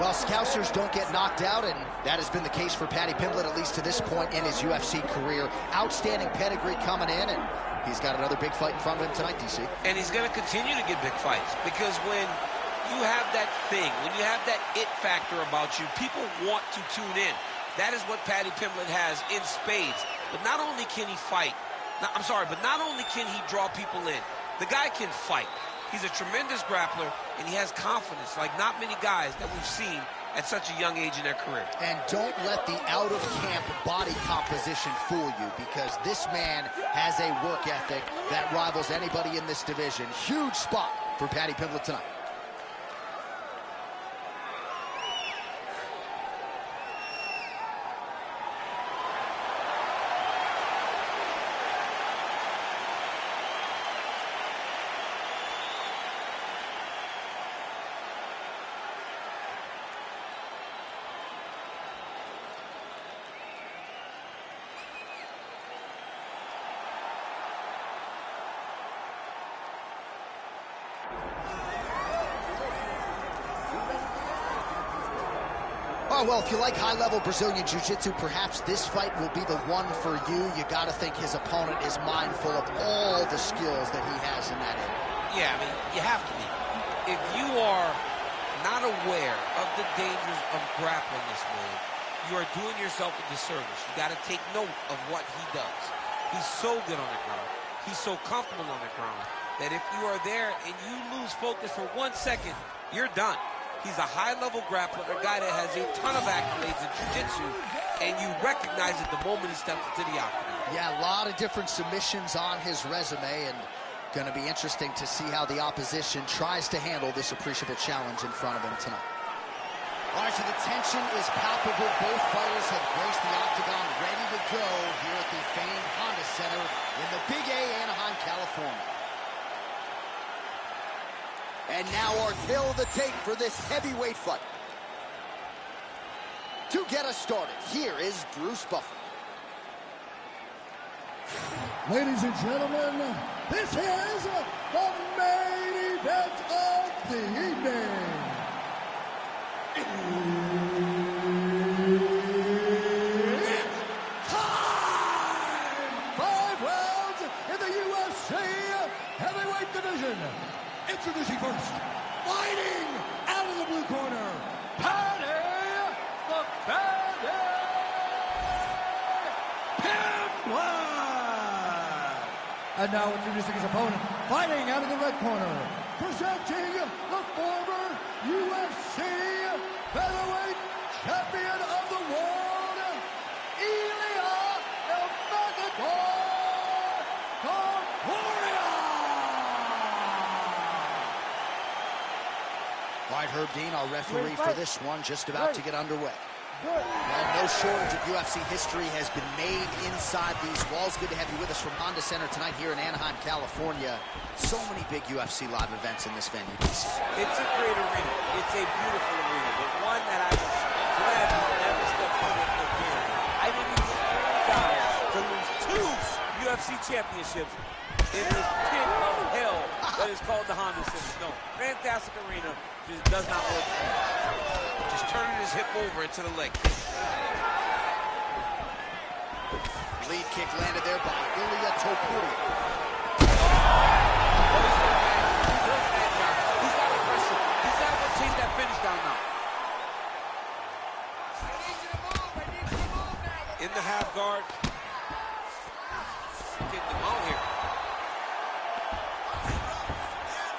Well, Scousers don't get knocked out, and that has been the case for Paddy Pimblett, at least to this point in his UFC career. Outstanding pedigree coming in, and he's got another big fight in front of him tonight, DC. And he's going to continue to get big fights, because when you have that thing, when you have that it factor about you, people want to tune in. That is what Paddy Pimblett has in spades. But not only can he fight, but not only can he draw people in, the guy can fight. He's a tremendous grappler, and he has confidence like not many guys that we've seen at such a young age in their career. And don't let the out-of-camp body composition fool you, because this man has a work ethic that rivals anybody in this division. Huge spot for Paddy Pimblett tonight. Oh, well, if you like high-level Brazilian Jiu-Jitsu, perhaps this fight will be the one for you. You got to think his opponent is mindful of all the skills that he has in that area. Yeah, I mean, you have to be. If you are not aware of the dangers of grappling this man, you are doing yourself a disservice. You got to take note of what he does. He's so good on the ground. He's so comfortable on the ground that if you are there and you lose focus for 1 second, you're done. He's a high-level grappler, a guy that has a ton of accolades in jiu-jitsu, and you recognize it the moment he steps into the octagon. Yeah, a lot of different submissions on his resume, and going to be interesting to see how the opposition tries to handle this appreciable challenge in front of him tonight. All right, so the tension is palpable. Both fighters have graced the octagon, ready to go here at the famed Honda Center in the Big A, Anaheim, California. And now our fill of the tape for this heavyweight fight. To get us started, here is Bruce Buffer. Ladies and gentlemen, this is the main event of the evening. It's time! 5 rounds in the UFC heavyweight division. Introducing first, fighting out of the blue corner, Paddy the Bandit Pimblett. And now introducing his opponent, fighting out of the red corner, presenting the former UFC featherweight champion of the world, Ilia El Matador Topuria. All right, Herb Dean, our referee for this one, just about to get underway. Well, no shortage of UFC history has been made inside these walls. Good to have you with us from Honda Center tonight here in Anaheim, California. So many big UFC live events in this venue. It's a great arena. It's a beautiful arena, but one that I was glad he never stepped foot in the arena. I didn't even guy to lose 2 UFC championships in this pit of hell that is called the Honda Center. No, fantastic arena, just does not work for him. Just turning his hip over into the leg kick. Lead kick landed there by Ilia Topuria. He's got aggressive. He's got to chase that finish down now. In the half guard. Getting him out here.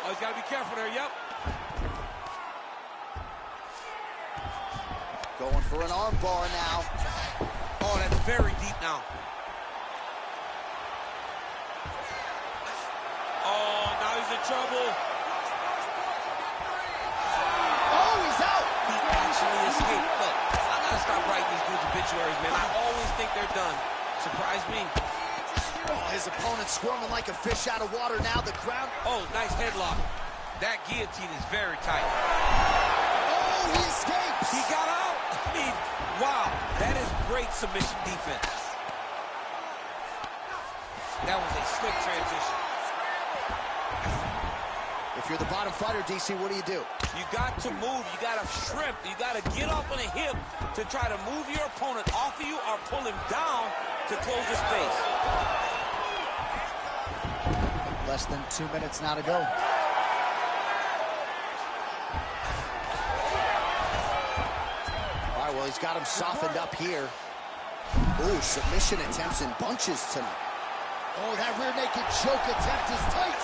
Oh, he's got to be careful there, yep. Going for an arm bar now. Oh, that's very deep now. Oh, now he's in trouble. Oh, he's out. He actually escaped. Look, I gotta stop writing these dudes obituaries, man. I always think they're done. Surprise me. Oh, his opponent squirming like a fish out of water now. The ground. Oh, nice headlock. That guillotine is very tight. Oh, he escapes. He got out. I mean, wow. That is great submission defense. That was a slick transition. If you're the bottom fighter, DC, what do you do? You got to move. You got to shrimp. You got to get up on a hip to try to move your opponent off of you or pull him down to close the space. Less than 2 minutes now to go. All right, well, he's got him softened up here. Ooh, submission attempts in bunches tonight. Oh, that rear naked choke attempt is tight.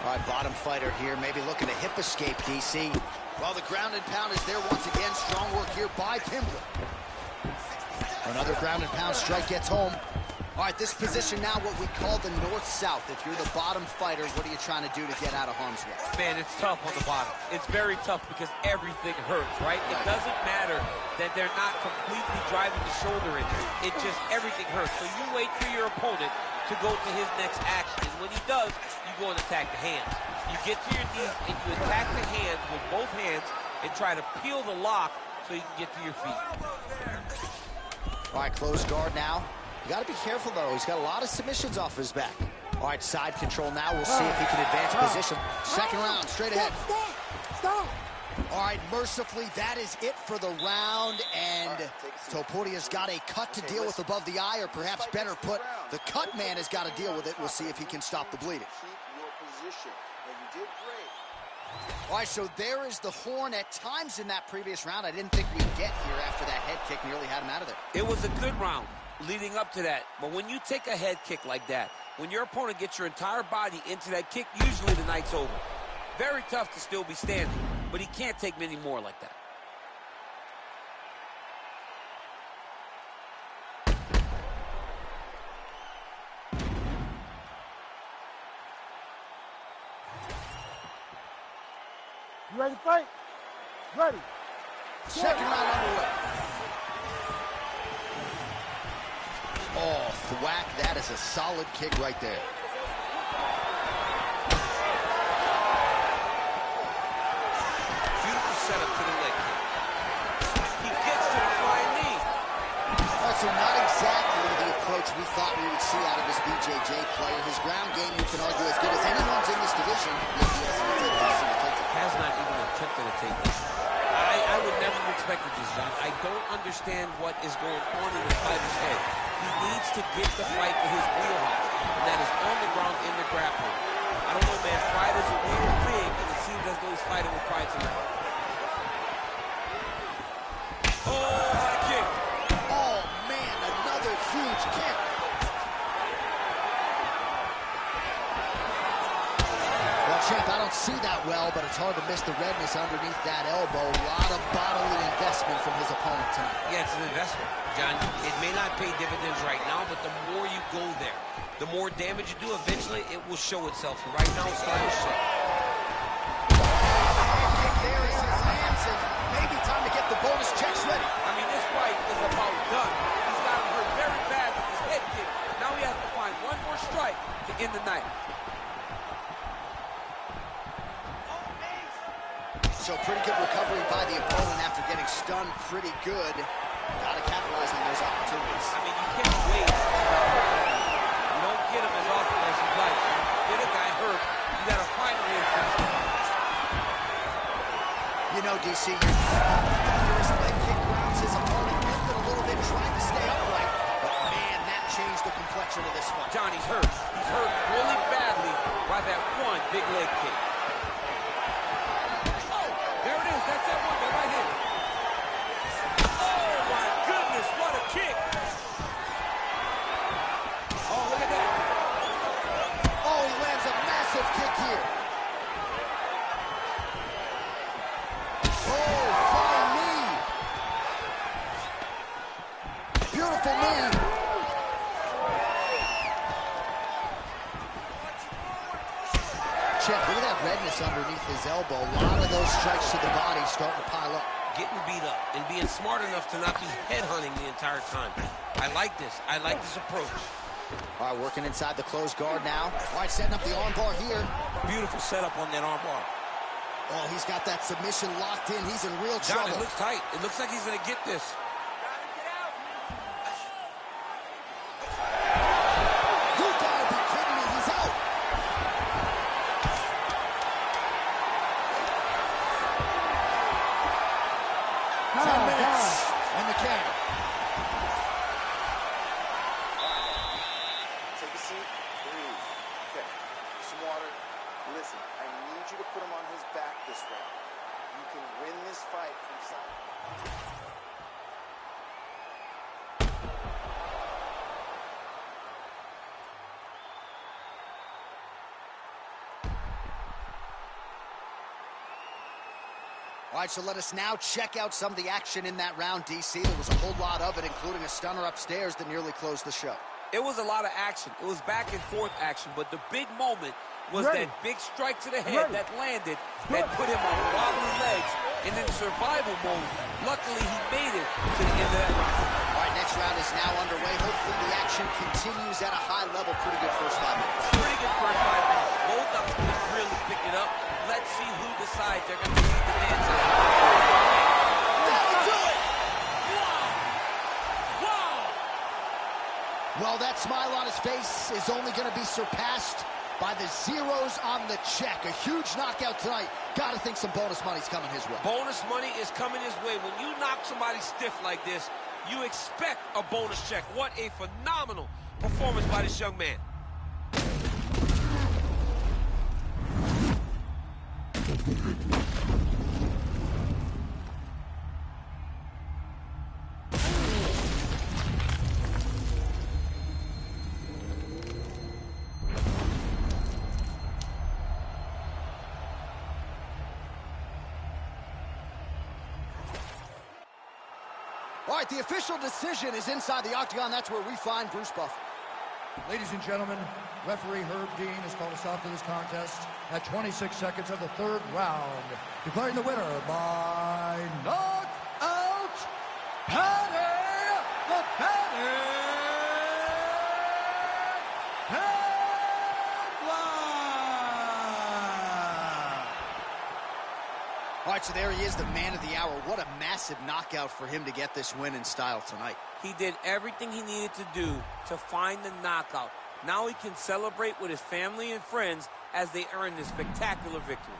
All right, bottom fighter here, maybe looking to hip escape, DC. Well, the ground and pound is there once again. Strong work here by Kimbrel. Another ground and pound strike gets home. All right, this position now what we call the north-south. If you're the bottom fighter, what are you trying to do to get out of harm's way? Man, it's tough on the bottom. It's very tough because everything hurts, right? It doesn't matter that they're not completely driving the shoulder in. It just, everything hurts. So you wait for your opponent to go to his next action. And when he does, you go and attack the hands. You get to your knees and you attack the hands with both hands and try to peel the lock so you can get to your feet. All right, closed guard now. You got to be careful, though. He's got a lot of submissions off his back. All right, side control now. We'll see if he can advance position. Second round, straight ahead. Stop. All right, mercifully, that is it for the round, and Topuria's got a cut to deal with above the eye, or perhaps better put, the cut man has got to deal with it. We'll see if he can stop the bleeding. Keep your position. And you did great. All right, so there is the horn. At times in that previous round, I didn't think we'd get here after that head kick nearly had him out of there. It was a good round leading up to that. But when you take a head kick like that, when your opponent gets your entire body into that kick, usually the night's over. Very tough to still be standing, but he can't take many more like that. You ready to fight? Ready. Second round underway. Oh, thwack. That is a solid kick right there. Beautiful setup to the leg kick. He gets to the flying knee. All right, so not exactly the approach we thought we would see out of this BJJ player. His ground game, you can argue, as good as anyone's in this division. Has not even attempted to take this. I would never have expected this, John. I don't understand what is going on in this fighter's head. He needs to get the fight to his wheelhouse, and that is on the ground in the grappling. I don't know, man. Pride is a weird thing, and it seems as though he's fighting with pride tonight. Oh, what a kick. Oh, man, another huge kick. Well, champ, I don't see that well, but it's hard to miss the redness underneath that elbow. A lot of bodily investment from his opponent tonight. Yeah, it's an investment, John. It may not pay dividends right now, but the more you go there, the more damage you do, eventually it will show itself. And right now, it's starting to show. Kick there as it lands, and maybe time to get the bonus checks ready. I mean, this fight is about done. He's got him hurt very bad with his head kick. Now he has to find one more strike to end the night. So pretty good recovery by the opponent after getting stunned pretty good. Got to capitalize on those opportunities. I mean, you can't wait. You don't get him as often as you'd like. You get a guy hurt, you got to finally increase him. You know, DC, his leg kick grounds his opponent lifted a little bit, trying to stay upright. But man, that changed the complexion of this fight. Johnny's hurt. He's hurt really badly by that one big leg kick. There it is. That's that one, the right hand. Oh, my goodness, what a kick. Oh, look at that. Oh, he lands a massive kick here. Oh, flying knee. Beautiful knee. Check, look at that redness underneath his elbow. A lot of those strikes to the body starting to pile up. Getting beat up and being smart enough to not be headhunting the entire time. I like this. I like this approach. All right, working inside the closed guard now. All right, setting up the arm bar here. Beautiful setup on that arm bar. Oh, he's got that submission locked in. He's in real John, trouble. it looks tight. It looks like he's going to get this. Listen, I need you to put him on his back this round. You can win this fight from side. All right, so let us now check out some of the action in that round, DC. There was a whole lot of it, including a stunner upstairs that nearly closed the show. It was a lot of action. It was back and forth action, but the big moment was that big strike to the head that landed, that put him on wobbly legs, and in survival mode, luckily he made it to the end of that round. All right, next round is now underway. Hopefully the action continues at a high level. Pretty good first 5 minutes. Pretty good first 5 minutes. Both of them really pick it up. Let's see who decides they're going to keep the dance on. That'll do it! Wow! Well, that smile on his face is only going to be surpassed by the zeros on the check. A huge knockout tonight. Got to think some bonus money's coming his way. Bonus money is coming his way. When you knock somebody stiff like this, you expect a bonus check. What a phenomenal performance by this young man. All right, the official decision is inside the octagon. That's where we find Bruce Buffer. Ladies and gentlemen, referee Herb Dean has called a stop to this contest at 26 seconds of the 3rd round, declaring the winner by knockout, Paddy the Paddy Pimblett. All right, so there he is, the man of the hour. What a massive knockout for him to get this win in style tonight. He did everything he needed to do to find the knockout. Now he can celebrate with his family and friends as they earn this spectacular victory.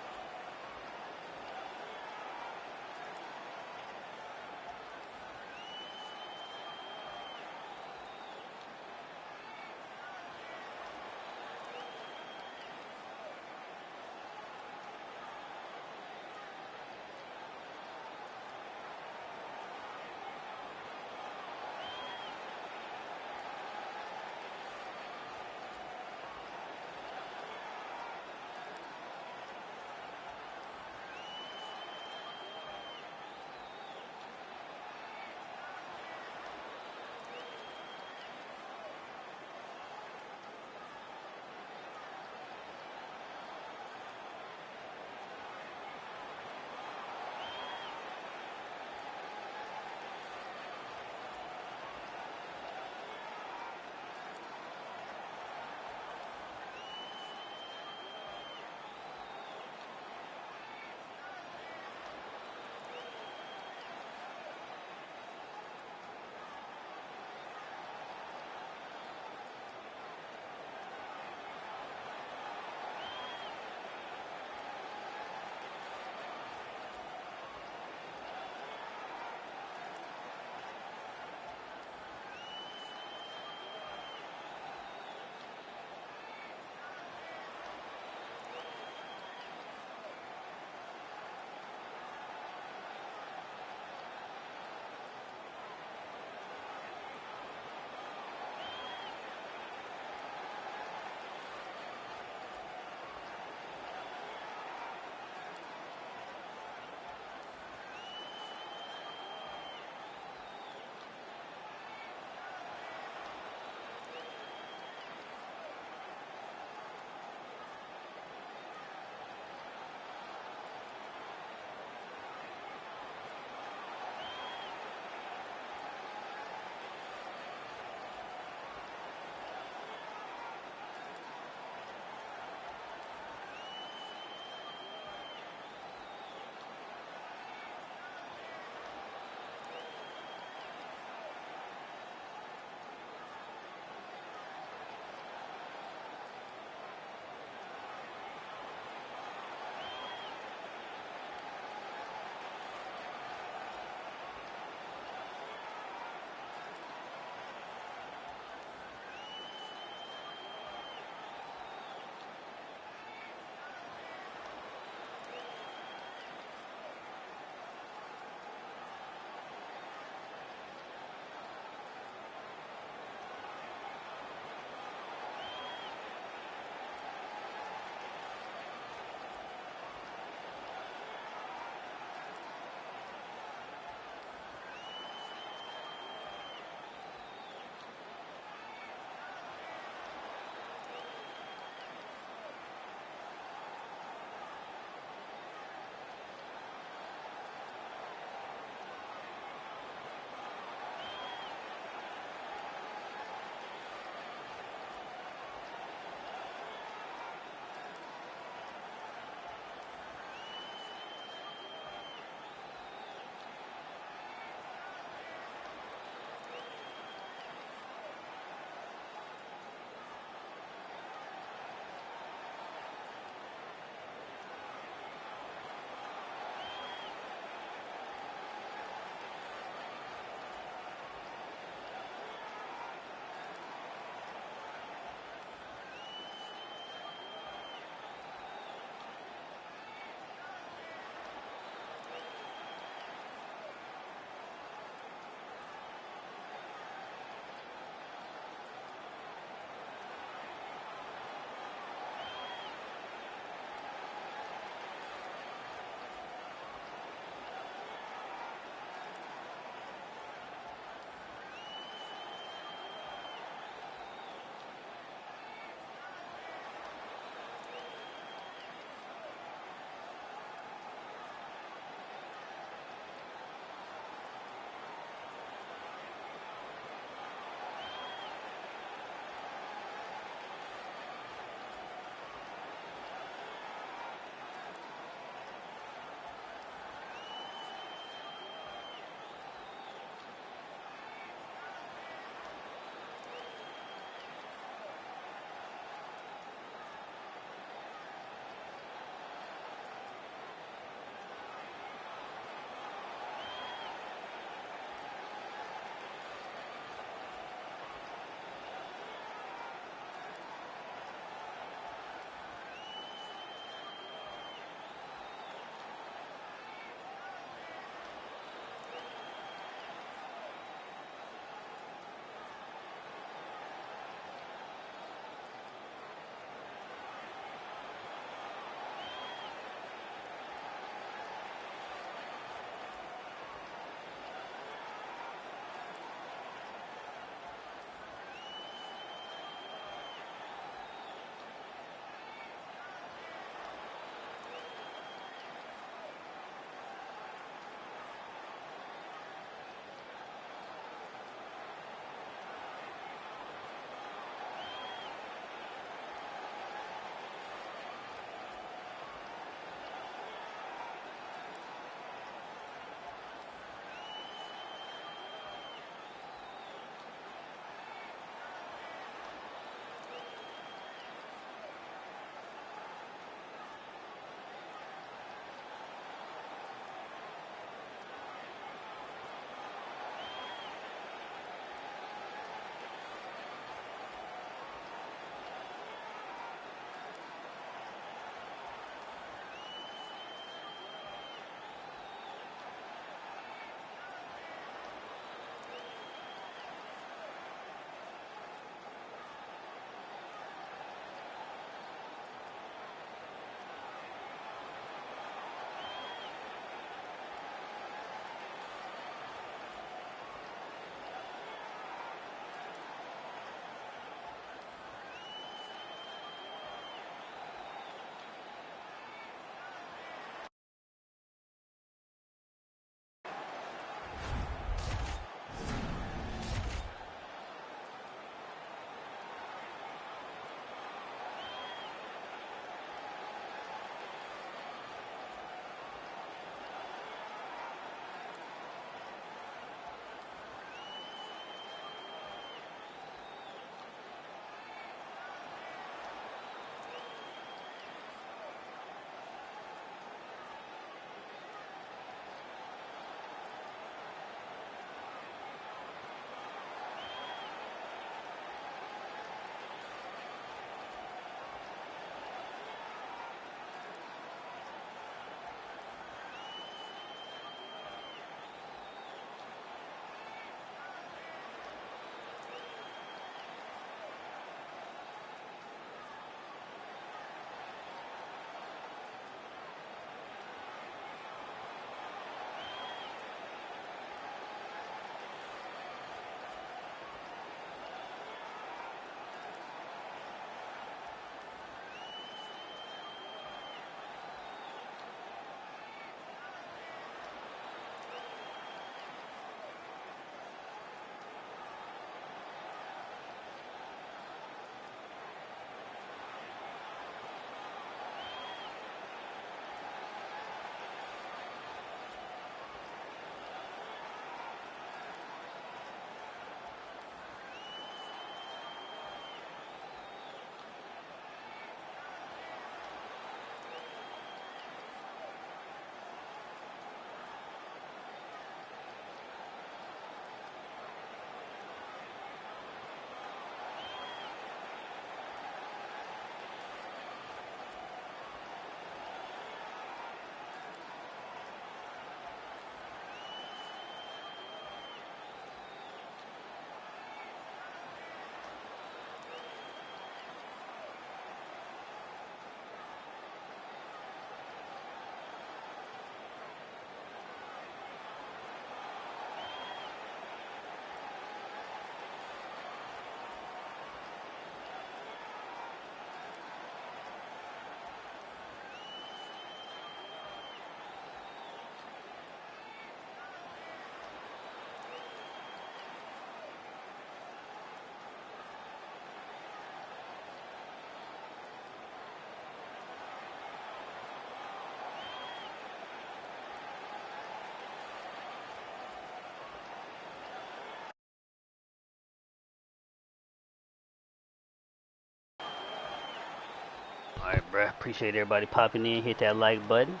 Alright, bruh. Appreciate everybody popping in. Hit that like button.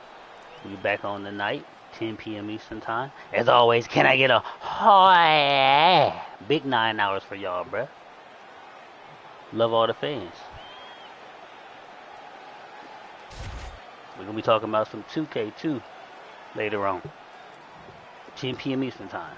We'll be back on tonight, 10 p.m. Eastern Time. As always, can I get a big 9 hours for y'all, bruh? Love all the fans. We're going to be talking about some 2K2 later on. 10 p.m. Eastern Time.